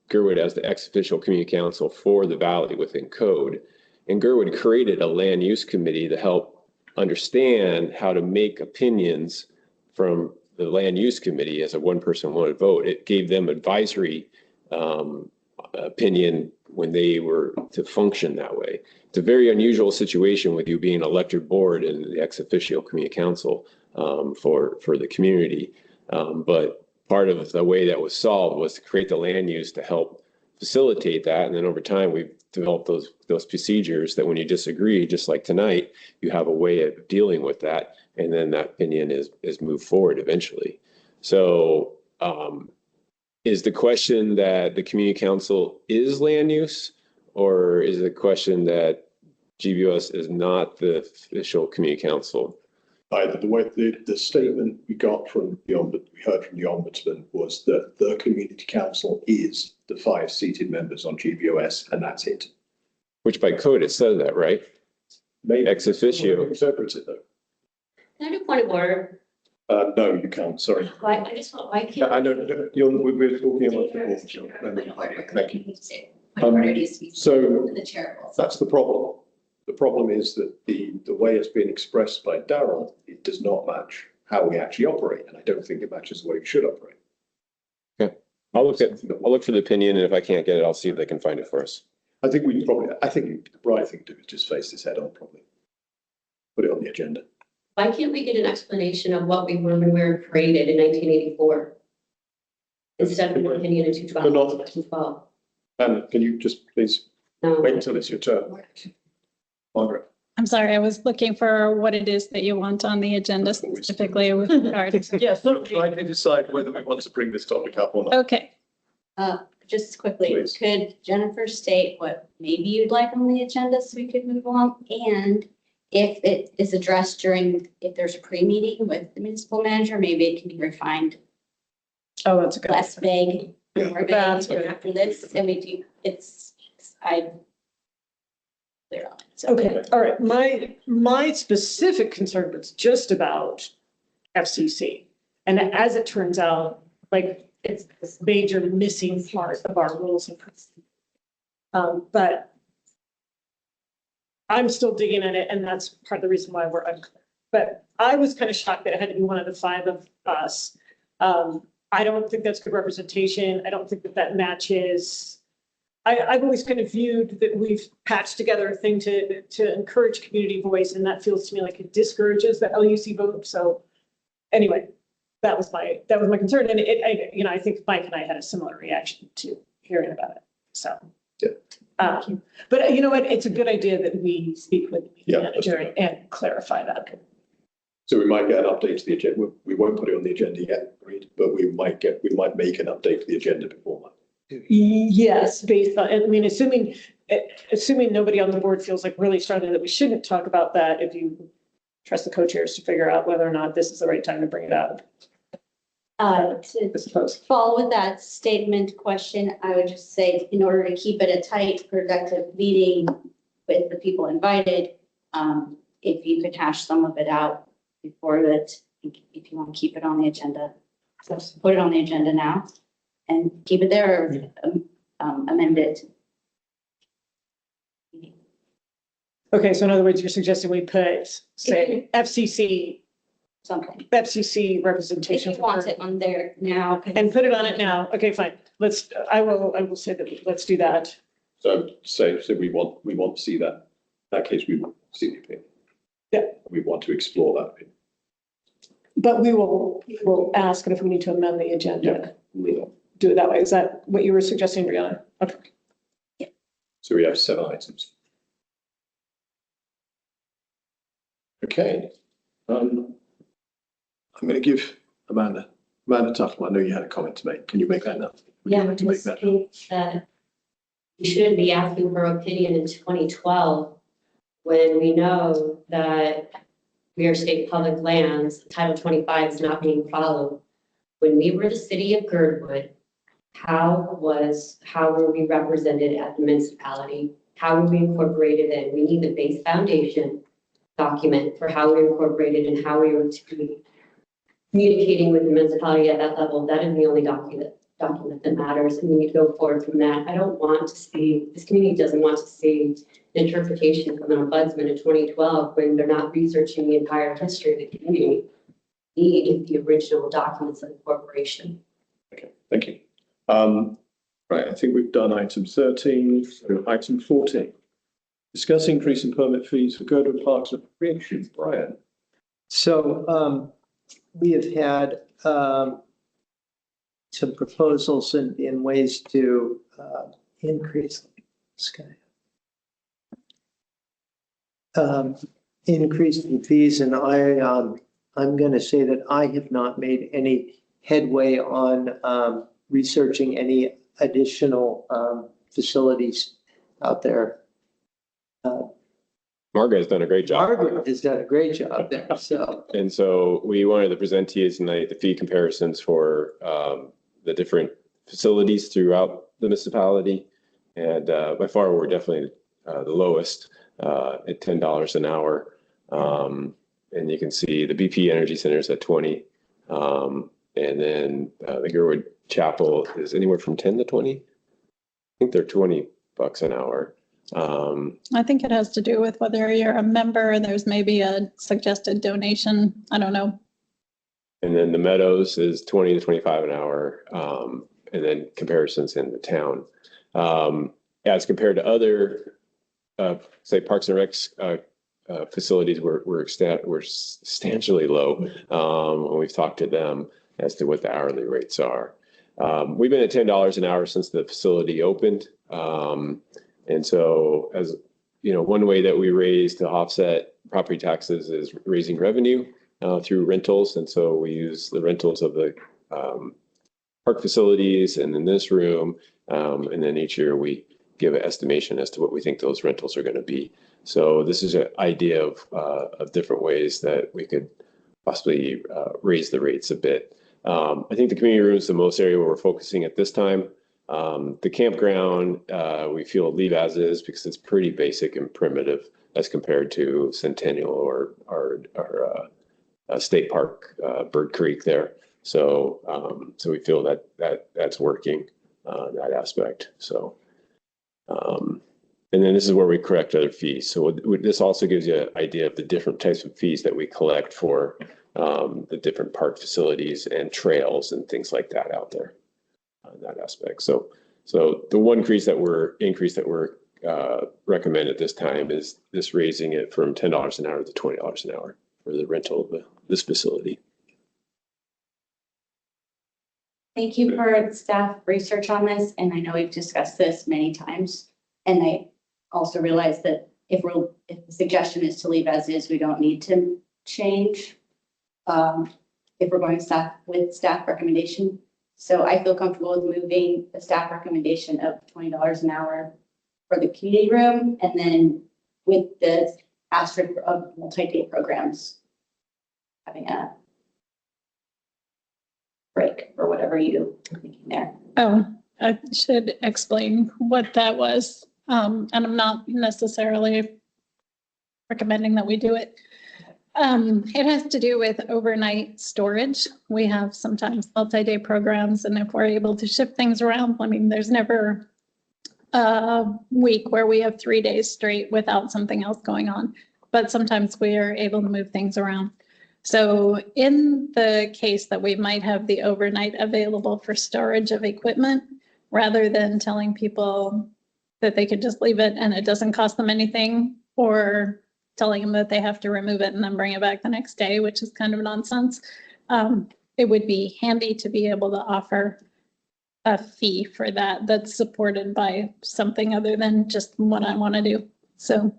Girdwood as the ex officio community council for the valley within code. And Girdwood created a land use committee to help understand how to make opinions from the land use committee as a one person, one vote. It gave them advisory opinion when they were to function that way. It's a very unusual situation with you being elected board and the ex officio community council for the community. But part of the way that was solved was to create the land use to help facilitate that. And then over time, we've developed those procedures that when you disagree, just like tonight, you have a way of dealing with that. And then that opinion is moved forward eventually. So is the question that the community council is land use, or is the question that GBOS is not the official community council? Either the way the statement we got from the we heard from the ombudsman was that the community council is the 5 seated members on GBOS, and that's it. Which by code it says that, right? Maybe ex officio. Interpret it though. Can I do point of order? No, you can't. Sorry. Why, I just want, why can't? I know we're talking about the Thank you. So that's the problem. The problem is that the way it's been expressed by Darryl, it does not match how we actually operate, and I don't think it matches the way we should operate. Okay, I'll look for the opinion, and if I can't get it, I'll see if they can find it for us. I think the right thing to do is just face this head on properly. Put it on the agenda. Why can't we get an explanation of what we were when we were created in 1984? Instead of an opinion in 2012. Anna, can you just please wait until it's your turn? Margaret. I'm sorry, I was looking for what it is that you want on the agenda specifically with regard. Yes. Trying to decide whether we want to bring this topic up or not. Okay. Just quickly, Please. could Jennifer state what maybe you'd like on the agenda so we could move along? And if it is addressed if there's a pre-meeting with the municipal manager, maybe it can be refined. Oh, that's a good. Less vague, more vague That's good. after this, and we do, clear on it. So. Okay, all right. My specific concern was just about FCC. And as it turns out, like, it's this major missing part of our rules and procedures. But I'm still digging at it, and that's part of the reason why we're unclear. But I was kind of shocked that it had to be one of the 5 of us. I don't think that's good representation. I don't think that matches. I've always kind of viewed that we've patched together a thing to encourage community voice, and that feels to me like it discourages the LUC vote. So anyway, that was my concern, and I think Mike and I had a similar reaction to hearing about it. So yeah. But you know what? It's a good idea that we speak with the manager and clarify that. So we might get an update to the agenda. We won't put it on the agenda yet, agreed, but we might make an update to the agenda before that. Yes, based on, I mean, assuming nobody on the board feels like really strongly that we shouldn't talk about that, if you trust the co-chairs to figure out whether or not this is the right time to bring it up. To follow with that statement question, I would just say, in order to keep it a tight, productive meeting with the people invited, if you could hash some of it out before that, if you want to keep it on the agenda, so put it on the agenda now and keep it there, or amend it. Okay, so in other words, you're suggesting we put, say, FCC representation. If you want it on there now. And put it on it now. Okay, fine. I will say that, let's do that. So we want to see that. In that case, we will see the opinion. Yeah. We want to explore that opinion. But we'll ask if we need to amend the agenda. We'll do it that way. Is that what you were suggesting, Brianna? Okay. Yeah. So we have 7 items. Okay. I'm going to give Amanda Tuttle. I know you had a comment to make. Can you make that now? Yeah, I just think that we shouldn't be asking for opinion in 2012 when we know that we are state public lands. Title 25 is not being followed. When we were the city of Girdwood, how were we represented at the municipality? How were we incorporated in? We need the base foundation document for how we were incorporated and how we were to be communicating with the municipality at that level. That is the only document that matters, and we need to go forward from that. I don't want to see, this community doesn't want to see an interpretation from an ombudsman in 2012 when they're not researching the entire history of the community. We need the original documents of the corporation. Okay, thank you. Right, I think we've done item 13. So item 14. Discuss increase in permit fees for Girdwood Parks and Recreation. Brian. So we have had some proposals in ways to increase increase in fees, and I'm going to say that I have not made any headway on researching any additional facilities out there. Margaret has done a great job. Margaret has done a great job there, so. And so we wanted to present to you tonight the fee comparisons for the different facilities throughout the municipality. And by far, we're definitely the lowest at $10 an hour. And you can see the BP Energy Center is at 20. And then the Girdwood Chapel is anywhere from 10 to 20. I think they're $20 an hour. I think it has to do with whether you're a member, there's maybe a suggested donation. I don't know. And then the Meadows is 20 to 25 an hour. And then comparisons in the town. As compared to other, say, Parks and Recs facilities, we're substantially low when we've talked to them as to what the hourly rates are. We've been at $10 an hour since the facility opened. And so, as you know, one way that we raise to offset property taxes is raising revenue through rentals. And so we use the rentals of the park facilities and in this room. And then each year we give an estimation as to what we think those rentals are going to be. So this is an idea of different ways that we could possibly raise the rates a bit. I think the community room is the most area where we're focusing at this time. The campground, we feel leave as is because it's pretty basic and primitive as compared to Centennial or State Park, Bird Creek there. So we feel that's working that aspect. So, and then this is where we correct other fees. So this also gives you an idea of the different types of fees that we collect for the different park facilities and trails and things like that out there. That aspect. So the one increase that we're recommend at this time is this raising it from $10 an hour to $20 an hour for the rental of this facility. Thank you for staff research on this, and I know we've discussed this many times. And I also realize that if the suggestion is to leave as is, we don't need to change. If we're going with staff recommendation. So I feel comfortable with moving the staff recommendation of $20 an hour for the community room, and then with the asterisk of multi-day programs, having a break or whatever you are thinking there. Oh, I should explain what that was. And I'm not necessarily recommending that we do it. It has to do with overnight storage. We have sometimes multi-day programs, and if we're able to shift things around, I mean, there's never a week where we have 3 days straight without something else going on, but sometimes we are able to move things around. So in the case that we might have the overnight available for storage of equipment, rather than telling people that they could just leave it and it doesn't cost them anything, or telling them that they have to remove it and then bring it back the next day, which is kind of nonsense. It would be handy to be able to offer a fee for that that's supported by something other than just what I want to do. So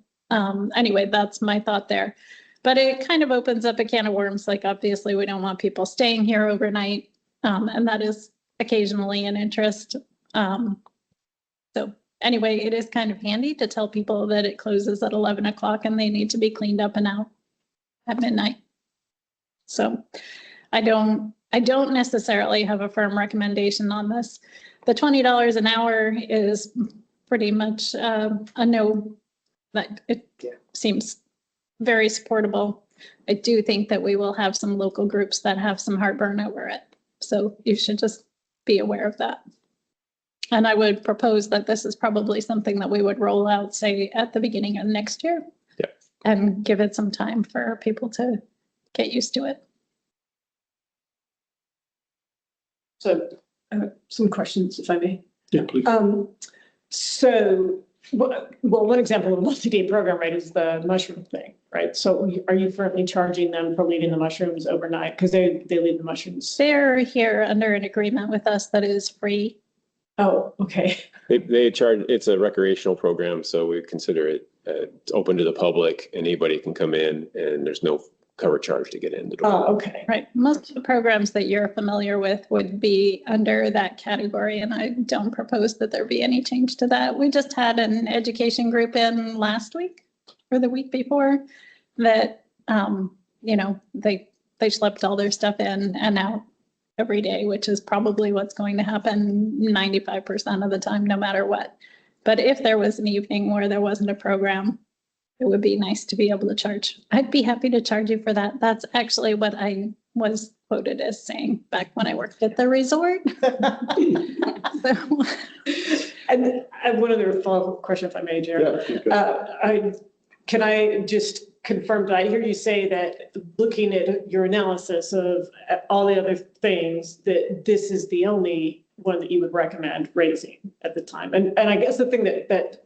anyway, that's my thought there. But it kind of opens up a can of worms. Like, obviously, we don't want people staying here overnight, and that is occasionally an interest. So anyway, it is kind of handy to tell people that it closes at 11 o'clock and they need to be cleaned up and out at midnight. So I don't necessarily have a firm recommendation on this. The $20 an hour is pretty much a no. That it seems very supportable. I do think that we will have some local groups that have some heartburn over it. So you should just be aware of that. And I would propose that this is probably something that we would roll out, say, at the beginning of next year. Yeah. And give it some time for people to get used to it. So some questions, if I may. Yeah, please. So, well, one example of a multi-day program, right, is the mushroom thing, right? So are you currently charging them for leaving the mushrooms overnight? Because they leave the mushrooms. They're here under an agreement with us that is free. Oh, okay. They charge, it's a recreational program, so we consider it open to the public. Anybody can come in and there's no cover charge to get in the door. Oh, okay. Right. Most of the programs that you're familiar with would be under that category, and I don't propose that there be any change to that. We just had an education group in last week or the week before that, they schlepped all their stuff in and out every day, which is probably what's going to happen 95% of the time, no matter what. But if there was an evening where there wasn't a program, it would be nice to be able to charge. I'd be happy to charge you for that. That's actually what I was quoted as saying back when I worked at the resort. So. And I have one other follow-up question, if I may, Jared. Yeah, Can I just confirm, did I hear you say that looking at your analysis of all the other things, that this is the only one that you would recommend raising at the time? And I guess the thing that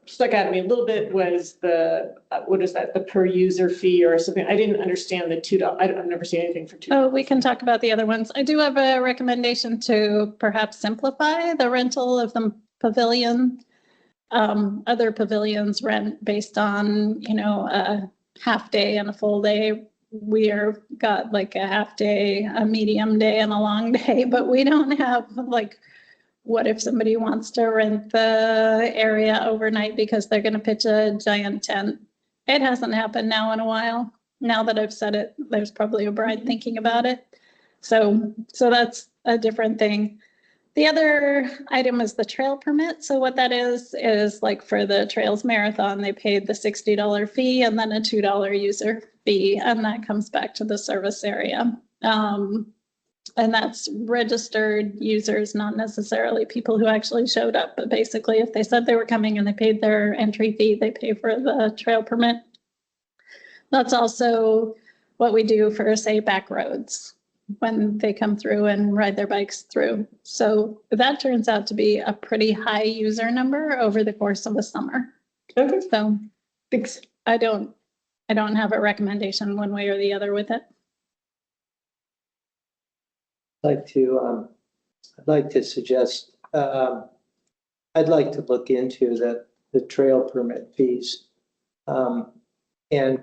stuck out at me a little bit was the, what is that, the per user fee or something? I didn't understand the $2. I've never seen anything for $2. Oh, we can talk about the other ones. I do have a recommendation to perhaps simplify the rental of the pavilion. Other pavilions rent based on, a half day and a full day. We are got like a half day, a medium day and a long day, but we don't have like, what if somebody wants to rent the area overnight because they're going to pitch a giant tent? It hasn't happened now in a while. Now that I've said it, there's probably a bride thinking about it. So that's a different thing. The other item is the trail permit. So what that is like for the Trails Marathon, they paid the $60 fee and then a $2 user fee, and that comes back to the service area. And that's registered users, not necessarily people who actually showed up. But basically, if they said they were coming and they paid their entry fee, they pay for the trail permit. That's also what we do for, say, back roads when they come through and ride their bikes through. So that turns out to be a pretty high user number over the course of a summer. Okay. So I don't have a recommendation one way or the other with it. I'd like to suggest, I'd like to look into the trail permit fees, and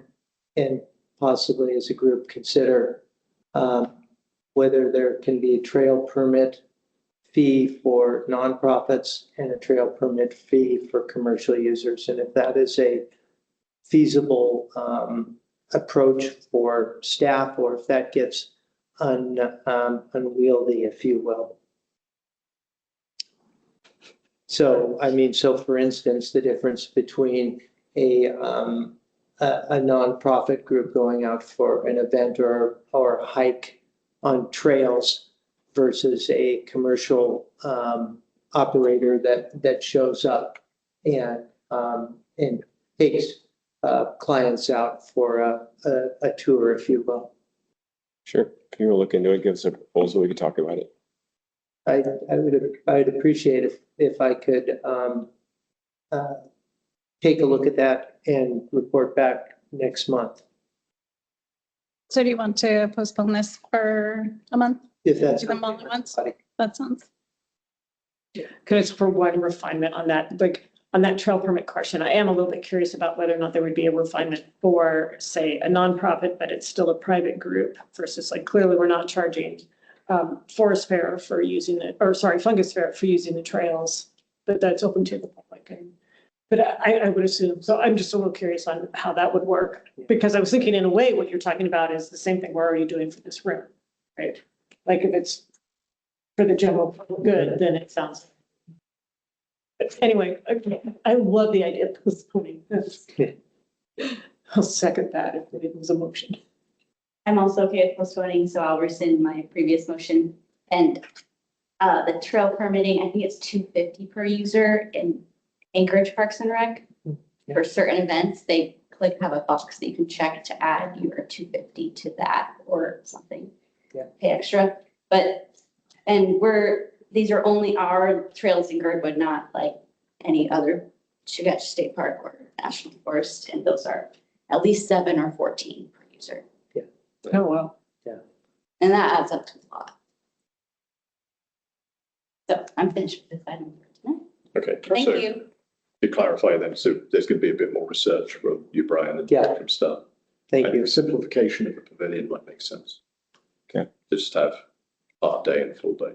possibly as a group consider whether there can be a trail permit fee for nonprofits and a trail permit fee for commercial users, and if that is a feasible approach for staff, or if that gets unwieldy, if you will. So, for instance, the difference between a nonprofit group going out for an event or a hike on trails versus a commercial operator that shows up and takes clients out for a tour, if you will. Sure. Can you look into it? Give us a proposal. We can talk about it. I'd appreciate if I could take a look at that and report back next month. So do you want to postpone this for a month? If that's Do them all at once? That sounds. Could I ask for one refinement on that? Like on that trail permit question, I am a little bit curious about whether or not there would be a refinement for, say, a nonprofit, but it's still a private group versus like clearly we're not charging forest fare for using it, or sorry, fungus fare for using the trails, but that's open to the public. But I would assume, so I'm just a little curious on how that would work, because I was thinking in a way, what you're talking about is the same thing we're already doing for this room, right? Like if it's for the general public good, then it sounds. But anyway, okay. I love the idea of postponing this. I'll second that if it was a motion. I'm also okay with postponing, so I'll rescind my previous motion. And the trail permitting, I think it's $250 per user in Anchorage Parks and Rec. For certain events, they have a box that you can check to add your $250 to that or something. Pay extra. But these are only our trails in Girdwood, not like any other Chugach State Park or National Forest, and those are at least 7 or 14 per user. Oh, wow. Yeah. And that adds up to a lot. So I'm finished with this item for tonight. Okay. Thank So you. to clarify then, so there's going to be a bit more research from you, Brian, and from staff. Thank And you. a simplification of the pavilion might make sense. Okay. Just have half day and full day.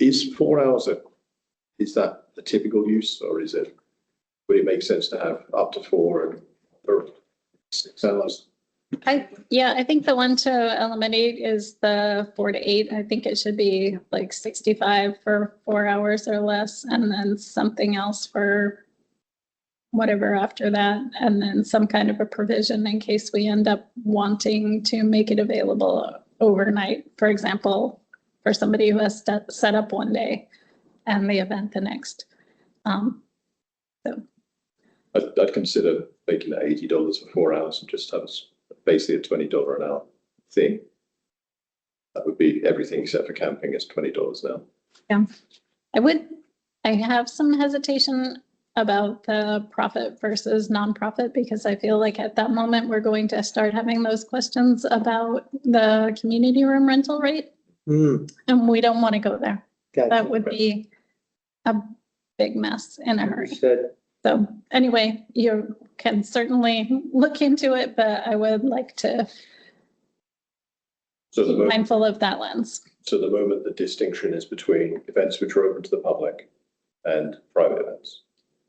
Is 4 hours is that the typical use, or would it make sense to have up to 4 or 6 hours? I think the one to eliminate is the 4 to 8. I think it should be like 65 for 4 hours or less, and then something else for whatever after that, and then some kind of a provision in case we end up wanting to make it available overnight, for example, for somebody who has set up one day and the event the next. I'd consider making it $80 for 4 hours and just have basically a $20 an hour thing. That would be everything except for camping is $20 now. Yeah, I have some hesitation about the profit versus nonprofit, because I feel like at that moment, we're going to start having those questions about the community room rental rate. And we don't want to go there. Gotcha. That would be a big mess in a hurry. Understood. So anyway, you can certainly look into it, but I would like to be mindful of that lens. So the moment the distinction is between events which are open to the public and private events.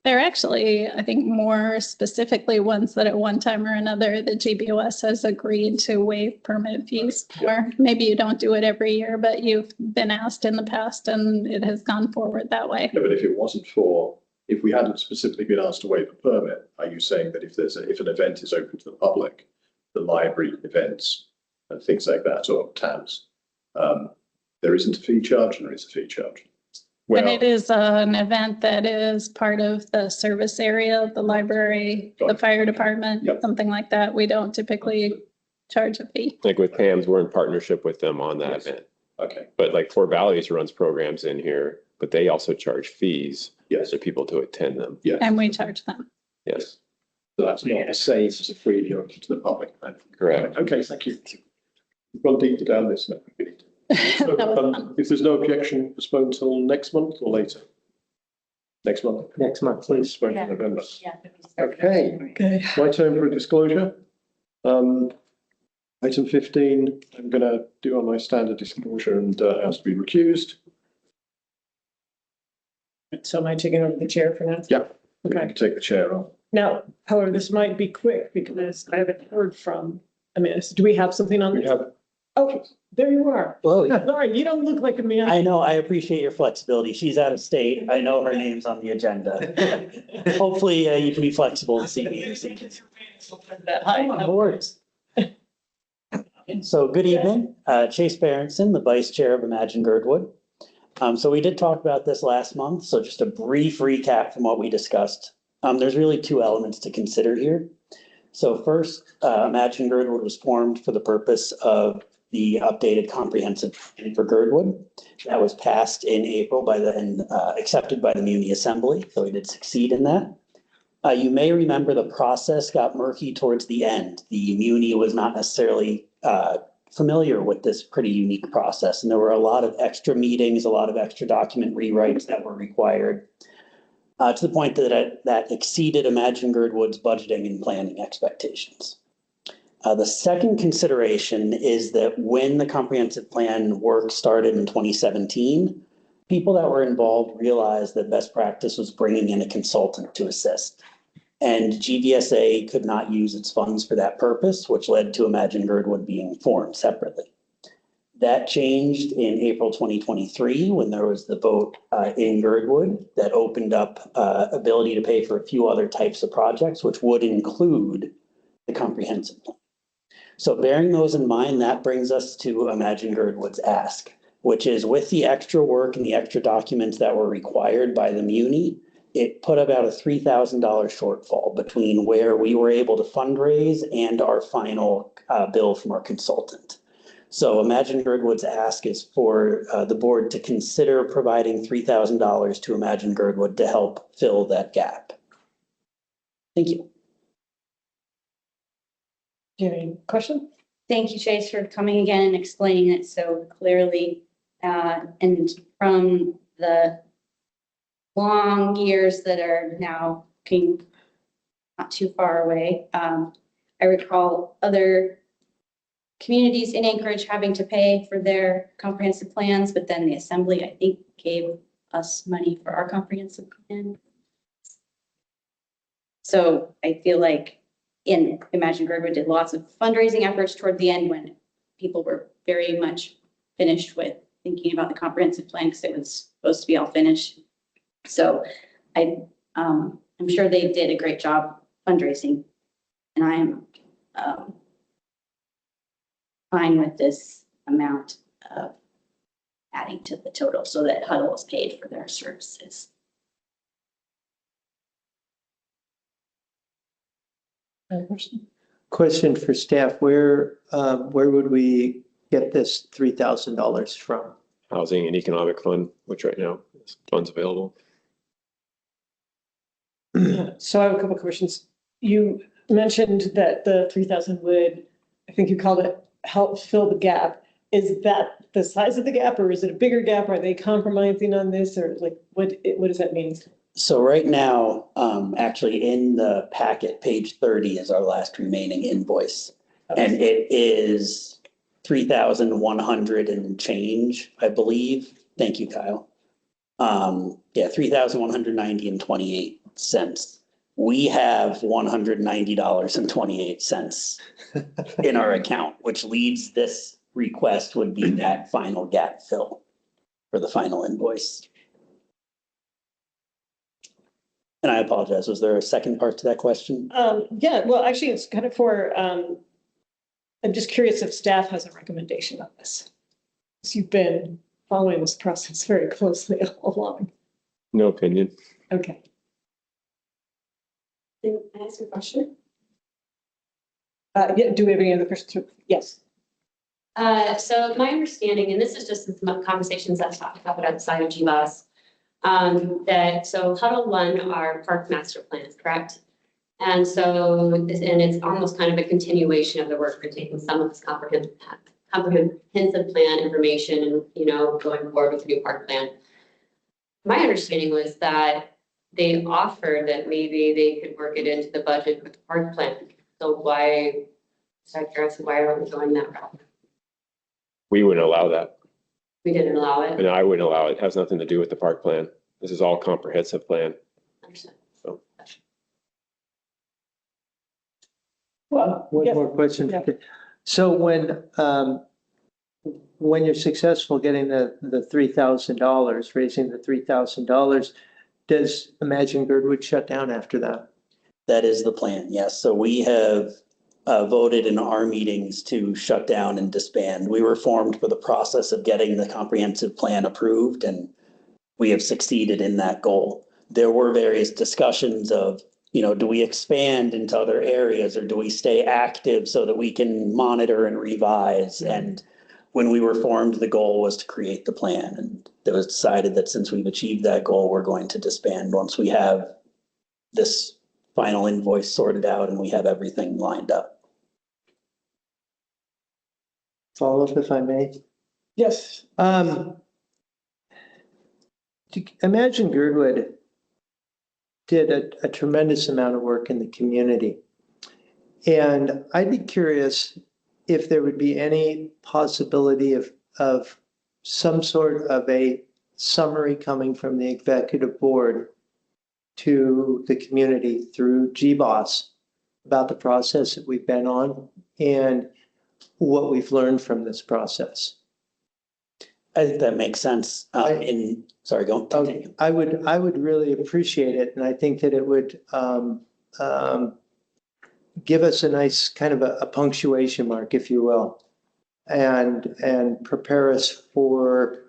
They're actually, I think, more specifically ones that at one time or another, the GBOS has agreed to waive permit fees for. Maybe you don't do it every year, but you've been asked in the past and it has gone forward that way. Yeah, but if we hadn't specifically been asked to waive a permit, are you saying that if an event is open to the public, the library events and things like that, or TAMs, there isn't a fee charge and there is a fee charge? When it is an event that is part of the service area, the library, the fire department, something like that, we don't typically charge a fee. Like with PAMS, we're in partnership with them on that event. Okay. But like Fort Valleys runs programs in here, but they also charge fees for people to attend them. Yes. And we charge them. Yes. So that's not the same as a free open to the public. Correct. Okay, thank you. We've gone deeper down this now. If there's no objection, postpone until next month or later? Next month? Next month, Please, please. postpone to November. Yeah. Okay. My turn for a disclosure. Item 15, I'm going to do on my standard disclosure and ask to be recused. So am I taking over the chair for now? Yeah. Okay. You can take the chair on. Now, however, this might be quick because I haven't heard from Amanda. Do we have something on this? Oh, there you are. Hello. Sorry, you don't look like a man. I know, I appreciate your flexibility. She's out of state. I know her name's on the agenda. Hopefully, you can be flexible this evening. Hi, no worries. So good evening, Chase Berenson, the Vice Chair of Imagine Girdwood. So we did talk about this last month, so just a brief recap from what we discussed. There's really two elements to consider here. So first, Imagine Girdwood was formed for the purpose of the updated comprehensive plan for Girdwood. That was passed in April and accepted by the Muni Assembly, so we did succeed in that. You may remember the process got murky towards the end. The Muni was not necessarily familiar with this pretty unique process, and there were a lot of extra meetings, a lot of extra document rewrites that were required, to the point that exceeded Imagine Girdwood's budgeting and planning expectations. The second consideration is that when the comprehensive plan work started in 2017, people that were involved realized that best practice was bringing in a consultant to assist. And GVSA could not use its funds for that purpose, which led to Imagine Girdwood being formed separately. That changed in April 2023 when there was the vote in Girdwood that opened up ability to pay for a few other types of projects, which would include the comprehensive plan. So bearing those in mind, that brings us to Imagine Girdwood's ask, which is with the extra work and the extra documents that were required by the Muni, it put about a $3,000 shortfall between where we were able to fundraise and our final bill from our consultant. So Imagine Girdwood's ask is for the board to consider providing $3,000 to Imagine Girdwood to help fill that gap. Thank you. Do you have any question? Thank you, Chase, for coming again and explaining it so clearly. And from the long years that are now looking not too far away, I recall other communities in Anchorage having to pay for their comprehensive plans, but then the assembly, I think, gave us money for our comprehensive plan. So I feel like in Imagine Girdwood did lots of fundraising efforts toward the end when people were very much finished with thinking about the comprehensive plan because it was supposed to be all finished. So I'm sure they did a great job fundraising, and I'm fine with this amount of adding to the total so that Huddle is paid for their services. Question for staff, where would we get this $3,000 from? Housing and Economic Fund, which right now is funds available. So I have a couple of questions. You mentioned that the 3,000 would, I think you called it, help fill the gap. Is that the size of the gap, or is it a bigger gap? Are they compromising on this, or like what does that mean? So right now, actually in the packet, page 30 is our last remaining invoice. And it is 3,100 and change, I believe. Thank you, Kyle. Yeah, 3,190 and 28 cents. We have $190.28 in our account, which leads this request would be that final gap fill for the final invoice. And I apologize, was there a second part to that question? Yeah, well, actually, it's kind of for, I'm just curious if staff has a recommendation on this. Because you've been following this process very closely all along. No opinion. Okay. Can I ask a question? Yeah, do we have any other questions? Yes. So my understanding, and this is just some conversations I've talked about outside of GBOS, that so Huddle won our park master plan, correct? And so, and it's almost kind of a continuation of the work for taking some of this comprehensive plan information and, you know, going forward with the new park plan. My understanding was that they offered that maybe they could work it into the budget with the park plan. So why, why are we going that route? We wouldn't allow that. We didn't allow it. And I wouldn't allow it. It has nothing to do with the park plan. This is all comprehensive plan. Understood. So. Well, One more question. Yeah. So when you're successful getting the $3,000, raising the $3,000, does Imagine Girdwood shut down after that? That is the plan, yes. So we have voted in our meetings to shut down and disband. We were formed for the process of getting the comprehensive plan approved, and we have succeeded in that goal. There were various discussions of, you know, do we expand into other areas or do we stay active so that we can monitor and revise? And when we were formed, the goal was to create the plan. And it was decided that since we've achieved that goal, we're going to disband once we have this final invoice sorted out and we have everything lined up. Follow up if I may. Yes. Imagine Girdwood did a tremendous amount of work in the community. And I'd be curious if there would be any possibility of some sort of a summary coming from the executive board to the community through GBOS about the process that we've been on and what we've learned from this process. I think that makes sense. Sorry, go on. I would really appreciate it. And I think that it would give us a nice kind of a punctuation mark, if you will, and prepare us for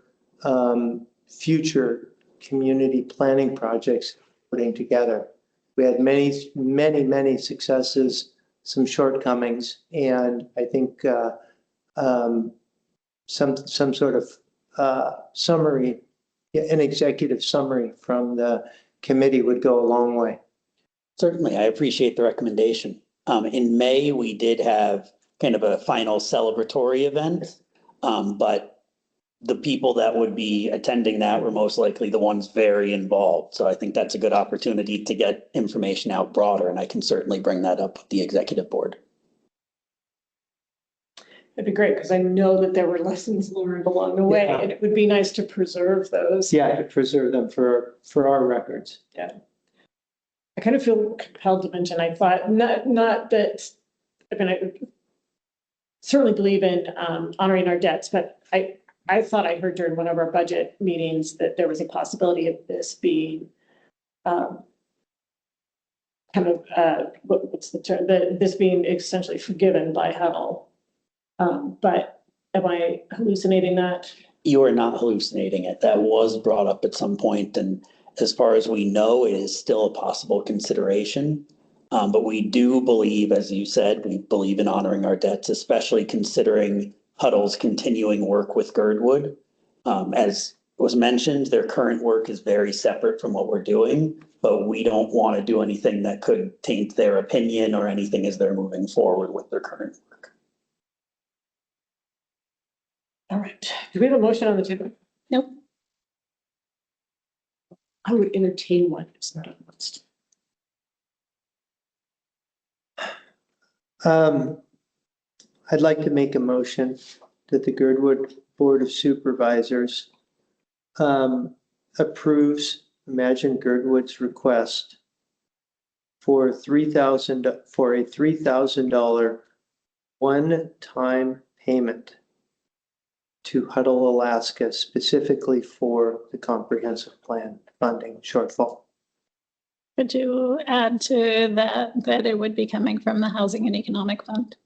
future community planning projects putting together. We had many successes, some shortcomings, and I think some sort of summary, an executive summary from the committee would go a long way. Certainly, I appreciate the recommendation. In May, we did have kind of a final celebratory event, but the people that would be attending that were most likely the ones very involved. So I think that's a good opportunity to get information out broader, and I can certainly bring that up with the executive board. It'd be great because I know that there were lessons learned along the way, Yeah. and it would be nice to preserve those. Yeah, to preserve them for our records. Yeah. I kind of feel compelled to mention, I thought, not that, I mean, I certainly believe in honoring our debts, but I thought I heard during one of our budget meetings that there was a possibility of this being what's the term, this being essentially forgiven by Huddle. But am I hallucinating that? You are not hallucinating it. That was brought up at some point, and as far as we know, it is still a possible consideration. But we do believe, as you said, we believe in honoring our debts, especially considering Huddle's continuing work with Girdwood. As was mentioned, their current work is very separate from what we're doing, but we don't want to do anything that could taint their opinion or anything as they're moving forward with their current work. All right. Do we have a motion on the table? Nope. I would entertain one. It's not on the list. I'd like to make a motion that the Girdwood Board of Supervisors approves Imagine Girdwood's request for a $3,000 one-time payment to Huddle Alaska specifically for the comprehensive plan funding shortfall. Could you add to that it would be coming from the Housing and Economic Fund?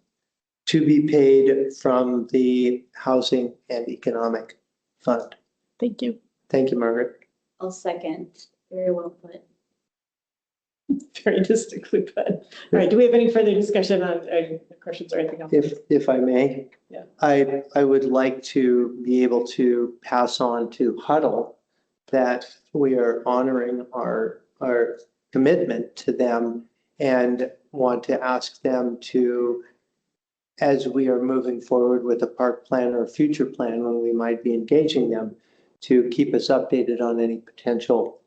To be paid from the Housing and Economic Fund. Thank you. Thank you, Margaret. I'll second. Very well put. Very distinctly put. All right. Do we have any further discussion on questions or anything else? If I may, Yeah. I would like to be able to pass on to Huddle that we are honoring our commitment to them and want to ask them to, as we are moving forward with a park plan or a future plan when we might be engaging them, to keep us updated on any potential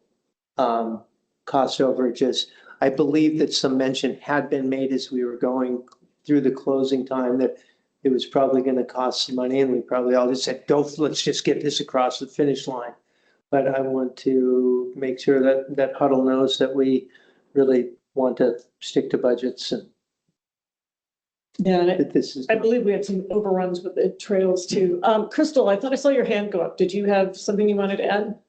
cost overages. I believe that some mention had been made as we were going through the closing time that it was probably going to cost some money, and we probably all just said, go, let's just get this across the finish line. But I want to make sure that Huddle knows that we really want to stick to budgets and yeah, that this is. I believe we had some overruns with the trails too. Crystal, I thought I saw your hand go up. Did you have something you wanted to add?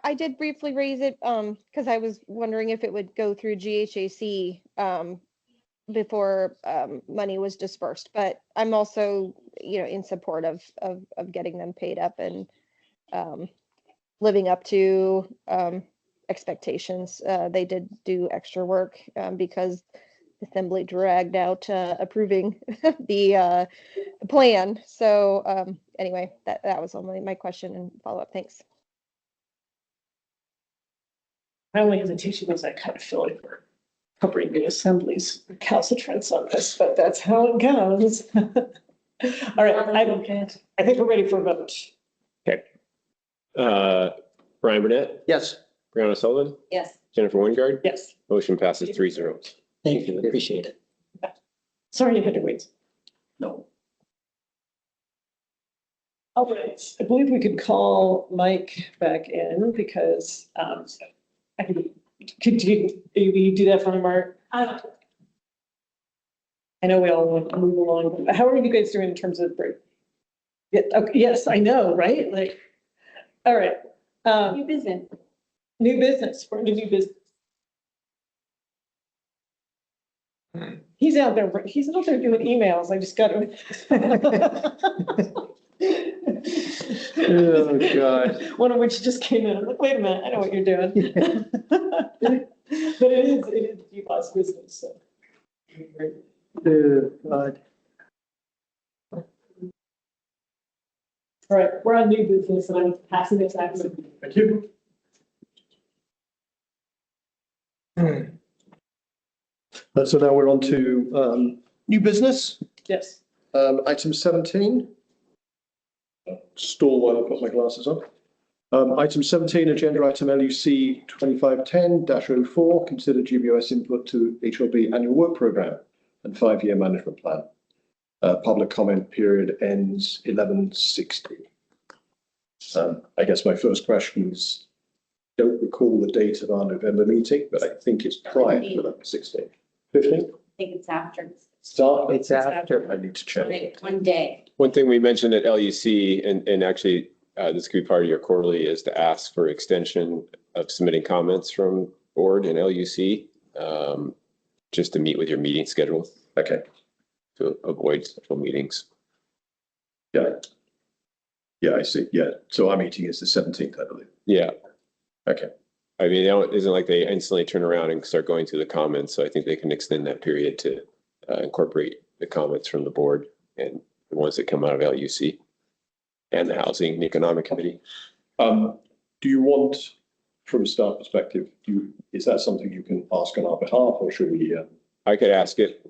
I did briefly raise it because I was wondering if it would go through GHAC before money was dispersed. But I'm also, in support of getting them paid up and living up to expectations. They did do extra work because Assembly dragged out approving the plan. So anyway, that was only my question and follow up. Thanks. My only hesitation was I kind of feel like we're covering the Assembly's recalcitrance on this, but that's how it goes. All right, I think we're ready for a vote. Okay. Brian Burnett, Yes. Brianna Sullivan, Yes. Jennifer Wingard. Yes. Motion passes 3-0. Thank you. Appreciate it. Sorry you had to wait. No. All right, I believe we could call Mike back in because could you do that for me, Mark? I know we all want to move along. But how are you guys doing in terms of break? Yeah, okay, yes, I know, right? Like, all right. New business. New business. We're into new business. He's out there doing emails. I just got to. Oh, God. One of which just came in. I'm like, wait a minute, I know what you're doing. But it is GBOS business, so. Oh, God. All right, we're on new business and I'm passing this back. Thank you. So now we're on to new business. Yes. Item 17. Stall while I've got my glasses on. Item 17, agenda item LUC 2510-04, consider GBOS input to HLB annual work programme. and 5-year management plan. Public comment period ends 11/60. I guess my first question is, don't recall the date of our November meeting, but I think it's prior to November 16th. 15th? I think it's after. Start? It's after. I need to check. Like 1 day. One thing we mentioned at LUC, and actually this could be part of your quarterly, is to ask for extension of submitting comments from board and LUC, just to meet with your meeting schedule. Okay. To avoid special meetings. Yeah. Yeah, I see. Yeah. So our meeting is the 17th, I believe. Yeah. Okay. I mean, it isn't like they instantly turn around and start going through the comments. So I think they can extend that period to incorporate the comments from the board and the ones that come out of LUC and the Housing and Economic Committee. Do you want, from staff perspective, is that something you can ask on our behalf, or should we? I could ask it,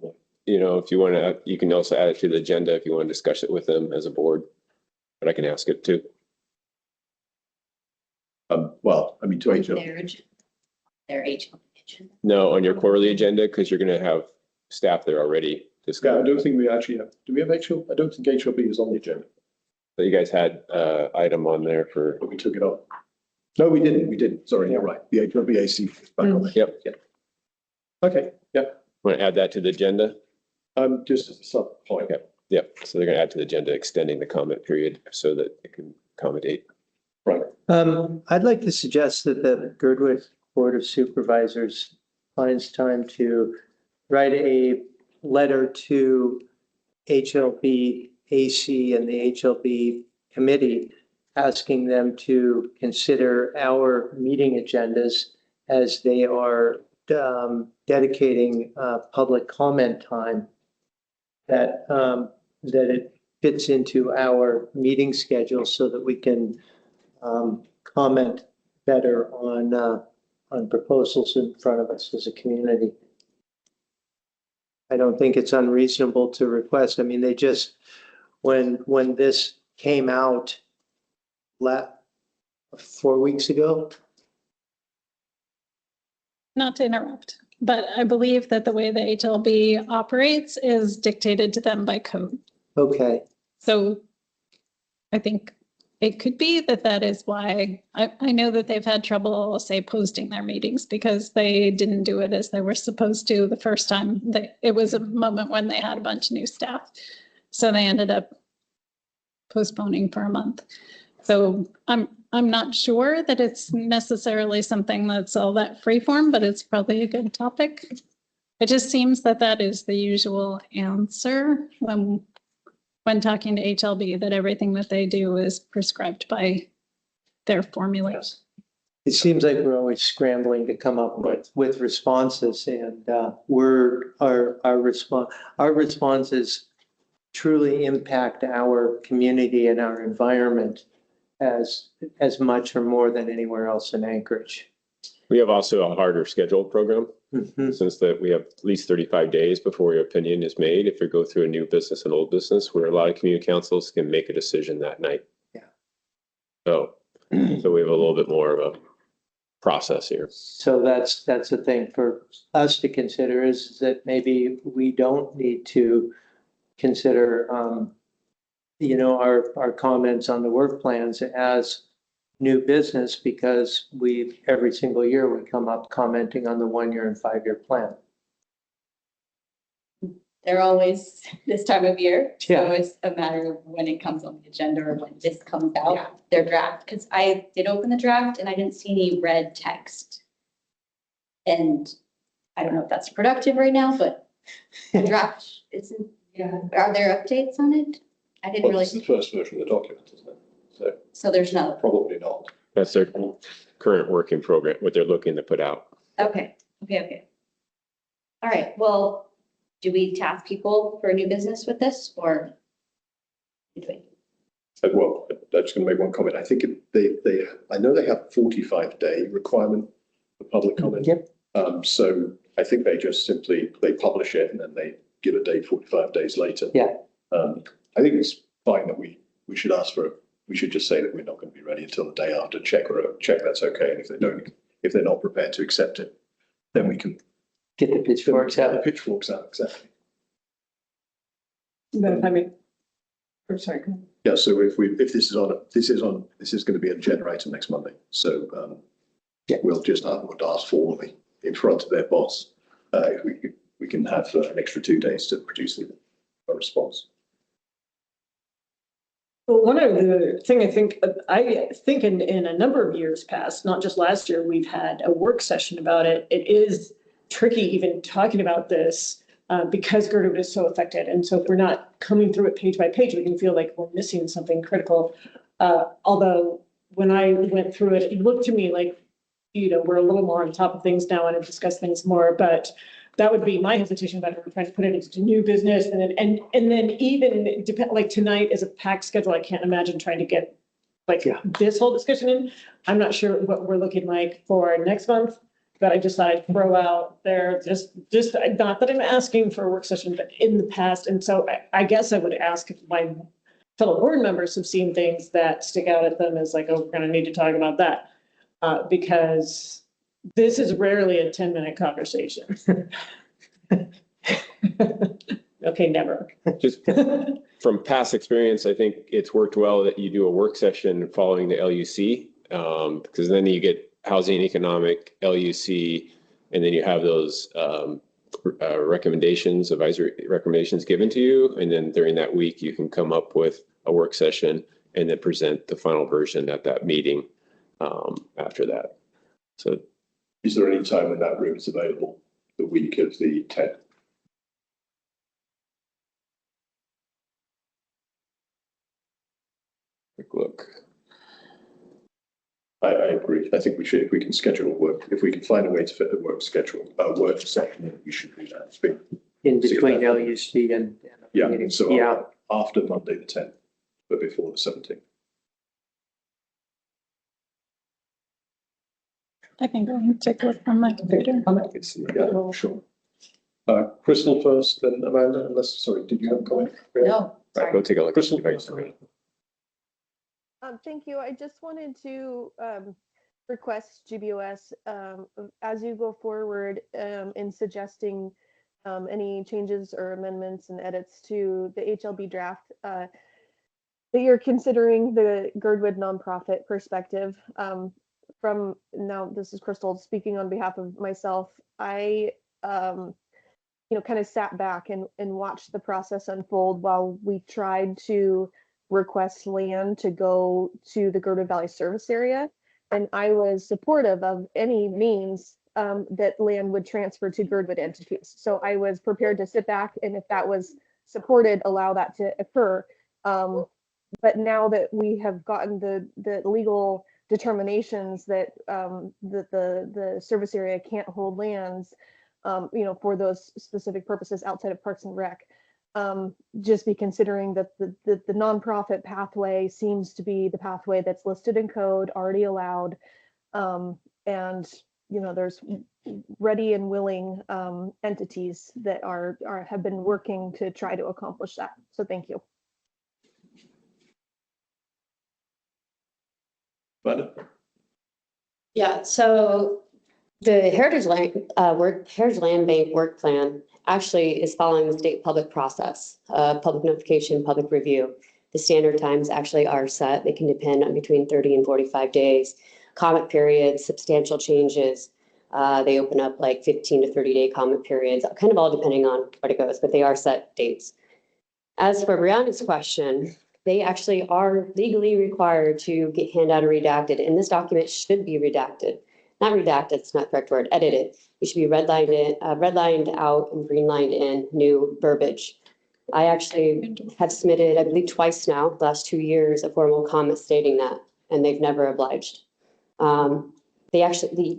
you know, if you want to, you can also add it to the agenda if you want to discuss it with them as a board, but I can ask it too. Well, I mean, to HR. Their HR. No, on your quarterly agenda, because you're going to have staff there already. Yeah, I don't think we actually have. Do we have HR? I don't think HLB is on the agenda. So you guys had item on there for. But we took it off. No, we didn't. We didn't. Sorry, you're right. The HLBAC is back on there. Yep. Yeah. Okay. Yeah. Want to add that to the agenda? Just as a sub point. Okay. Yep. So they're going to add to the agenda, extending the comment period so that it can accommodate. Right. I'd like to suggest that the Girdwood Board of Supervisors finds time to write a letter to HLB AC and the HLB committee, asking them to consider our meeting agendas as they are dedicating public comment time, that it fits into our meeting schedule so that we can comment better on proposals in front of us as a community. I don't think it's unreasonable to request. I mean, they just, when this came out 4 weeks ago. Not to interrupt, but I believe that the way the HLB operates is dictated to them by code. Okay. So I think it could be that is why I know that they've had trouble, say, posting their meetings because they didn't do it as they were supposed to the first time. It was a moment when they had a bunch of new staff. So they ended up postponing for a month. So I'm not sure that it's necessarily something that's all that freeform, but it's probably a good topic. It just seems that is the usual answer when talking to HLB, that everything that they do is prescribed by their formulas. It seems like we're always scrambling to come up with responses, and our responses truly impact our community and our environment as much or more than anywhere else in Anchorage. We have also a harder schedule program, since that we have at least 35 days before your opinion is made. If you go through a new business and old business, where a lot of community councils can make a decision that night. Yeah. So we have a little bit more of a process here. So that's the thing for us to consider, is that maybe we don't need to consider, our comments on the work plans as new business, because every single year we come up commenting on the 1-year and 5-year plan. They're always this time of year. Yeah. So it's a matter of when it comes on the agenda or when this comes out, their draft. Because I did open the draft and I didn't see any red text. And I don't know if that's productive right now, but the draft isn't, are there updates on it? I didn't really. It's the first version of the document, isn't it? So there's no. Probably not. That's their current working program, what they're looking to put out. Okay. All right, well, do we task people for new business with this, or? Well, I'm just going to make one comment. I think I know they have 45-day requirement for public comment. Yep. So I think they just simply, they publish it and then they give a date 45 days later. Yeah. I think it's fine that we should ask for, we should just say that we're not going to be ready until the day after, check that's okay. And if they're not prepared to accept it, then we can get the pitchforks out. Exactly. Then if I may, I'm sorry. go ahead. Yeah, so if this is going to be an agenda item next Monday. So we'll just would ask formally in front of their boss if we can have an extra 2 days to produce a response. Well, one of the thing I think in a number of years past, not just last year, we've had a work session about it. It is tricky even talking about this because Girdwood is so affected. And so if we're not coming through it page by page, we can feel like we're missing something critical. Although when I went through it, it looked to me like, we're a little more on top of things now and have discussed things more, but that would be my hesitation about it. We're trying to put it into new business and then even like tonight is a packed schedule. I can't imagine trying to get this whole discussion in. I'm not sure what we're looking like for next month, but I just thought I'd throw out there just not that I'm asking for a work session, but in the past. And so I guess I would ask if my fellow board members have seen things that stick out at them as like, oh, we're going to need to talk about that. Because this is rarely a 10-minute conversation. Okay, never. Just from past experience, I think it's worked well that you do a work session following the LUC, because then you get housing and economic, LUC, and then you have those recommendations, advisory recommendations given to you. And then during that week, you can come up with a work session and then present the final version at that meeting after that. So is there any time when that room is available the week of the 10th? Quick look. I agree. I think we should, if we can schedule work, if we can find a way to fit the work schedule, work session, we should do that. In between LUC and. Yeah, so after Monday the 10th, but before the 17th. I can go and take a look from my computer. Yeah, sure. Crystal first, then Amanda, sorry, did you have a comment? No. Right, go take a look. Crystal. Thank you. I just wanted to request GBOS as you go forward in suggesting any changes or amendments and edits to the HLB draft that you're considering the Girdwood nonprofit perspective. From now, this is Crystal speaking on behalf of myself. I kind of sat back and watched the process unfold while we tried to request land to go to the Girdwood Valley service area. And I was supportive of any means that land would transfer to Girdwood entities. So I was prepared to sit back and if that was supported, allow that to occur. But now that we have gotten the legal determinations that the service area can't hold lands, for those specific purposes outside of Parks and Rec, just be considering that the nonprofit pathway seems to be the pathway that's listed in code, already allowed, and there's ready and willing entities that have been working to try to accomplish that. So thank you. Yeah, so the Heritage Land Bank work plan actually is following the state public process, public notification, public review. The standard times actually are set. They can depend on between 30 and 45 days. Comment periods, substantial changes. They open up like 15 to 30-day comment periods, kind of all depending on what it goes, but they are set dates. As for Brianna's question, they actually are legally required to hand out a redacted, and this document should be redacted. Not redacted, it's not the correct word, edited. It should be redlined out and greenlined in new verbiage. I actually have submitted, I believe twice now, the last 2 years, a formal comment stating that, and they've never obliged. They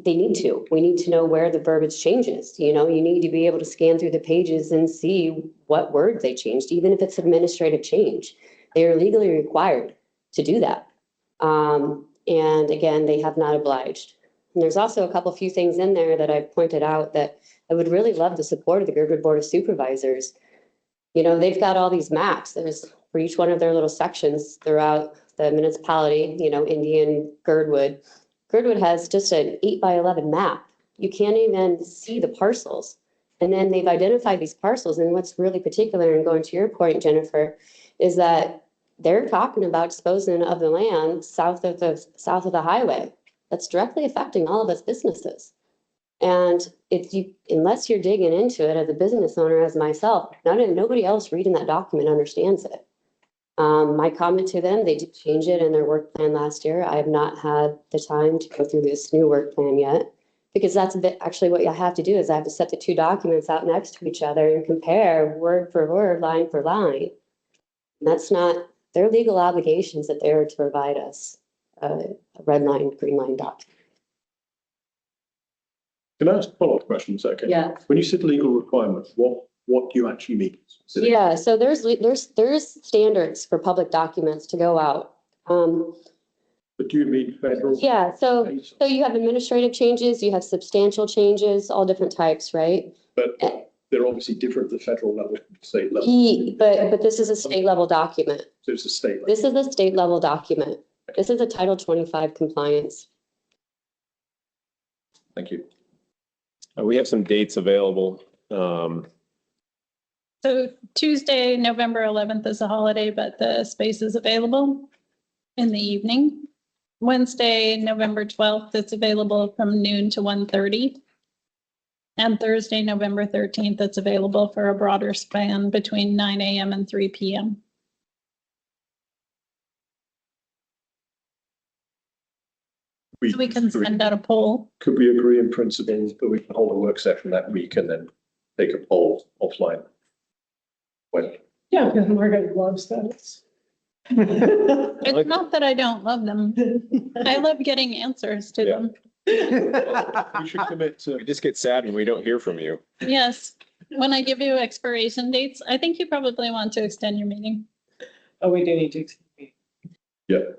need to. We need to know where the verbiage changes. You need to be able to scan through the pages and see what words they changed, even if it's administrative change. They are legally required to do that. And again, they have not obliged. And there's also a few things in there that I've pointed out that I would really love the support of the Girdwood Board of Supervisors. They've got all these maps. There's for each one of their little sections throughout the municipality, Indian, Girdwood. Girdwood has just an 8 by 11 map. You can't even see the parcels. And then they've identified these parcels. And what's really particular, and going to your point, Jennifer, is that they're talking about disposing of the land south of the highway. That's directly affecting all of us businesses. And unless you're digging into it as a business owner, as myself, nobody else reading that document understands it. My comment to them, they did change it in their work plan last year. I have not had the time to go through this new work plan yet, because that's actually what you have to do is I have to set the two documents out next to each other and compare word for word, line for line. And that's not their legal obligations that they are to provide us a red line, green line document. Can I ask a follow-up question? Is that okay? Yeah. When you said legal requirements, what do you actually mean? Yeah, so there's standards for public documents to go out. But do you mean federal? Yeah, so you have administrative changes, you have substantial changes, all different types, right? But they're obviously different at the federal level, state level. But this is a state level document. So it's a state level. This is a state level document. This is a Title 25 compliance. Thank you. We have some dates available. So Tuesday, November 11th is a holiday, but the space is available in the evening. Wednesday, November 12th, it's available from noon to 1:30. And Thursday, November 13th, it's available for a broader span between 9 a.m. and 3 p.m. So we can send out a poll. Could we agree in principle that we can hold a work session that week and then take a poll offline? When? Yeah, because Margaret loves those. It's not that I don't love them. I love getting answers to them. We should commit to. We just get sad when we don't hear from you. Yes, when I give you expiration dates, I think you probably want to extend your meeting. Oh, we do need to. Yeah.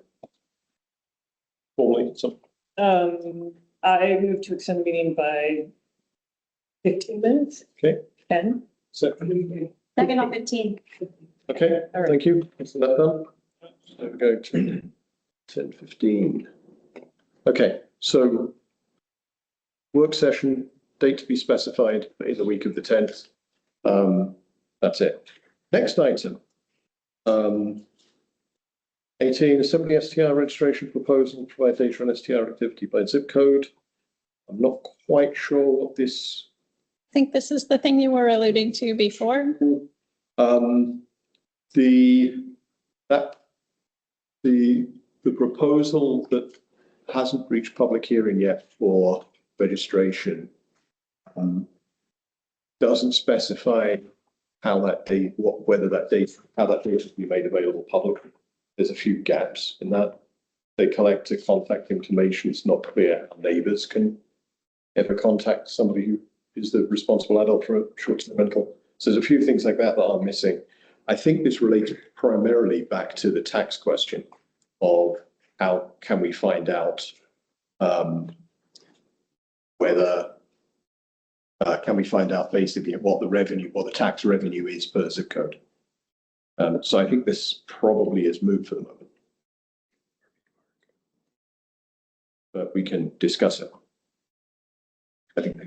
Formally, so. I move to extend the meeting by 15 minutes. Okay. 10. Second. Second on 15. Okay, All right. thank you. Is that done? So we go to 10:15. Okay, so work session, date to be specified in the week of the 10th. That's it. Next item. 18, Assembly STR registration proposal, provide data on STR activity by zip code. I'm not quite sure what this. I think this is the thing you were alluding to before. The proposal that hasn't reached public hearing yet for registration doesn't specify how that data, how that data will be made available publicly. There's a few gaps in that. They collect the contact information. It's not clear how neighbours can ever contact somebody who is the responsible adult for a short-term rental. So there's a few things like that that are missing. I think this relates primarily back to the tax question of how can we find out whether can we find out basically what the tax revenue is per zip code. So I think this probably is moot for the moment, but we can discuss it. I think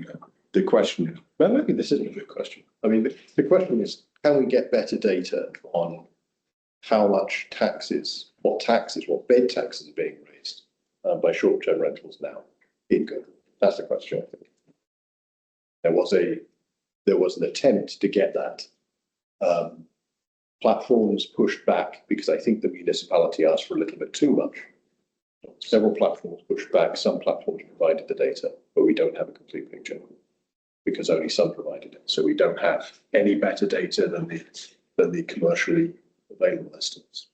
the question, well, maybe this isn't a good question. I mean, the question is, can we get better data on how much taxes, what bed taxes are being raised by short-term rentals now in Girdwood? That's the question, I think. There was an attempt to get that. Platforms pushed back because I think the municipality asked for a little bit too much. Several platforms pushed back, some platforms provided the data, but we don't have a complete picture because only some provided it. So we don't have any better data than the commercially available estimates.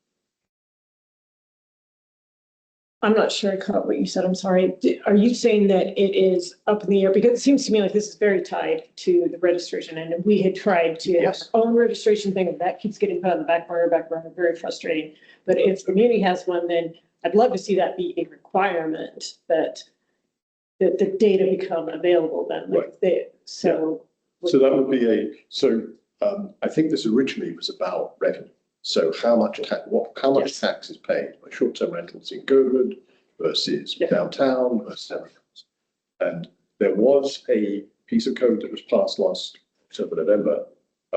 I'm not sure I caught what you said. I'm sorry. Are you saying that it is up in the air? Because it seems to me like this is very tied to the registration. And we had tried to have our own registration thing, and that keeps getting put on the back burner, very frustrating. But if the community has one, then I'd love to see that be a requirement that the data become available then. Like right. So that would be I think this originally was about revenue. So how much tax is paid by short-term rentals in Girdwood versus downtown versus everything else. And there was a piece of code that was passed last October, November,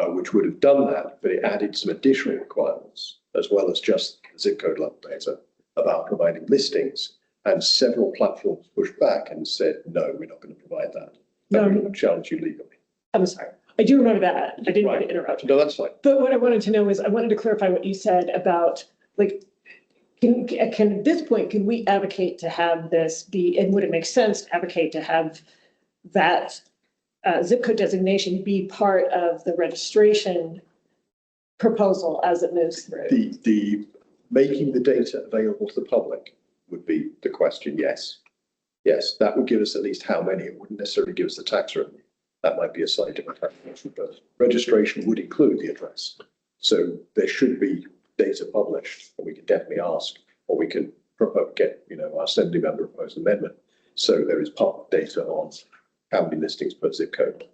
which would have done that, but it added some additional requirements as well as just zip code level data about providing listings. And several platforms pushed back and said, no, we're not going to provide that. No. We would challenge you legally. I'm sorry. I do remember that. I didn't want to Right. interrupt. No, that's fine. But what I wanted to know is, I wanted to clarify what you said about, like, can at this point, can we advocate to have this be, and would it make sense to advocate to have that zip code designation be part of the registration proposal as it moves through? The making the data available to the public would be the question, yes. Yes, that would give us at least how many. It wouldn't necessarily give us the tax revenue. That might be a slightly different calculation, but registration would include the address. So there should be data published, and we can definitely ask, or we can get, our assembly member propose an amendment. So there is public data on how many listings per zip code,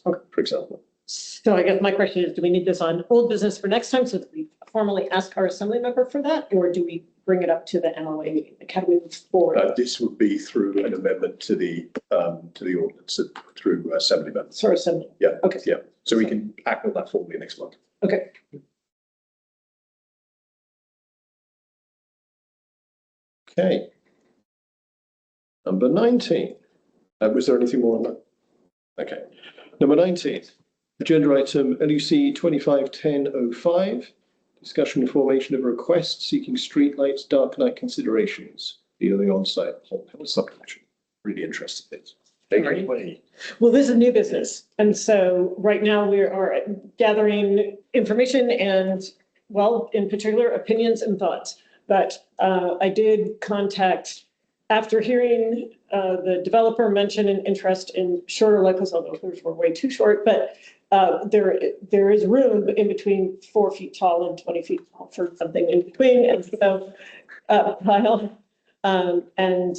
for example. So I guess my question is, do we need this on old business for next time so that we formally ask our assembly member for that? Or do we bring it up to the MOA meeting? Like, how do we move forward? This would be through an amendment to the ordinance through assembly members. Sorry, assembly. Yeah. Okay. Yeah. So we can act on that formally next month. Okay. Okay. Number 19. Was there anything more on that? Okay. Number 19, agenda item LUC 251005, discussion and formation of a request seeking streetlights, dark night considerations, dealing on-site Holt Hill subdivision. Really interested in it. Take it away. Well, this is new business. And so right now we are gathering information and, well, in particular, opinions and thoughts. But I did contact, after hearing the developer mention an interest in shorter lights, although those were way too short, but there is room in between 4 feet tall and 20 feet tall for something in between. And so Kyle and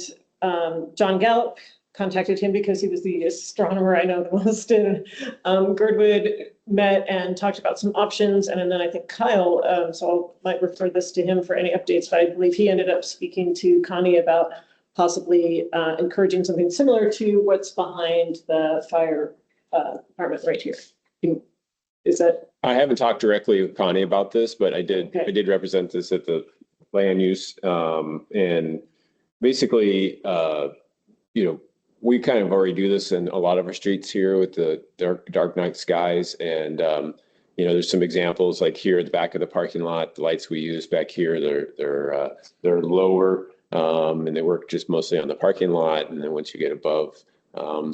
John Gallup contacted him because he was the astronomer I know the most in Girdwood, met and talked about some options. And then I think Kyle, so I might refer this to him for any updates, but I believe he ended up speaking to Connie about possibly encouraging something similar to what's behind the fire department right here. Is that? I haven't talked directly with Connie about this, but I did represent this at the land use. And basically, we kind of already do this in a lot of our streets here with the dark night skies. And, there's some examples like here at the back of the parking lot, the lights we use back here, they're lower and they work just mostly on the parking lot. And then once you get above,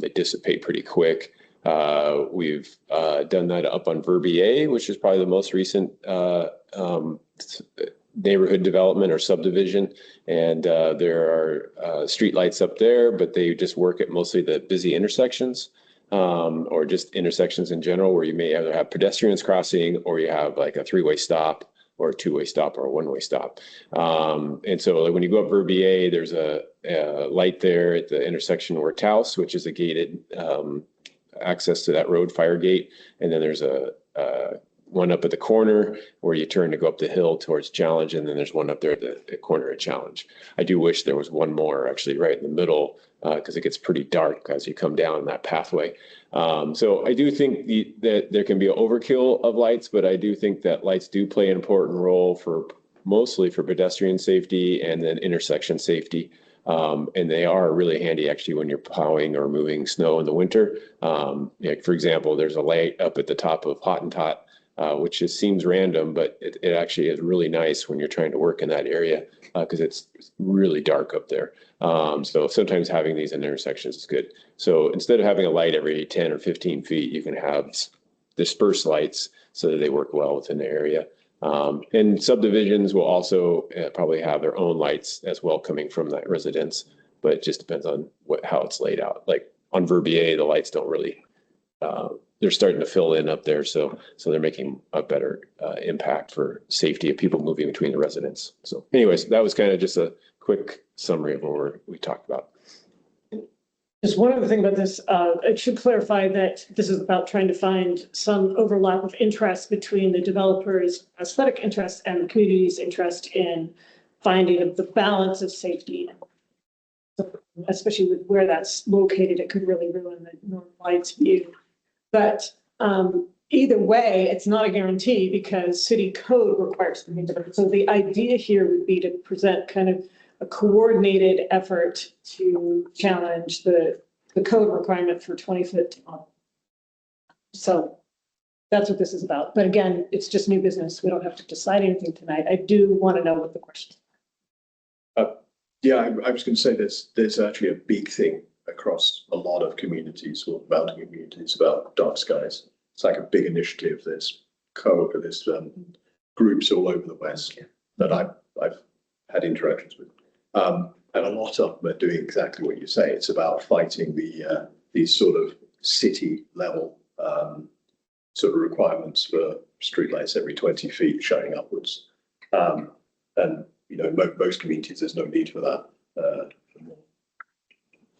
they dissipate pretty quick. We've done that up on Verbier, which is probably the most recent neighborhood development or subdivision. And there are street lights up there, but they just work at mostly the busy intersections or just intersections in general, where you may either have pedestrians crossing or you have like a 3-way stop or a 2-way stop or a 1-way stop. And so like when you go up Verbier, there's a light there at the intersection where Taos, which is a gated access to that road, fire gate. And then there's a one up at the corner where you turn to go up the hill towards Challenge. And then there's one up there at the corner of Challenge. I do wish there was one more actually right in the middle because it gets pretty dark as you come down that pathway. So I do think that there can be an overkill of lights, but I do think that lights do play an important role mostly for pedestrian safety and then intersection safety. And they are really handy actually when you're plowing or moving snow in the winter. Like for example, there's a light up at the top of Hottentot, which just seems random, but it actually is really nice when you're trying to work in that area because it's really dark up there. So sometimes having these in intersections is good. So instead of having a light every 10 or 15 feet, you can have dispersed lights so that they work well within the area. And subdivisions will also probably have their own lights as well coming from that residence, but it just depends on how it's laid out. Like on Verbier, the lights don't really, they're starting to fill in up there. So they're making a better impact for safety of people moving between the residents. So anyways, that was kind of just a quick summary of what we talked about. Just one other thing about this, it should clarify that this is about trying to find some overlap of interest between the developer's aesthetic interest and the community's interest in finding the balance of safety. Especially with where that's located, it could really ruin the Northern Lights view. But Either way, it's not a guarantee because city code requires them to be different. So the idea here would be to present kind of a coordinated effort to challenge the code requirement for 20-foot. So that's what this is about. But again, it's just new business. We don't have to decide anything tonight. I do want to know what the questions are. Yeah, I was going to say there's actually a big thing across a lot of communities or mountain communities about dark skies. It's like a big initiative. There's groups all over the West that I've had interactions with. And a lot of them are doing exactly what you say. It's about fighting these sort of city level sort of requirements for streetlights every 20 feet shining upwards. And you know, most communities, there's no need for that.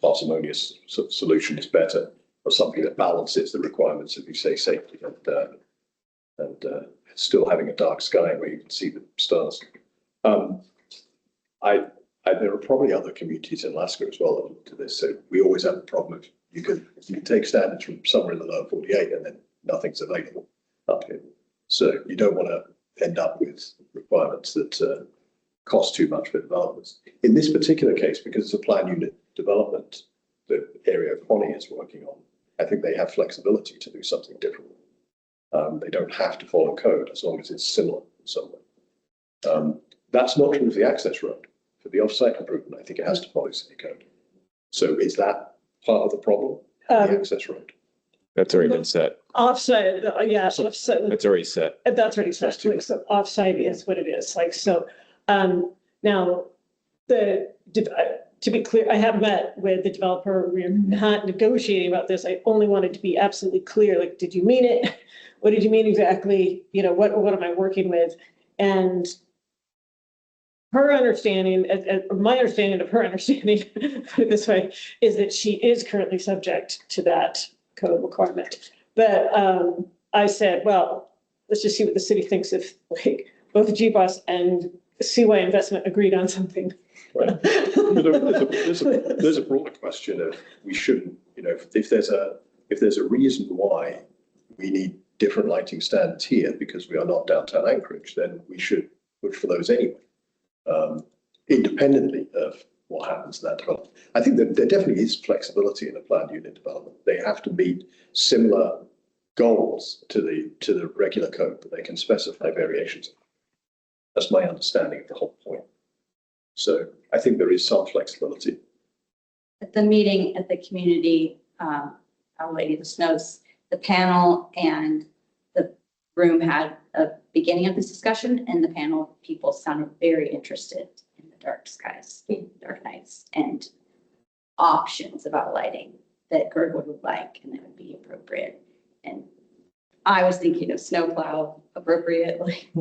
Parsimonious solution is better, or something that balances the requirements of, you say, safety and still having a dark sky where you can see the stars. There are probably other communities in Alaska as well that look to this. So we always have the problem of you can take standards from somewhere in the lower 48 and then nothing's available up here. So you don't want to end up with requirements that cost too much for developers. In this particular case, because it's a plan unit development, the area Connie is working on, I think they have flexibility to do something different. They don't have to follow code as long as it's similar in some way. That's not true of the access road. For the off-site improvement, I think it has to follow city code. So is that part of the problem? The access road. That's already been set. Offsite, yeah, offsite. That's already set. That's already set. So offsite is what it is. Like, so, now to be clear, I have met with the developer. We're not negotiating about this. I only wanted to be absolutely clear. Like, did you mean it? What did you mean exactly? You know, what am I working with? And her understanding, my understanding of her understanding, put it this way, is that she is currently subject to that code requirement. But I said, well, let's just see what the city thinks if like both GBOS and CY Investment agreed on something. Right. There's a broader question of we shouldn't, you know, if there's a reason why we need different lighting standards here because we are not downtown Anchorage, then we should push for those anyway, independently of what happens to that development. I think that there definitely is flexibility in a planned unit development. They have to meet similar goals to the regular code, but they can specify variations. That's my understanding of the whole point. So I think there is some flexibility. At the meeting at the community, Our Lady of the Snows, the panel and the room had a beginning of this discussion, and the panel people sounded very interested in the dark skies, dark nights, and options about lighting that Girdwood would like and that would be appropriate. And I was thinking of snowplow appropriate, like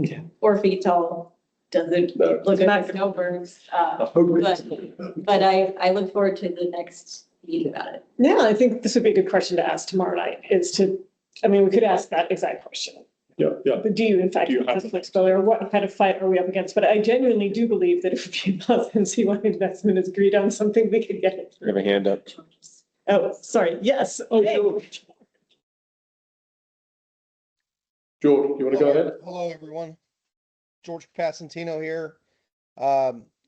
4 feet tall. Doesn't look like snowbirds. But I look forward to the next meeting about it. Yeah, I think this would be a good question to ask tomorrow night we could ask that exact question. Yeah. But do you in fact have flexibility, or what kind of fight are we up against? But I genuinely do believe that if GBOS and CY Investment has agreed on something, we could get it. We have a hand up. Oh, sorry. Yes. George, you want to go ahead? Hello, everyone. George Passantino here.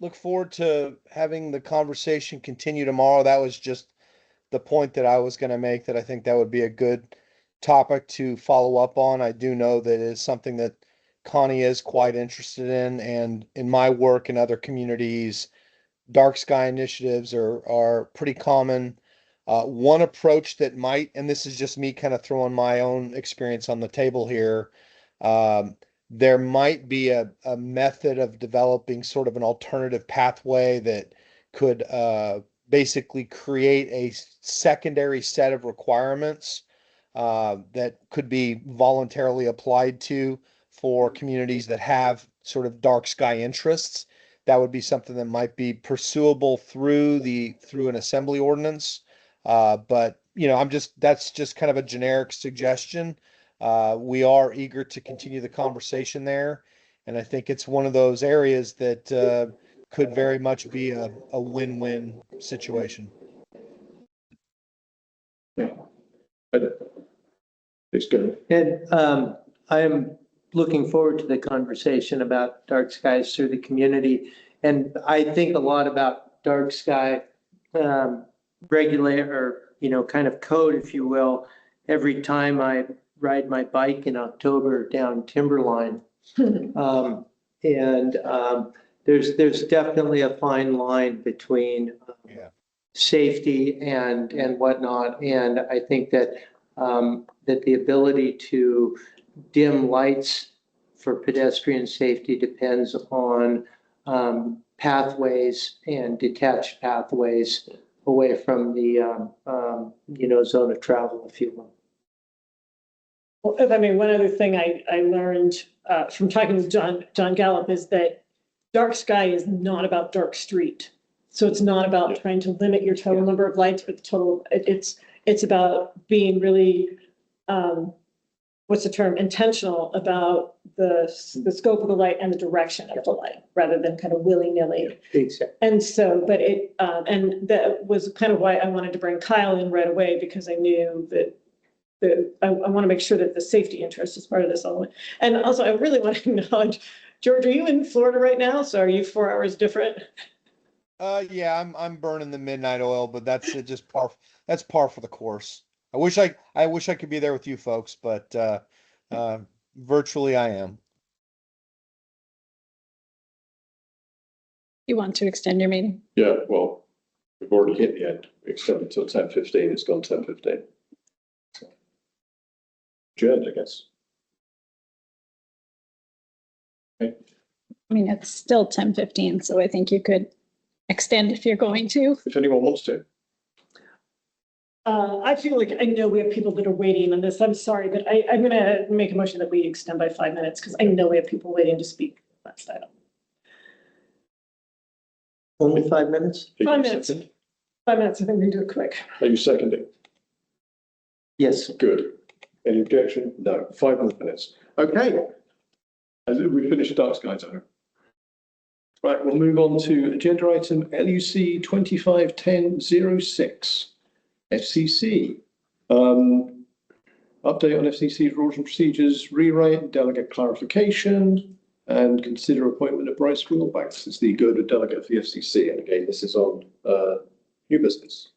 Look forward to having the conversation continue tomorrow. That was just the point that I was going to make, that I think that would be a good topic to follow up on. I do know that it is something that Connie is quite interested in, and in my work in other communities, dark sky initiatives are pretty common. One approach that might, and this is just me kind of throwing my own experience on the table here, there might be a method of developing sort of an alternative pathway that could basically create a secondary set of requirements that could be voluntarily applied to for communities that have sort of dark sky interests. That would be something that might be pursuable through an assembly ordinance. But you know, that's just kind of a generic suggestion. We are eager to continue the conversation there. And I think it's one of those areas that could very much be a win-win situation. Yeah. Please go. And I'm looking forward to the conversation about dark skies through the community. And I think a lot about dark sky regulator, or, you know, kind of code, if you will, every time I ride my bike in October down Timberline. There's definitely a fine line between safety and whatnot. And I think that that the ability to dim lights for pedestrian safety depends on pathways and detached pathways away from the zone of travel, if you will. Well, I mean, one other thing I learned from talking with John Gallup is that dark sky is not about dark street. So it's not about trying to limit your total number of lights, but the total, it's about being really, what's the term, intentional about the scope of the light and the direction of the light, rather than kind of willy-nilly. Exactly. And so, but and that was kind of why I wanted to bring Kyle in right away, because I knew that I want to make sure that the safety interest is part of this element. And also, I really want to acknowledge, George, are you in Florida right now? So are you 4 hours different? Yeah, I'm burning the midnight oil, but that's just par. That's par for the course. I wish I could be there with you folks, but virtually I am. You want to extend your meeting? Yeah, well, we've already hit the end. We extended till 10:15. It's gone 10:15. Adjourned, I guess. Okay. I mean, it's still 10:15, so I think you could extend if you're going to. If anyone wants to. I feel like I know we have people that are waiting on this. I'm sorry, but I'm going to make a motion that we extend by 5 minutes, because I know we have people waiting to speak. Last item. Only 5 minutes? 5 minutes. 5 minutes. I think we can do it quick. Are you seconding? Yes. Good. Any objection? No. 5 more minutes. Okay. As we finished dark skies, I hope. Right, we'll move on to agenda item LUC 251006, FCC. Update on FCC's rules and procedures, rewrite, delegate clarification, and consider appointment of Bryce Wheelbank as the Girdwood delegate for the FCC. And again, this is on new business.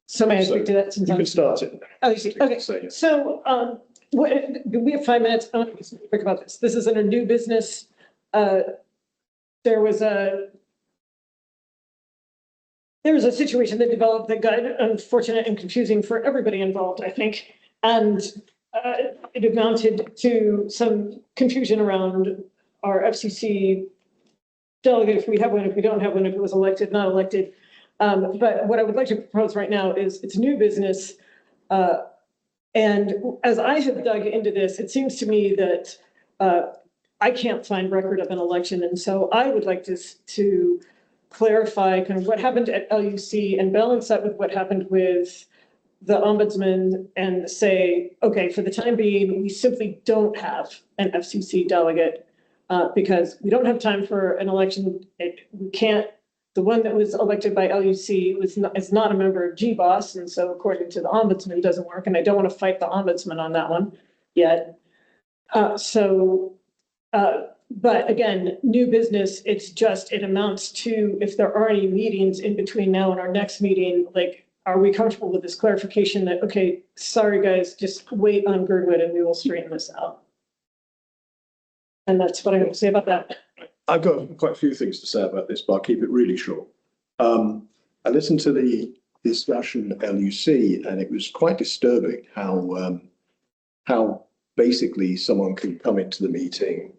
So may I speak to that? Since you can start it. Oh, you see. Okay. So we have 5 minutes. I want to be quick about this. This is under new business. There was a situation that developed that got unfortunate and confusing for everybody involved, I think. And it amounted to some confusion around our FCC delegate, if we have one, if we don't have one, if it was elected, not elected. But what I would like to propose right now is it's new business. And as I have dug into this, it seems to me that I can't find record of an election. And so I would like to clarify kind of what happened at LUC and balance that with what happened with the ombudsman and say, okay, for the time being, we simply don't have an FCC delegate because we don't have time for an election. We can't. The one that was elected by LUC is not a member of GBOS, and so according to the ombudsman, it doesn't work. And I don't want to fight the ombudsman on that one yet. But again, new business, it amounts to, if there are any meetings in between now and our next meeting, like, are we comfortable with this clarification that, okay, sorry guys, just wait on Girdwood and we will straighten this out. And that's what I have to say about that. I've got quite a few things to say about this, but I'll keep it really short. I listened to the discussion at LUC, and it was quite disturbing how basically someone can come into the meeting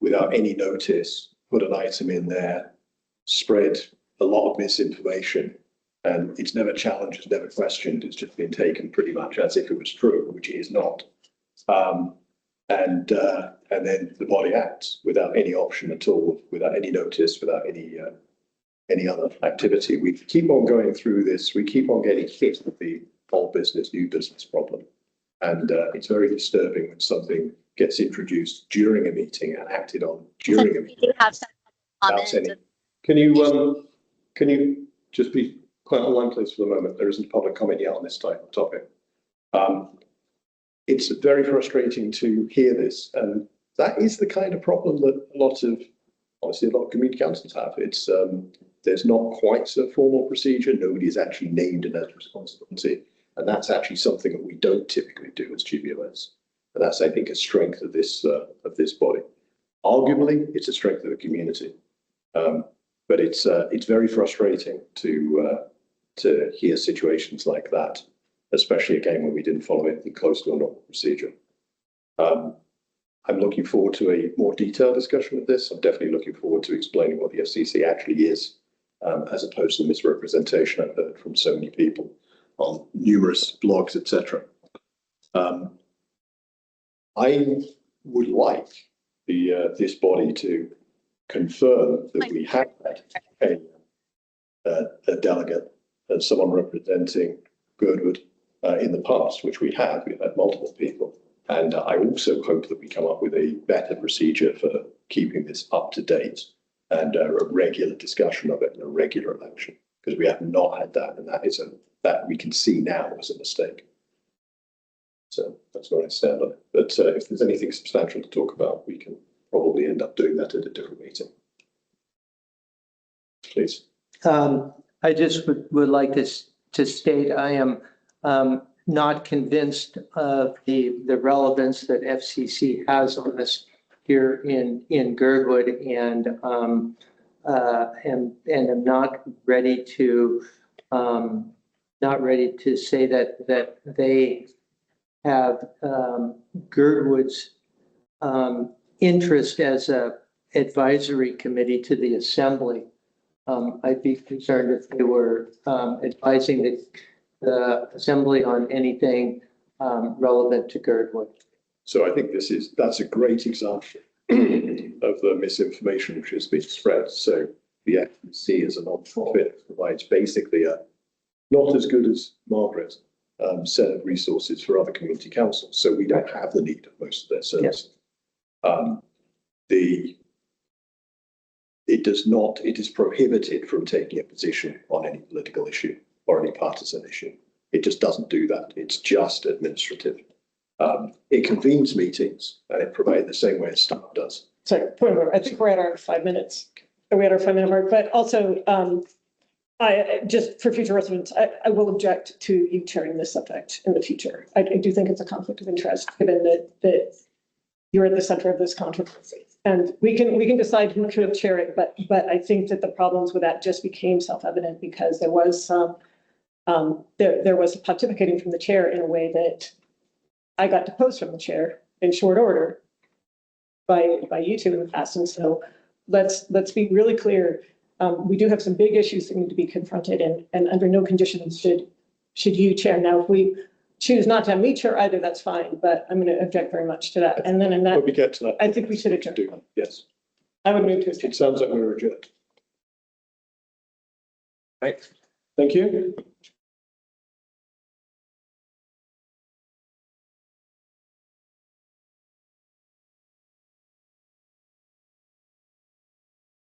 without any notice, put an item in there, spread a lot of misinformation, and it's never challenged, it's never questioned. It's just been taken pretty much as if it was true, which it is not. And then the body acts without any option at all, without any notice, without any other activity. We keep on going through this. We keep on getting hit with the old business, new business problem. And it's very disturbing when something gets introduced during a meeting and acted on during a meeting. Can you just be quiet online, please, for the moment? There isn't public comment yet on this type of topic. it's very frustrating to hear this. And that is the kind of problem that a lot of community councils have. It's there's not quite a formal procedure. Nobody is actually named and has responsibility. And that's actually something that we don't typically do as GBOS. And that's, I think, a strength of this body. Arguably, it's a strength of the community. But it's very frustrating to hear situations like that, especially again when we didn't follow anything close to a normal procedure. I'm looking forward to a more detailed discussion of this. I'm definitely looking forward to explaining what the FCC actually is, as opposed to the misrepresentation I've heard from so many people on numerous blogs, etc. I would like this body to confirm that we have had a delegate and someone representing Girdwood in the past, which we have. We've had multiple people. And I also hope that we come up with a better procedure for keeping this up to date and a regular discussion of it and a regular election, because we have not had that. And that we can see now was a mistake. So that's where I stand on it. But if there's anything substantial to talk about, we can probably end up doing that at a different meeting. Please. I just would like to state I am not convinced of the relevance that FCC has on this here in Girdwood, and am not ready to say that they have Girdwood's interest as a advisory committee to the Assembly. I'd be concerned if they were advising the Assembly on anything relevant to Girdwood. So I think that's a great example of the misinformation which has been spread. So the FCC as a non-profit provides basically a not as good as Margaret set of resources for other community councils. So we don't have the need of most of their services. It is prohibited from taking a position on any political issue or any partisan issue. It just doesn't do that. It's just administrative. It convenes meetings and it provides the same way as staff does. Sorry, I think we're at our 5 minutes. Are we at our 5 minute mark? But also, I just for future residents, I will object to you chairing this subject in the future. I do think it's a conflict of interest, given that you're at the center of this controversy. And we can decide who should chair it, but I think that the problems with that just became self-evident because there was some there was pontificating from the chair in a way that I got deposed from the chair in short order by you two in the past. And so let's be really clear. We do have some big issues that need to be confronted, and under no conditions should you chair. Now, if we choose not to have me chair either, that's fine, but I'm going to object very much to that. And then in that, when we get to that, I think we should adjourn. Yes. I would move to adjourn. It sounds like we're adjourned. Right. Thank you.